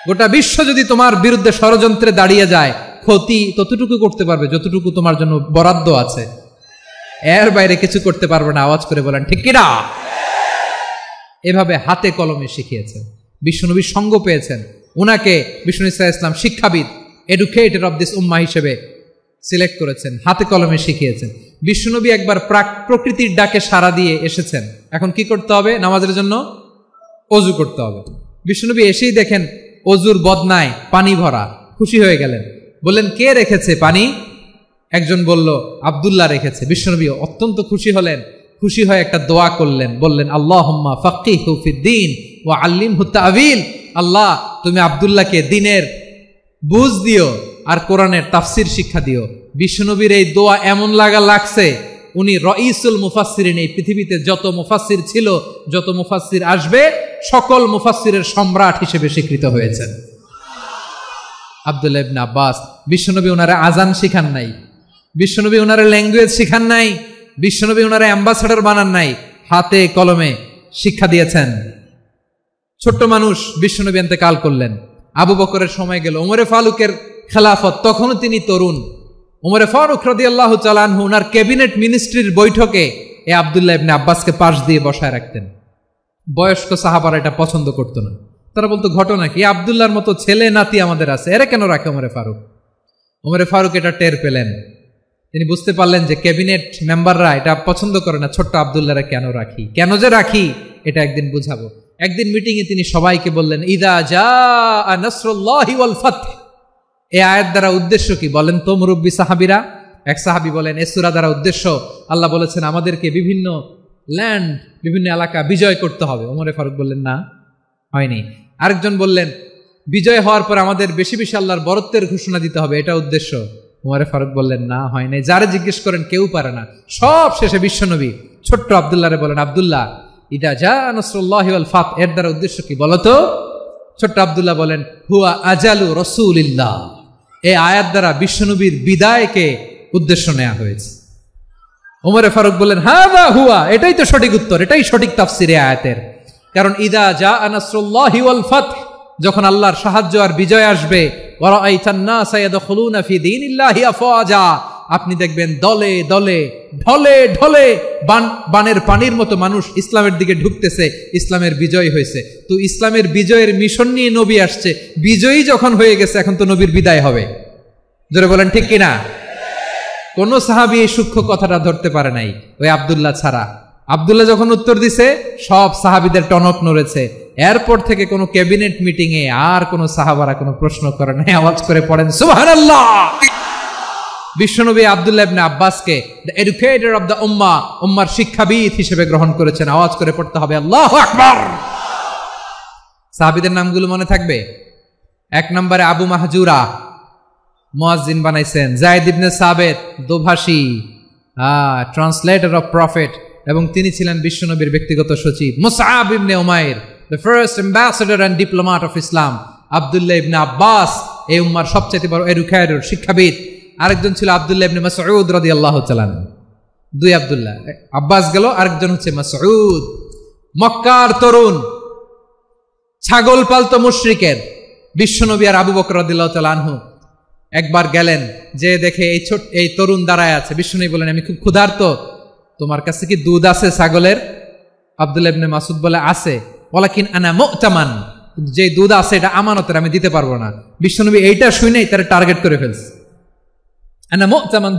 গোটা বিশ্ব যদি তোমার বিরুদ্ধে ষড়যন্ত্রে দাঁড়িয়ে যায়, ক্ষতি ততটুকু করতে পারবে যতটুকু তোমার জন্য বরাদ্দ আছে, এর বাইরে কিছু করতে পারবে না। আওয়াজ করে বলেন ঠিক কিনা? এভাবে হাতে কলমে শিখিয়েছেন, বিশ্বনবীর সঙ্গ পেয়েছেন। উনাকে বিষ্ণু ইসলাম শিক্ষাবিদ, এডুকেটর অফ দিস উম্মাহ হিসেবে সিলেক্ট করেছেন, হাতে কলমে শিখিয়েছেন। বিশ্বনবী একবার প্রকৃতির ডাকে সাড়া দিয়ে এসেছেন। এখন কি করতে হবে? নামাজের জন্য অজু করতে হবে। বিশ্বনবী এসেই দেখেন অজুর বদনায় পানি ভরা, খুশি হয়ে গেলেন, বললেন কে রেখেছে পানি? একজন বলল আব্দুল্লাহ রেখেছে। বিশ্বনবী অত্যন্ত খুশি হলেন, খুশি হয়ে একটা দোয়া করলেন, বললেন আল্লাহুম্মা ফাক্কিহু ফিদ্দীন ওয়া আল্লিমহু তা'ওয়ীল। আল্লাহ, তুমি আব্দুল্লাহকে দ্বীনের বুঝ দিও আর কোরআনের তাফসির শিক্ষা দিও। বিশ্বনবীর এই দোয়া এমন লাগছে, উনি রাইসুল মুফাসসিরিন, এই পৃথিবীতে যত মুফাসসির ছিল, যত মুফাসসির আসবে, সকল মুফাসসিরের সম্রাট হিসেবে স্বীকৃত হয়েছেন। আব্দুল্লাহ ইবনে আব্বাস, বিশ্বনবী ওনারে আজান শিখান নাই, বিশ্বনবী ওনারে ল্যাঙ্গুয়েজ শিখান নাই, বিশ্বনবী ওনারে অ্যাম্বাসেডর বানান নাই, হাতে কলমে শিক্ষা দিয়েছেন। ছোট্ট মানুষ, বিশ্বনবী ইন্তেকাল করলেন, আবু বকরের সময় গেল, ওমরে ফারুকের খেলাফত, তখনও তিনি তরুণ। ওমরে ফারুক রাদিয়াল্লাহু তাআলা আনহু ওনার ক্যাবিনেট মিনিস্ট্রির বৈঠকে এই আব্দুল্লাহ ইবনে আব্বাসকে পাশ দিয়ে বসায় রাখতেন। বয়স্ক সাহাবারা এটা পছন্দ করতো না, তারা বলতো ঘটনা কি, আব্দুল্লাহর মতো ছেলে নাতি আমাদের আছে, এরা কেন রাখে ওমরে ফারুক? ওমরে ফারুক এটা টের পেলেন, তিনি বুঝতে পারলেন যে ক্যাবিনেট মেম্বাররা এটা পছন্দ করে না, ছোট্ট আব্দুল্লাহরা কেন রাখি, কেন যে রাখি এটা একদিন বুঝাবো। একদিন মিটিং এ তিনি সবাইকে বললেন ইদা জাআ নাসরুল্লাহি ওয়াল ফাতহ। এই আয়াত দ্বারা উদ্দেশ্য কি বলেন তো মুরব্বী সাহাবীরা? এক সাহাবী বলেন এই সূরা দ্বারা উদ্দেশ্য, আল্লাহ বলেছেন আমাদেরকে বিভিন্ন ল্যান্ড, বিভিন্ন এলাকা বিজয় করতে হবে। ওমরে ফারুক বললেন না, হয়নি। আরেকজন বললেন বিজয় হওয়ার পর আমাদের বেশি বেশি আল্লাহর বরত্বের ঘোষণা দিতে হবে, এটা উদ্দেশ্য। ওমরে ফারুক বললেন না, হয় নাই। যারা জিজ্ঞেস করেন কেউ পারে না। সব শেষে বিশ্বনবী ছোট্ট আব্দুল্লাহরে বলেন আব্দুল্লাহ ইদা জাআ নাসরুল্লাহি ওয়াল ফাতহ এর দ্বারা উদ্দেশ্য কি বলতো? ছোট্ট আব্দুল্লাহ বলেন হুয়া আজালু রাসূলিল্লাহ। এই আয়াত দ্বারা বিশ্বনবীর বিদায়কে উদ্দেশ্য নেওয়া হয়েছে। ওমরে ফারুক বললেন হাযা হুয়া, এটাই তো সঠিক উত্তর, এটাই সঠিক তাফসীর এই আয়াতের। কারণ ইদা জাআ নাসরুল্লাহি ওয়াল ফাতহ, যখন আল্লাহর সাহায্য আর বিজয় আসবে, ওয়া রাআইতান নাসা ইয়াদখুলুনা ফি দীনিল্লাহি আফওয়াজা, আপনি দেখবেন দলে দলে ঢলে ঢলে বানের পানির মতো মানুষ ইসলামের দিকে ঢুকতেছে, ইসলামের বিজয় হয়েছে। তো ইসলামের বিজয়ের মিশন নিয়ে নবী আসছে, বিজয়ী যখন হয়ে গেছে এখন তো নবীর বিদায় হবে। জোরে বলেন ঠিক কিনা? কোন সাহাবী এই সূক্ষ্ম কথাটা ধরতে পারে নাই, ওই আব্দুল্লাহ ছাড়া। আব্দুল্লাহ যখন উত্তর দিছে সব সাহাবীদের টনক নড়েছে। এরপর থেকে কোনো ক্যাবিনেট মিটিং এ আর কোন সাহাবারা কোনো প্রশ্ন করে নাই। আওয়াজ করে পড়েন সুবহানাল্লাহ। বিশ্বনবী আব্দুল্লাহ ইবনে আব্বাসকে দ্য এডুকেটর অফ দ্য উম্মাহ, উম্মার শিক্ষাবিদ হিসেবে গ্রহণ করেছেন। আওয়াজ করে পড়তে হবে আল্লাহু আকবার। সাহাবীদের নামগুলো মনে থাকবে? এক নম্বরে আবু মাহজুরা, মুয়াজ্জিন বানাইছেন। যায়েদ ইবনে সাবিত, দোভাষী, ট্রান্সলেটর অফ প্রফেট, এবং তিনি ছিলেন বিশ্বনবীর ব্যক্তিগত সচিব। Musab ibn Umair, the first ambassador and diplomat of Islam. Abdullah ibn Abbas, এই উম্মার সবচেয়ে বড় এডুকেটর, শিক্ষাবিদ। আরেকজন ছিল আব্দুল্লাহ ইবনে মাসউদ রাদিয়াল্লাহু তাআলা। দুই আব্দুল্লাহ, আব্বাস গেল, আরেকজন হচ্ছে মাসউদ। মক্কার তরুণ, ছাগল পালতো মুশরিকের। বিশ্বনবী আর আবু বকর রাদিয়াল্লাহু তাআলা আনহু একবার গেলেন, যে দেখে এই তরুণ দাঁড়ায় আছে। বিশ্বনবী বলেন আমি খুব ক্ষুধার্ত, তোমার কাছে কি দুধ আছে ছাগলের? আব্দুল্লাহ ইবনে মাসউদ বলে আছে। ওয়ালাকিন আনা মু'তামান, যে দুধ আছে এটা আমানতের, আমি দিতে পারবো না। বিশ্বনবী এইটা শুনেই তার টার্গেট করে ফেলছে।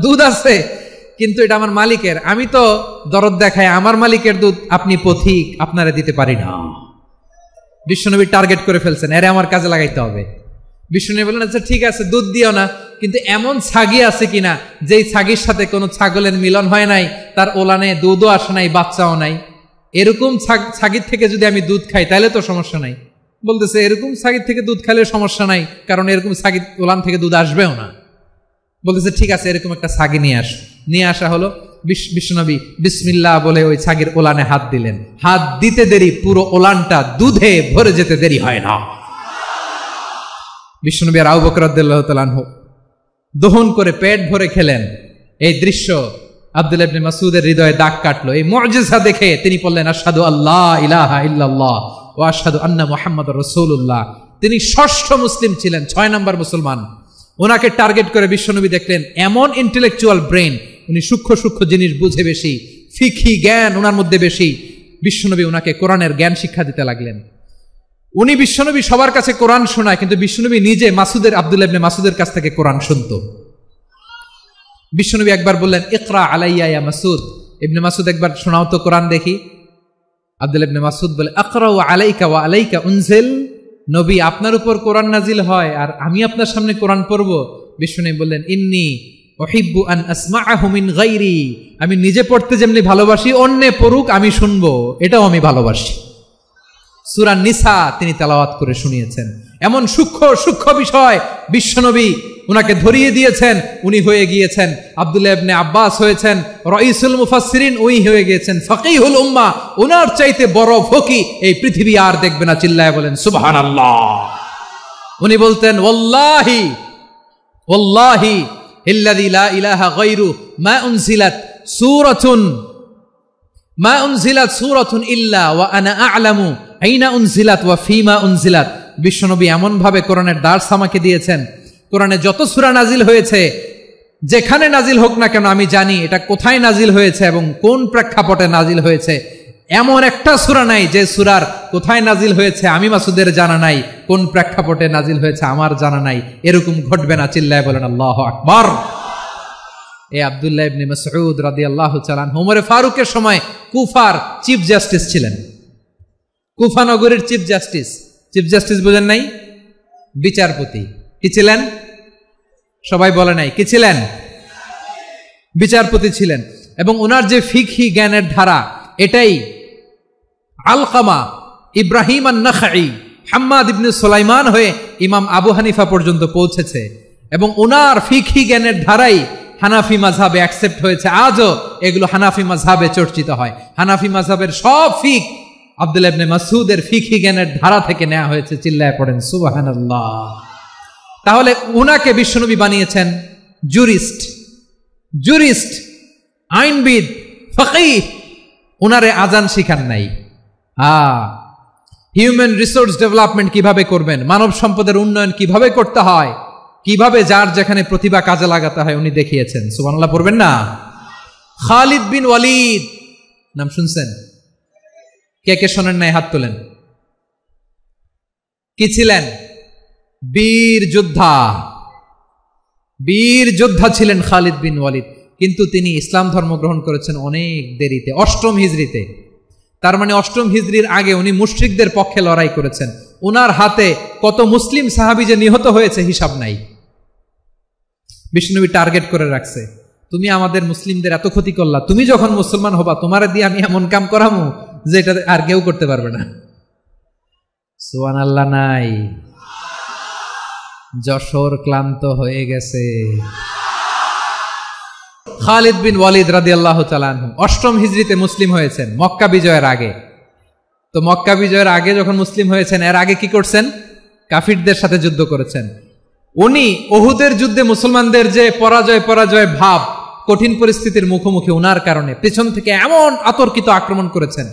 দুধ আছে কিন্তু এটা আমার মালিকের, আমি তো দরদ দেখাই আমার মালিকের দুধ, আপনি পথিক, আপনারা দিতে পারি না। বিশ্বনবী টার্গেট করে ফেলছেন, এরে আমার কাজে লাগাইতে হবে। বিশ্বনবী বললেন আচ্ছা ঠিক আছে দুধ দিও না, কিন্তু এমন ছাগি আছে কিনা যেই ছাগির সাথে কোনো ছাগলের মিলন হয় নাই, তার ওলানে দুধও আসে নাই, বাচ্চাও নাই, এরকম ছাগির থেকে যদি আমি দুধ খাই তাহলে তো সমস্যা নাই। বলতেছে এরকম ছাগির থেকে দুধ খাইলে সমস্যা নাই, কারণ এরকম ছাগির ওলান থেকে দুধ আসবেও না। বলতেছে ঠিক আছে এরকম একটা ছাগি নিয়ে আসা হলো। বিশ্বনবী বিসমিল্লাহ বলে ওই ছাগির ওলানে হাত দিলেন। হাত দিতে দেরি, পুরো ওলানটা দুধে ভরে যেতে দেরি হয় না। বিশ্বনবী আর আবু বকর রাদিয়াল্লাহু তাআলা আনহু দহন করে পেট ভরে খেলেন। এই দৃশ্য আব্দুল্লাহ ইবনে মাসউদের হৃদয়ে দাগ কাটলো। এই মুজিজা দেখে তিনি বললেন আশহাদু আল্লা ইলাহা ইল্লাল্লাহ ওয়া আশহাদু আন্না মুহাম্মাদুর রাসূলুল্লাহ। তিনি ষষ্ঠ মুসলিম ছিলেন, 6 নম্বর মুসলমান। ওনাকে টার্গেট করে বিশ্বনবী দেখলেন এমন ইন্টেলেকচুয়াল ব্রেন, উনি সূক্ষ্ম সূক্ষ্ম জিনিস বুঝে বেশি, ফিকহি জ্ঞান ওনার মধ্যে বেশি। বিশ্বনবী ওনাকে কোরআনের জ্ঞান শিক্ষা দিতে লাগলেন। উনি বিশ্বনবী সবার কাছে কোরআন শোনায়, কিন্তু বিশ্বনবী নিজে আব্দুল্লাহ ইবনে মাসউদের কাছ থেকে কোরআন শুনতো। বিশ্বনবী একবার বললেন ইকরা আলাইয়া ইয়া মাসউদ, ইবনে মাসউদ একবার শোনাও তো কোরআন দেখি। আব্দুল্লাহ ইবনে মাসউদ বলে আকরাউ আলাইকা ওয়া আলাইকা উনজিল, নবী আপনার উপর কোরআন নাজিল হয় আর আমি আপনার সামনে কোরআন পড়ব। বিশ্বনবী বললেন ইন্নী উহিব্বু আন আসমাআহু মিন গায়রি, আমি নিজে পড়তে যেমনি ভালোবাসি অন্যে পড়ুক আমি শুনবো, এটাও আমি ভালোবাসি। সূরা নিসা তিনি তেলাওয়াত করে শুনিয়েছেন। এমন সূক্ষ্ম সূক্ষ্ম বিষয় বিশ্বনবী উনাকে ধরিয়ে দিয়েছেন। উনি হয়ে গিয়েছেন আব্দুল্লাহ ইবনে আব্বাস হয়েছেন রাইসুল মুফাসসিরিন, উনি হয়ে গিয়েছেন ফাকিহুল উম্মাহ। ওনার চাইতে বড় ফকি এই পৃথিবী আর দেখবে না, চিল্লায় বলেন সুবহানাল্লাহ। উনি বলতেন ওয়াল্লাহি ওয়াল্লাহি ইল্লাযী লা ইলাহা গায়রু মা উনজিলাত সূরাতুন ইল্লা ওয়া আনা আ'লামু আইনা উনজিলাত ওয়া ফিমা উনজিলাত। বিশ্বনবী এমন ভাবে কোরআনের দার্স আমাকে দিয়েছেন, কোরআনে যত সূরা নাজিল হয়েছে যেখানে নাজিল হোক না কেন আমি জানি এটা কোথায় নাজিল হয়েছে এবং কোন প্রেক্ষাপটে নাজিল হয়েছে। এমন একটা সূরা নাই যে সূরার কোথায় নাজিল হয়েছে আমি মাসুদের জানা নাই, কোন প্রেক্ষাপটে নাজিল হয়েছে আমার জানা নাই। এরকম ঘটবে না, চিল্লায় বলেন আল্লাহু আকবার। এই আব্দুল্লাহ ইবনে মাসউদ রাদিয়াল্লাহু তাআলা আনহু ওমর ফারুকের সময় কুফার চিফ জাস্টিস ছিলেন। কুফা নগরীর চিফ জাস্টিস বুঝেন নাই? বিচারপতি। কি ছিলেন? সবাই বলে নাই কি ছিলেন? বিচারপতি ছিলেন। এবং ওনার যে ফিকহি জ্ঞানের ধারা, এটাই আলকামা, ইব্রাহিম আন-নাখাই, হাম্মাদ ইবনে সুলাইমান হয়ে ইমাম আবু হানিফা পর্যন্ত পৌঁছেছে। এবং ওনার ফিকহি জ্ঞানের ধারাই হানাফি মাযহাবে অ্যাকসেপ্ট হয়েছে। আজও এগুলো হানাফি মাযহাবে চর্চিত হয়। হানাফি মাযহাবের সব ফিক আব্দুল্লাহ ইবনে মাসউদের ফিকহি জ্ঞানের ধারা থেকে নেওয়া হয়েছে, চিল্লায় পড়েন সুবহানাল্লাহ। তাহলে উনাকে বিশ্বনবী বানিয়েছেন জুরিস্ট, আইনবিদ, ফাকিহ। উনারে আজান শিখান নাই। হিউম্যান রিসোর্স ডেভেলপমেন্ট কিভাবে করবেন, মানব সম্পদের উন্নয়ন কিভাবে করতে হয়, কিভাবে যার যেখানে প্রতিভা কাজে লাগাতে হয় উনি দেখিয়েছেন। সুবহানাল্লাহ পড়বেন না? খালিদ বিন ওয়ালিদ নাম শুনছেন? কে কে শোনেন নাই হাত তোলেন। কি ছিলেন? বীর যোদ্ধা ছিলেন খালিদ বিন ওয়ালিদ। কিন্তু তিনি ইসলাম ধর্ম গ্রহণ করেছেন অনেক দেরিতে, 8ম হিজরিতে। তার মানে 8ম হিজরির আগে উনি মুশরিকদের পক্ষে লড়াই করেছেন। ওনার হাতে কত মুসলিম সাহাবী যে নিহত হয়েছে হিসাব নাই। বিষ্ণুনবী টার্গেট করে রাখছে, তুমি আমাদের মুসলিমদের এত ক্ষতি করলা, তুমি যখন মুসলমান হবা তোমার দিয়ে আমি এমন কাম করামু যে এটা আর কেউ করতে পারবে না। সুবহানাল্লাহ নাই? যশোর ক্লান্ত হয়ে গেছে। খালিদ বিন ওয়ালিদ রাদিয়াল্লাহু তাআলা আনহু 8ম হিজরিতে মুসলিম হয়েছেন, মক্কা বিজয়ের আগে। তো মক্কা বিজয়ের আগে যখন মুসলিম হয়েছেন, এর আগে কি করছেন? কাফিরদের সাথে যুদ্ধ করেছেন। উনি উহুদের যুদ্ধে মুসলমানদের যে পরাজয় ভাব, কঠিন পরিস্থিতির মুখোমুখি উনার কারণে পেছন থেকে এমন আতর্কিত আক্রমণ করেছেন,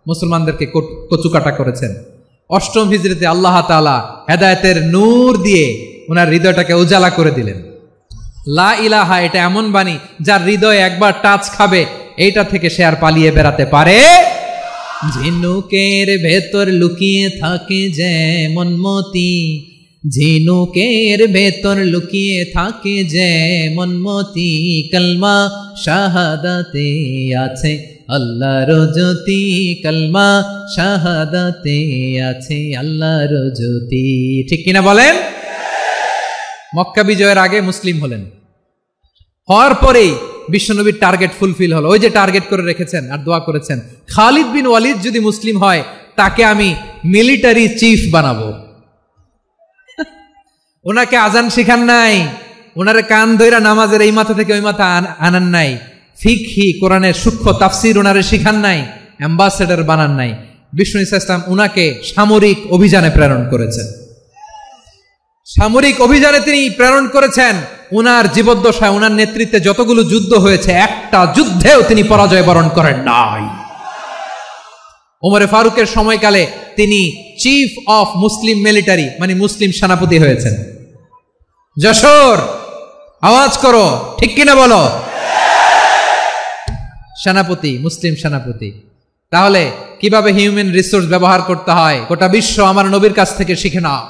মুসলমানদেরকে কচুকাটা করেছেন। 8ম হিজরিতে আল্লাহ তাআলা হেদায়েতের নূর দিয়ে ওনার হৃদয়টাকে উজালা করে দিলেন। লা ইলাহা এটা এমন বাণী যার হৃদয়ে একবার টাচ খাবে, এইটা থেকে সে আর পালিয়ে বেড়াতে পারে। ঝিনুকের ভেতর লুকিয়ে থাকে যেমন মতি, ঝিনুকের ভেতর লুকিয়ে থাকে যেমন মতি, কলমা শাহাদাতে আছে আল্লাহর জ্যোতি, কলমা শাহাদাতে আছে আল্লাহর জ্যোতি। ঠিক কিনা বলেন? মক্কা বিজয়ের আগে মুসলিম হলেন, হওয়ার পরেই বিশ্বনবীর টার্গেট ফুলফিল হলো। ওই যে টার্গেট করে রেখেছেন আর দোয়া করেছেন, খালিদ বিন ওয়ালিদ যদি মুসলিম হয় তাকে আমি মিলিটারি চিফ বানাবো। ওনাকে আজান শিখান নাই, ওনারে কান ধইরা নামাজের এই মাথা থেকে ওই মাথা আনান নাই, ফিকহি কোরআনের সূক্ষ্ম তাফসীর ওনারে শিখান নাই, অ্যাম্বাসেডর বানান নাই। বিষ্ণু ইসলাম উনাকে সামরিক অভিযানে প্রেরণ করেছেন। সামরিক অভিযানে তিনি প্রেরণ করেছেন। উনার জীবদ্দশায় উনার নেতৃত্বে যতগুলো যুদ্ধ হয়েছে একটা যুদ্ধেও তিনি পরাজয় বরণ করেন নাই। ওমরে ফারুকের সময়কালে তিনি চিফ অফ মুসলিম মিলিটারি মানে মুসলিম সেনাপতি হয়েছেন। যশোর আওয়াজ করো, ঠিক কিনা বলো? সেনাপতি, মুসলিম সেনাপতি। তাহলে কিভাবে হিউম্যান রিসোর্স ব্যবহার করতে হয় গোটা বিশ্ব আমার নবীর কাছ থেকে শিখে নাও।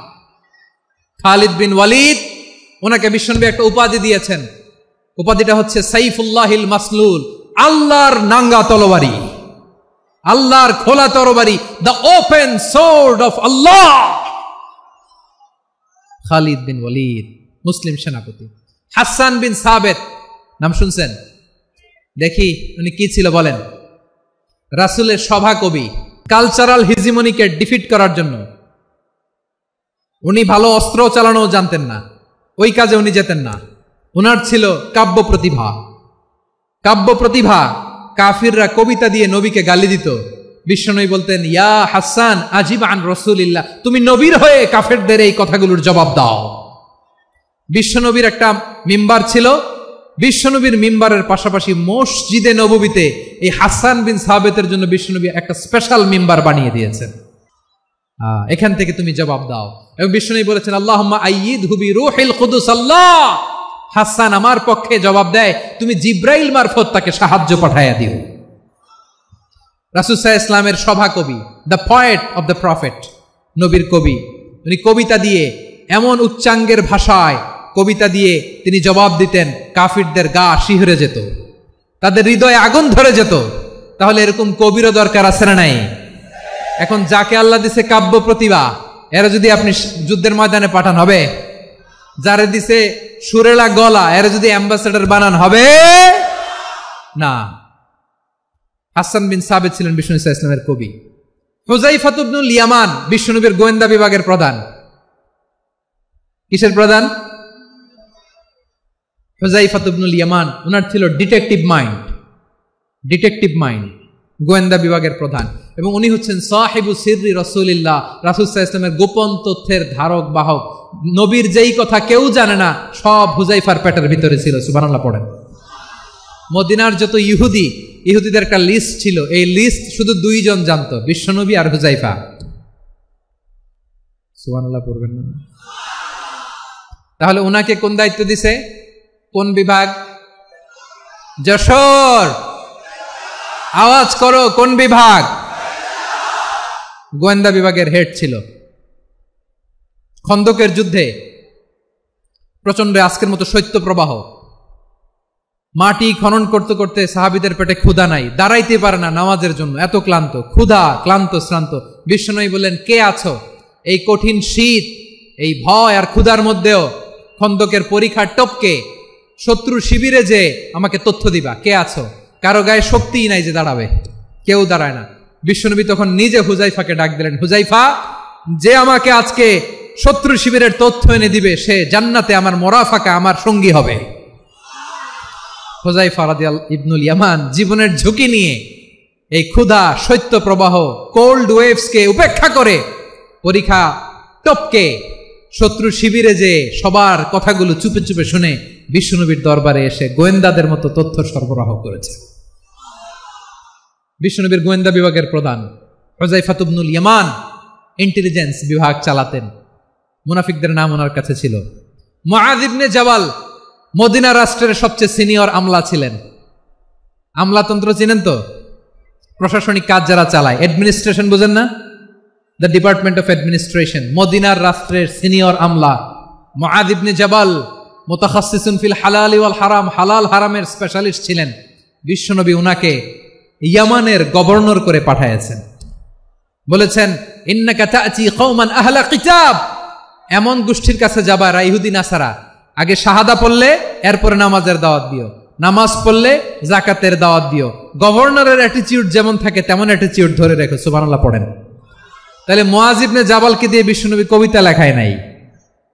খালিদ বিন ওয়ালিদ, ওনাকে বিশ্বনবী একটা উপাধি দিয়েছেন। উপাধিটা হচ্ছে সাইফুল্লাহিল মাসলুল, আল্লাহর নাঙ্গা তরবারি, আল্লাহর খোলা তরবারি, দ্য ওপেন সোর্ড অফ আল্লাহ। খালিদ বিন ওয়ালিদ মুসলিম সেনাপতি। হাসান বিন সাবেত নাম শুনছেন? দেখি উনি কি ছিল বলেন। রাসূলের সভা কবি, কালচারাল হিজিমনিকে ডিফিট করার জন্য উনি ভালো অস্ত্র চালানো জানতেন না, ওই কাজে উনি যেতেন না। উনার ছিল কাব্য প্রতিভা। কাব্য প্রতিভা, কাফিররা কবিতা দিয়ে নবীকে গালি দিত। বিশ্বনবী বলতেন, ইয়া হাসান আজিব আন রাসূলিল্লাহ, তুমি নবীর হয়ে কাফেরদের এই কথাগুলোর জবাব দাও। বিশ্বনবীর একটা মিম্বার ছিল। বিশ্বনবীর মিম্বারের পাশাপাশি মসজিদে নববীতে এই হাসান বিন সাবেতের জন্য বিশ্বনবী একটা স্পেশাল মিম্বার বানিয়ে দিয়েছেন। এখান থেকে তুমি জবাব দাও। এবং বিশ্বনবী বলেছেন, আল্লাহুম্মা আইয়িদহু বিরূহিল কুদুস, আল্লাহ হাসান আমার পক্ষে জবাব দেয়, তুমি জিব্রাইল মারফত তাকে সাহায্য পাঠাইয়া দিও। রাসূল সাল্লাল্লাহু আলাইহি ইসলামের সভা কবি, the poet of the prophet, নবীর কবি। উনি কবিতা দিয়ে এমন উচ্চাঙ্গের ভাষায় কবিতা দিয়ে তিনি জবাব দিতেন, কাফিরদের গা শিহরে যেত, তাদের হৃদয়ে আগুন ধরে যেত। তাহলে এরকম কবিরও দরকার আছে না নাই? এখন যাকে আল্লাহ দিছে কাব্য প্রতিভা, এরা যদি আপনি যুদ্ধের ময়দানে পাঠান হবে? যারে দিছে সুরেলা গলা, এরা যদি অ্যাম্বাসেডর বানান হবে না। হাসান বিন সাবেত ছিলেন বিষ্ণু ইসলামের কবি। হুযাইফা ইবনুল ইয়ামান বিশ্বনবীর গোয়েন্দা বিভাগের প্রধান। কিসের প্রধান? হুযাইফা ইবনুল ইয়ামান। ওনার ছিল ডিটেকটিভ মাইন্ড, ডিটেকটিভ মাইন্ড, গোয়েন্দা বিভাগের প্রধান। এবং উনি হচ্ছেন সাহিবু সিররি রাসূলিল্লাহ, রাসূল সাল্লাল্লাহু আলাইহি ওয়াসাল্লামের গোপন তথ্যের ধারক বাহক। নবীর যেই কথা কেউ জানে না, সব হুযাইফার পেটের ভিতরে ছিল। সুবহানাল্লাহ পড়েন। মদিনার যত ইহুদিদের একটা লিস্ট ছিল, এই লিস্ট শুধু দুইজন জানতো, বিশ্বনবী আর হুযাইফা। সুবহানাল্লাহ পড়বেন না? তাহলে ওনাকে কোন দায়িত্ব দিছে? কোন বিভাগ? যশোর আওয়াজ করো, কোন বিভাগ? গোয়েন্দা বিভাগের হেড ছিল। খন্দকের যুদ্ধে প্রচন্ড আজকের মতো শৈত্য প্রবাহ, মাটি খনন করতে করতে সাহাবীদের পেটে ক্ষুধা নাই, দাঁড়াইতে পারে না নামাজের জন্য, এত ক্লান্ত, ক্ষুধা, ক্লান্ত, শ্রান্ত। বিশ্বনবী বললেন, কে আছো? এই কঠিন শীত, এই ভয় আর ক্ষুধার মধ্যেও খন্দকের পরীক্ষার টপকে শত্রু শিবিরে যে আমাকে তথ্য দিবা, কে আছো? কারো গায়ে শক্তিই নাই যে দাঁড়াবে, কেউ দাঁড়ায় না। বিশ্বনবী তখন নিজে হুযাইফাকে ডাক দিলেন, হুযাইফা, যে আমাকে আজকে শত্রু শিবিরের তথ্য এনে দিবে, সে জান্নাতে আমার মোরাফাকা, আমার সঙ্গী হবে। হুযাইফা রাদিয়াল্লাহু ইবনুল ইয়ামান জীবনের ঝুঁকি নিয়ে এই ক্ষুধা, শৈত্য প্রবাহ, কোল্ড ওয়েভসকে উপেক্ষা করে পরীক্ষা টপকে শত্রু শিবিরে যে সবার কথাগুলো চুপে চুপে শুনে বিশ্বনবীর দরবারে এসে গোয়েন্দাদের মতো তথ্য সরবরাহ করেছে। বিশ্বনবীর গোয়েন্দা বিভাগের প্রধান হুযাইফা ইবনুল ইয়ামান ইন্টেলিজেন্স বিভাগ চালাতেন। মুনাফিকদের নাম ওনার কাছে ছিল। মুআয ইবনে জাবাল মদিনা রাষ্ট্রের সবচেয়ে সিনিয়র আমলা ছিলেন। আমলাতন্ত্র চিনেন তো? প্রশাসনিক কাজ যারা চালায়, অ্যাডমিনিস্ট্রেশন বুঝেন না? দ্য ডিপার্টমেন্ট অফ অ্যাডমিনিস্ট্রেশন, মদিনার রাষ্ট্রের সিনিয়র আমলা মুআয ইবনে জাবাল, মুতাখাসসিসুন ফিল হালাল ওয়াল হারাম, হালাল হারামের স্পেশালিস্ট ছিলেন। বিশ্বনবী উনাকে ইয়ামানের গভর্নর করে পাঠাইছেন। বলেছেন, ইন্নাকা তা'তি কওমান আহলা কিতাব, এমন গোষ্ঠীর কাছে যাবা এরা ইহুদি নাসারা, আগে শাহাদা পড়লে এরপরে নামাজের দাওয়াত দিও, নামাজ পড়লে যাকাতের দাওয়াত দিও। গভর্নরের অ্যাটিটিউড যেমন থাকে তেমন অ্যাটিটিউড ধরে রেখো। সুবহানাল্লাহ পড়েন। তাহলে মুআয ইবনে জাবালকে দিয়ে বিশ্বনবী কবিতা লেখায় নাই,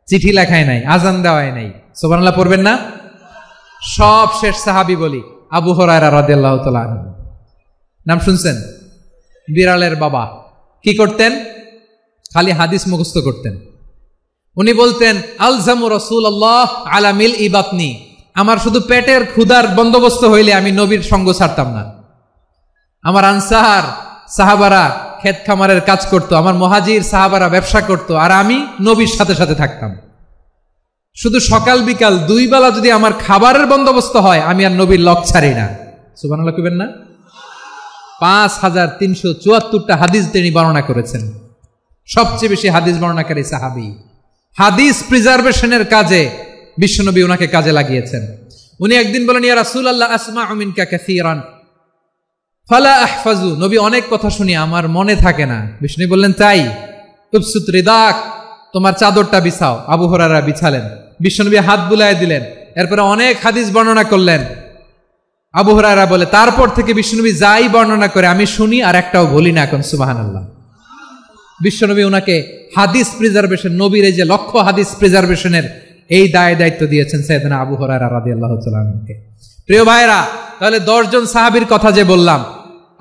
চিঠি লেখায় নাই, আজান দেওয়ায় নাই। সুবহানাল্লাহ পড়বেন না? সব শেষ সাহাবী বলি আবু হুরায়রা রাদিয়াল্লাহু তাআলা আনহু, নাম শুনছেন? বিড়ালের বাবা। কি করতেন? খালি হাদিস মুখস্থ করতেন। উনি বলতেন, আলজামু রাসূলুল্লাহ আলা মিলই বাতনি, আমার শুধু পেটের ক্ষুধার বন্দোবস্ত হইলে আমি নবীর সঙ্গ ছাড়তাম না। আমার আনসার সাহাবারা ক্ষেত খামারের কাজ করত, আমার মুহাজির সাহাবারা ব্যবসা করত, আর আমি নবীর সাথে সাথে থাকতাম। শুধু সকাল বিকাল দুই বেলা যদি আমার খাবারের বন্দোবস্ত হয়, আমি আর নবীর লক ছাড়ি না। সুবহানাল্লাহ কইবেন না? 5374টা হাদিস তিনি বর্ণনা করেছেন। সবচেয়ে বেশি হাদিস বর্ণনাকারী সাহাবী। হাদিস প্রিজার্ভেশনের কাজে বিশ্বনবী ওনাকে কাজে লাগিয়েছেন। উনি একদিন বলেন, ইয়া রাসূলুল্লাহ আসমাউ মিনকা কাসীরান ফালা আহফাজু, নবী অনেক কথা শুনি আমার মনে থাকে না। বিষ্ণু বললেন, তাই? উবসুত রিদাক, তোমার চাদরটা বিছাও। আবু হুরায়রা বিছালেন, বিশ্বনবী হাত বুলায় দিলেন, এরপরে অনেক হাদিস বর্ণনা করলেন। আবু হুরায়রা বলে, তারপর থেকে বিশ্বনবী যাই বর্ণনা করে আমি শুনি আর একটাও বলি না। এখন সুবহানাল্লাহ। বিশ্বনবী ওনাকে হাদিস প্রিজার্ভেশন, নবীর এই যে লক্ষ্য হাদিস প্রিজার্ভেশনের এই দায়িত্ব দিয়েছেন সাইয়েদনা আবু হুরায়রা রাদিয়াল্লাহু তাআলা আনহুকে। প্রিয় ভাইরা, তাহলে 10 জন সাহাবীর কথা যে বললাম,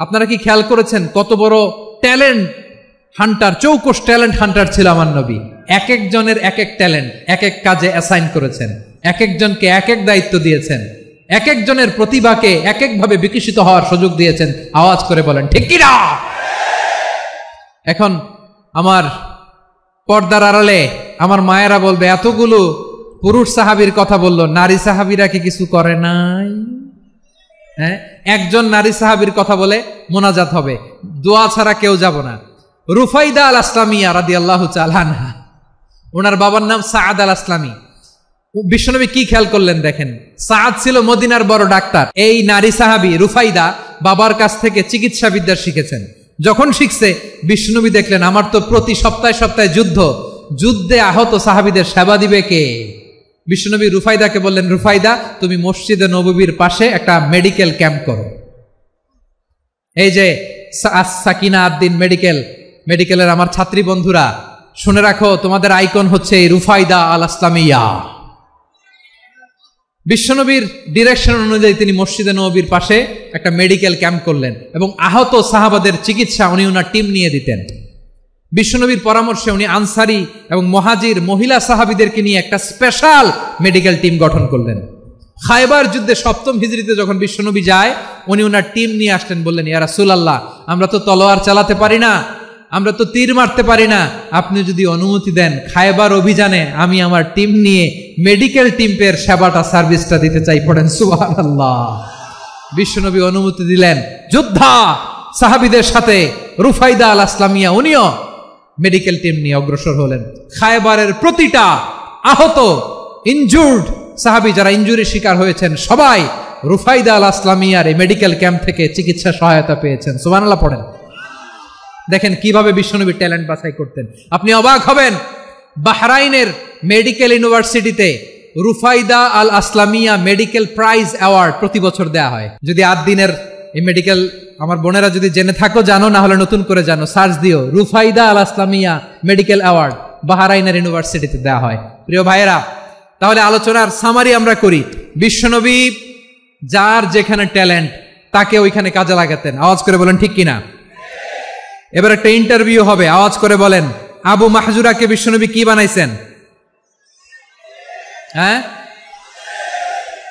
আপনারা কি খেয়াল করেছেন কত বড় ট্যালেন্ট হান্টার, চৌকস ট্যালেন্ট হান্টার ছিল আমার নবী। এক একজনের এক এক ট্যালেন্ট, এক এক কাজে অ্যাসাইন করেছেন, এক একজনকে এক এক দায়িত্ব দিয়েছেন, এক একজনের প্রতিভাকে এক একভাবে বিকশিত হওয়ার সুযোগ দিয়েছেন। আওয়াজ করে বলেন ঠিক কি না? এখন আমার পর্দার আড়ালে আমার মায়েরা বলবে, এতগুলো পুরুষ সাহাবীর কথা বললো, নারী সাহাবীরা কি কিছু করে নাই? হ্যাঁ, একজন নারী সাহাবীর কথা বলে মোনাজাত হবে, দোয়া ছাড়া কেউ যাব না। রুফাইদা আল আসলামিয়া রাদিয়াল্লাহু তাআলা আনহা, ওনার বাবার নাম সাআদ আল আসলামি। বিশ্বনবী কি খেয়াল করলেন দেখেন, সাআদ ছিল মদিনার বড় ডাক্তার। এই নারী সাহাবী রুফাইদা বাবার কাছ থেকে চিকিৎসা বিদ্যা শিখেছেন। যখন শিখছে, বিশ্বনবী দেখলেন আমার তো প্রতি সপ্তাহে সপ্তাহে যুদ্ধে আহত সাহাবীদের সেবা দিবে কে? বিশ্বনবী রুফাইদাকে বললেন, রুফাইদা তুমি মসজিদে নববীর পাশে একটা মেডিকেল ক্যাম্প করো। এই যে সাকিনা আদ্দিন মেডিকেলের আমার ছাত্রী বন্ধুরা শুনে রাখো, তোমাদের আইকন হচ্ছে এই রুফাইদা আল আসলামিয়া। বিশ্বনবীর ডিরেকশন অনুযায়ী তিনি মসজিদে নববীর পাশে একটা মেডিকেল ক্যাম্প করলেন এবং আহত সাহাবাদের চিকিৎসা উনি ওনার টিম নিয়ে দিতেন। বিশ্বনবীর পরামর্শে উনি আনসারি এবং মুহাজির মহিলা সাহাবীদেরকে নিয়ে একটা স্পেশাল মেডিকেল টিম গঠন করলেন। খায়বার যুদ্ধে 7ম হিজরিতে যখন বিশ্বনবী যায়, উনি ওনার টিম নিয়ে আসলেন, বললেন, ইয়া রাসূলুল্লাহ আমরা তো তলোয়ার চালাতে পারি না, আমরা তো তীর মারতে পারি না, আপনি যদি অনুমতি দেন খায়বার অভিযানে আমি আমার টিম নিয়ে মেডিকেল টিমের সেবাটা সার্ভিসটা দিতে চাই। পড়েন সুবহানাল্লাহ। বিশ্বনবী অনুমতি দিলেন, যোদ্ধা সাহাবীদের সাথে রুফাইদা আল আসলামিয়া উনিও মেডিকেল টিম নিয়ে অগ্রসর হলেন। খায়বারের প্রতিটা আহত ইনজুর্ড সাহাবী যারা ইনজুরির শিকার হয়েছেন সবাই রুফাইদা আল আসলামিয়ার এই মেডিকেল ক্যাম্প থেকে চিকিৎসা সহায়তা পেয়েছেন। সুবহানাল্লাহ পড়েন। দেখেন কিভাবে বিশ্বনবী ট্যালেন্ট বাছাই করতেন। আপনি অবাক হবেন, বাহরাইনের মেডিকেল ইউনিভার্সিটিতে রুফাইদা আল আসলামিয়া মেডিকেল প্রাইজ অ্যাওয়ার্ড প্রতি বছর দেয়া হয়। যদি 8 দিনের এই মেডিকেল, আমার বোনেরা যদি জেনে থাকো জানো, না হলে নতুন করে জানো, সার্চ দিও রুফাইদা আল আসলামিয়া মেডিকেল অ্যাওয়ার্ড বাহরাইনের ইউনিভার্সিটিতে দেয়া হয়। প্রিয় ভাইয়েরা, তাহলে আলোচনার সামারি আমরা করি। বিশ্বনবী যার যেখানে ট্যালেন্ট তাকে ওইখানে কাজে লাগাতেন। আওয়াজ করে বলেন ঠিক কিনা? এবার একটা ইন্টারভিউ হবে, আওয়াজ করে বলেন, আবু মাহজুরাকে বিশ্বনবী কি বানাইছেন? হ্যাঁ,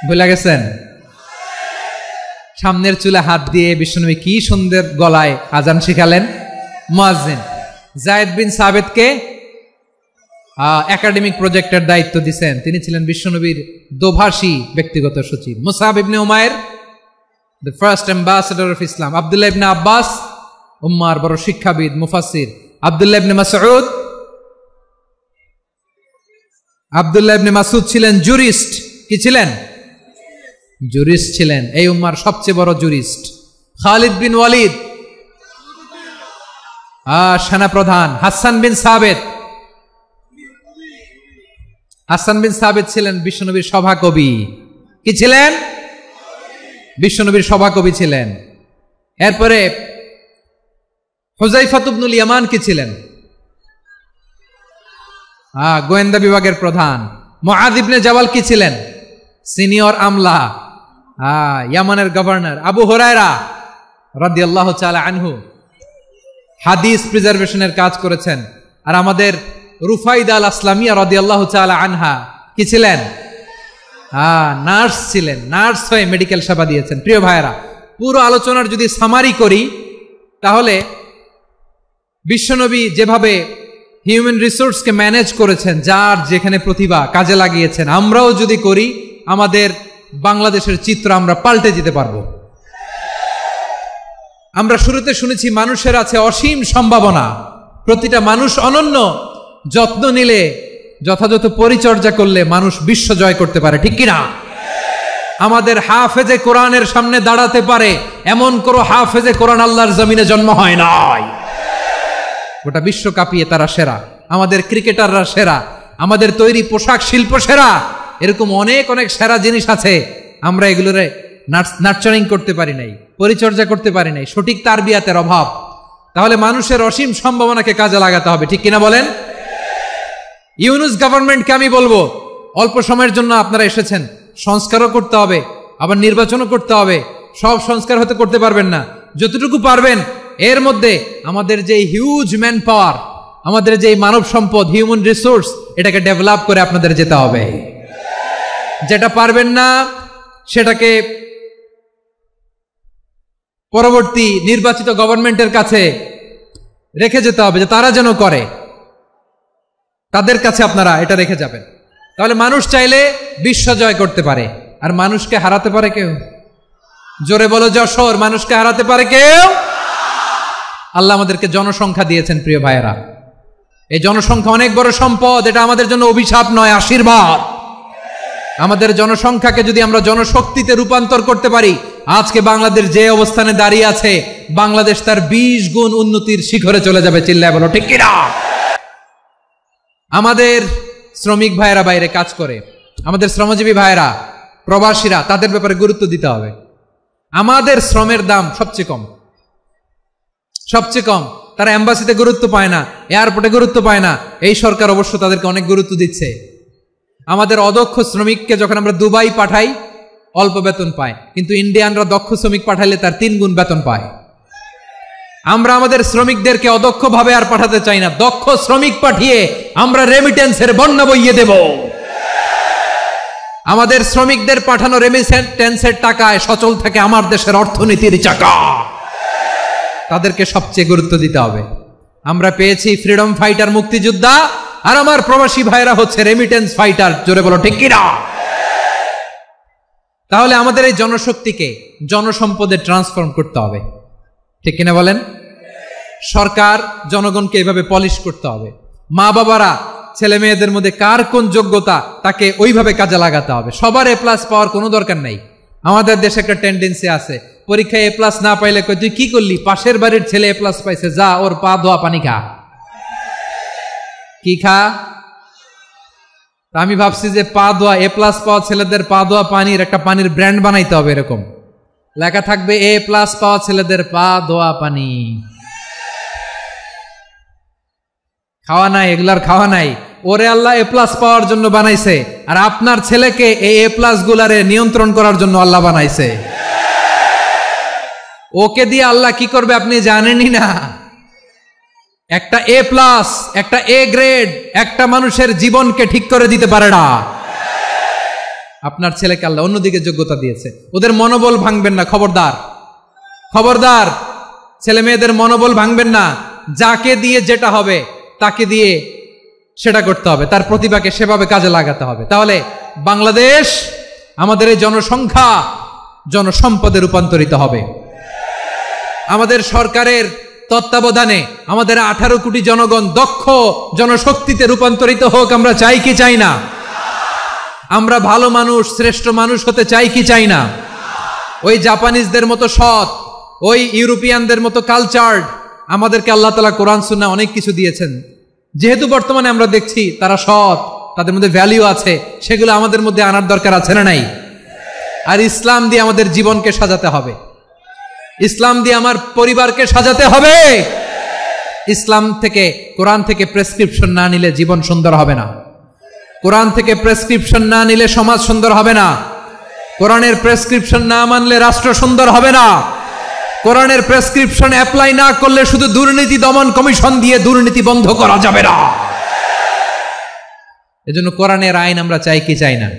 ভুলে গেছেন? সামনের চুলে হাত দিয়ে বিশ্বনবী কি সুন্দর গলায় আজান শিখালেন। মুয়াজ্জিন। যায়েদ বিন সাবিতকে একাডেমিক প্রজেক্টের দায়িত্ব দিয়েছেন, তিনি ছিলেন বিশ্বনবীর দোভাষী ব্যক্তিগত সচিব। Musab ibn Umair, the first ambassador of Islam. Abdullah ibn Abbas, উম্মার বড় শিক্ষাবিদ মুফাসসির, আব্দুল্লাহ ইবনে মাসউদ, আব্দুল্লাহ ইবনে মাসউদ ছিলেন জুরিস্ট। কি ছিলেন? জুরিস্ট ছিলেন, এই উম্মার সবচেয়ে বড় জুরিস্ট। খালিদ বিন ওয়ালিদ সেনাপ্রধান। হাসান বিন সাবিত, হাসান বিন সাবিত ছিলেন বিশ্বনবীর সভাকবি। কি ছিলেন? বিশ্বনবীর সভাকবি ছিলেন। এরপরে হুযায়ফা ইবনুল ইয়ামান কি ছিলেন? গোয়েন্দা বিভাগের প্রধান। মুআয ইবনে জাবাল কি ছিলেন? সিনিয়র আমলা, ইয়ামানের গভর্নর। আবু হুরায়রা রাদিয়াল্লাহু তাআলা আনহু হাদিস প্রিজার্ভেশনের কাজ করেছেন। আর আমাদের রুফাইদা আল আসলামিয়া রাদিয়াল্লাহু তাআলা আনহা কি ছিলেন? নার্স ছিলেন, নার্স হয়ে মেডিকেল সেবা দিয়েছেন। প্রিয় ভাইয়েরা, পুরো আলোচনার যদি সামারি করি তাহলে বিশ্বনবী যেভাবে হিউম্যান রিসোর্সকে ম্যানেজ করেছেন, যার যেখানে প্রতিভা কাজে লাগিয়েছেন, আমরাও যদি করি আমাদের বাংলাদেশের চিত্র আমরা পাল্টে যেতে পারবো। আমরা শুরুতে শুনেছি মানুষের আছে অসীম সম্ভাবনা, প্রতিটা মানুষ অনন্য, যত্ন নিলে, যথাযথ পরিচর্যা করলে মানুষ বিশ্ব জয় করতে পারে, ঠিক কিনা? আমাদের হাফেজে কোরআনের সামনে দাঁড়াতে পারে এমন কোন হাফেজে কোরআন আল্লাহর জমিনে জন্ম হয় নাই। গোটা বিশ্ব কাঁপিয়ে তারা সেরা, আমাদের ক্রিকেটাররা সেরা, আমাদের তৈরি পোশাক শিল্প সেরা। এরকম অনেক অনেক সেরা জিনিস আছে, আমরা এগুলোরে নার্চারিং করতে পারি নাই, পরিচর্যা করতে পারি নাই, সঠিক তারবিয়াতের অভাব। তাহলে মানুষের অসীম সম্ভাবনাকে কাজে লাগাতে হবে, ঠিক কিনা বলেন? ইউনুস গভর্নমেন্টকে আমি বলবো, অল্প সময়ের জন্য আপনারা এসেছেন, সংস্কারও করতে হবে, আবার নির্বাচনও করতে হবে। সব সংস্কার হতে করতে পারবেন না, যতটুকু পারবেন এর মধ্যে আমাদের যে হিউজ ম্যান পাওয়ার, আমাদের যে মানব সম্পদ, হিউম্যান রিসোর্স, এটাকে ডেভেলপ করে আপনাদের যেতে হবে। যেটা পারবেন না সেটাকে পরবর্তী নির্বাচিত গভর্নমেন্টের কাছে রেখে যেতে হবে, যে তারা যেন করে, তাদের কাছে আপনারা এটা রেখে যাবেন। তাহলে মানুষ চাইলে বিশ্ব জয় করতে পারে। আর মানুষকে হারাতে পারে কেউ? জোরে বলো যশোর, মানুষকে হারাতে পারে কেউ? আল্লাহ আমাদেরকে জনসংখ্যা দিয়েছেন প্রিয় ভাইয়েরা। এই জনসংখ্যা অনেক বড় সম্পদ, এটা আমাদের জন্য অভিশাপ নয়, আশীর্বাদ। আমাদের জনসংখ্যাকে যদি আমরা জনশক্তিতে রূপান্তর করতে পারি, আজকে বাংলাদেশ যে অবস্থানে দাঁড়িয়ে আছে, বাংলাদেশ তার 20 গুণ উন্নতির শিখরে চলে যাবে। চিল্লায় বলো ঠিক কিনা? আমাদের শ্রমিক ভাইয়েরা বাইরে কাজ করে, আমাদের শ্রমজীবী ভাইয়েরা, প্রবাসীরা, তাদের ব্যাপারে গুরুত্ব দিতে হবে। আমাদের শ্রমের দাম সবচেয়ে কম, সবচেয়ে কম। তারা এম্বাসিতে গুরুত্ব পায় না, এয়ারপোর্টে গুরুত্ব পায় না। এই সরকার অবশ্য তাদেরকে অনেক গুরুত্ব দিচ্ছে। আমাদের অদক্ষ শ্রমিককে যখন আমরা দুবাই পাঠাই, অল্প বেতন পায়, কিন্তু ইন্ডিয়ানরা দক্ষ শ্রমিক পাঠাইলে তার 3 গুণ বেতন পায়। আমরা আমাদের শ্রমিকদেরকে অদক্ষভাবে আর পাঠাতে চাই না, দক্ষ শ্রমিক পাঠিয়ে আমরা রেমিটেন্সের বন্যা বইয়ে দেব। আমাদের শ্রমিকদের পাঠানো রেমিটেন্সের টাকায় সচল থাকে আমার দেশের অর্থনীতির চাকা। তাদেরকে সবচেয়ে গুরুত্ব দিতে হবে। আমরা পেয়েছি ফ্রিডম ফাইটার, মুক্তিযোদ্ধা, আর আমার প্রবাসী ভাইরা হচ্ছে রেমিটেন্স ফাইটার। জোরে বলো ঠিক কিনা? তাহলে আমাদের এই জনশক্তিকে জনসম্পদে ট্রান্সফর্ম করতে হবে, ঠিক কিনা বলেন? সরকার জনগণকে এভাবে পলিশ করতে হবে। মা বাবারা ছেলে মেয়েদের মধ্যে কার কোন যোগ্যতা, তাকে ওইভাবে কাজে লাগাতে হবে। সবার A+ পাওয়ার কোনো দরকার নাই। আমাদের দেশে একটা টেন্ডেন্সি আছে, পরীক্ষায় A+ না পাইলে কই তুই কি করলি, পাশের বাড়ির ছেলে A+ পাইছে, যা ওর পা ধোয়া পানি খা। কি খা? আমি ভাবছি যে পা ধোয়া, A+ পাওয়া ছেলেদের পা ধোয়া পানির একটা পানির ব্র্যান্ড বানাইতে হবে। এরকম লেখা থাকবে, A+ পাওয়া ছেলেদের পা ধোয়া পানি। খাওয়া নাই, এগুলার খাওয়া নাই। ওরে আল্লাহ A+ পাওয়ার জন্য বানাইছে, আর আপনার ছেলেকে এই A+ গুলারে নিয়ন্ত্রণ করার জন্য আল্লাহ বানাইছে। ওকে দিয়ে আল্লাহ কি করবে আপনি জানেনই না। একটা A+, একটা A গ্রেড একটা মানুষের জীবনকে ঠিক করে দিতে পারে না। আপনার ছেলেকে আল্লাহ অন্যদিকে যোগ্যতা দিয়েছে। ওদের মনোবল ভাঙবেন না, খবরদার, খবরদার। ছেলে মেয়েদের মনোবল ভাঙবেন না। যাকে দিয়ে যেটা হবে তাকে দিয়ে সেটা করতে হবে, তার প্রতিভাকে সেভাবে কাজে লাগাতে হবে। তাহলে বাংলাদেশ, আমাদের এই জনসংখ্যা জনসম্পদে রূপান্তরিত হবে। আমাদের সরকারের তত্ত্বাবধানে আমাদের 18 কোটি জনগণ দক্ষ জনশক্তিতে রূপান্তরিত হোক আমরা চাই কি চাই না? আমরা ভালো মানুষ, শ্রেষ্ঠ মানুষ হতে চাই কি চাই না? ওই জাপানিজদের মতো সৎ, ওই ইউরোপিয়ানদের মতো কালচার্ড, আমাদেরকে আল্লাহ তাআলা কোরআন সুন্নাহ অনেক কিছু দিয়েছেন। যেহেতু বর্তমানে আমরা দেখছি তারা সৎ, তাদের মধ্যে ভ্যালিউ আছে, সেগুলো আমাদের মধ্যে আনার দরকার আছে না নাই? আর ইসলাম দিয়ে আমাদের জীবনকে সাজাতে হবে, ইসলাম দিয়ে আমার পরিবারকে সাজাতে হবে। ইসলাম থেকে, কোরআন থেকে প্রেসক্রিপশন না নিলে জীবন সুন্দর হবে না। কোরআন থেকে প্রেসক্রিপশন না নিলে সমাজ সুন্দর হবে না। কোরআনের প্রেসক্রিপশন না মানলে রাষ্ট্র সুন্দর হবে না। কোরআনের প্রেসক্রিপশন অ্যাপ্লাই না করলে শুধু দুর্নীতি দমন কমিশন দিয়ে দুর্নীতি বন্ধ করা যাবে না। এজন্য কোরআনের আইন আমরা চাই কি চাই না?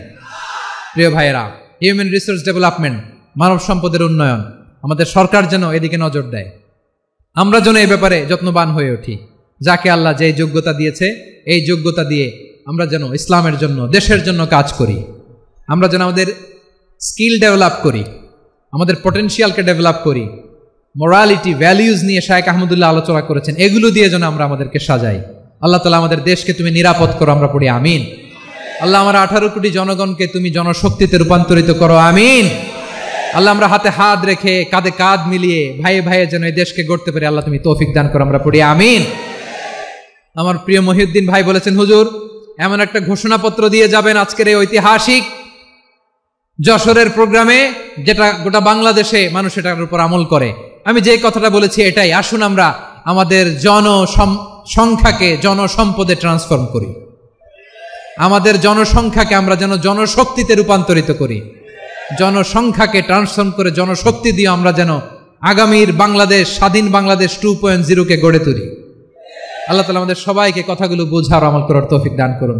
প্রিয় ভাইয়েরা, হিউম্যান রিসোর্স ডেভেলপমেন্ট, মানব সম্পদের উন্নয়ন, আমাদের সরকার যেন এদিকে নজর দেয়। আমরা যেন এই ব্যাপারে যত্নবান হয়ে উঠি। যাকে আল্লাহ যে যোগ্যতা দিয়েছে, এই যোগ্যতা দিয়ে আমরা যেন ইসলামের জন্য, দেশের জন্য কাজ করি। আমরা যেন আমাদের স্কিল ডেভেলপ করি, আমাদের পটেনশিয়ালকে ডেভেলপ করি। মোরালিটি, ভ্যালিউজ নিয়ে শায়েখ আহমদুল্লাহ আলোচনা করেছেন, এগুলো দিয়ে যেন আমরা আমাদেরকে সাজাই। আল্লাহ তাআলা আমাদের দেশকে তুমি নিরাপদ করো, আমরা পড়ি আমিন। আল্লাহ আমার 18 কোটি জনগণকে তুমি জনশক্তিতে রূপান্তরিত করো, আমিন। আল্লাহ আমরা হাতে হাত রেখে, কাঁধে কাঁধ মিলিয়ে, ভাইয়ে ভাইয়ে যেন এই দেশকে গড়তে পারি, আল্লাহ তুমি তৌফিক দান করো, আমরা পড়ি আমিন। আমার প্রিয় মহিউদ্দিন ভাই বলেছেন, হুজুর এমন একটা ঘোষণাপত্র দিয়ে যাবেন আজকের এই ঐতিহাসিক যশোরের প্রোগ্রামে, যেটা গোটা বাংলাদেশে মানুষ এটার উপর আমল করে। আমি যে কথাটা বলেছি এটাই, আসুন আমরা আমাদের জনসংখ্যাকে জনসম্পদে ট্রান্সফর্ম করি। আমাদের জনসংখ্যাকে আমরা যেন জনশক্তিতে রূপান্তরিত করি। জনসংখ্যাকে ট্রান্সফর্ম করে জনশক্তি দিয়ে আমরা যেন আগামীর বাংলাদেশ, স্বাধীন বাংলাদেশ 2.0 কে গড়ে তুলি। আল্লাহ তাআলা আমাদের সবাইকে কথাগুলো বোঝার, আমল করার তৌফিক দান করুন।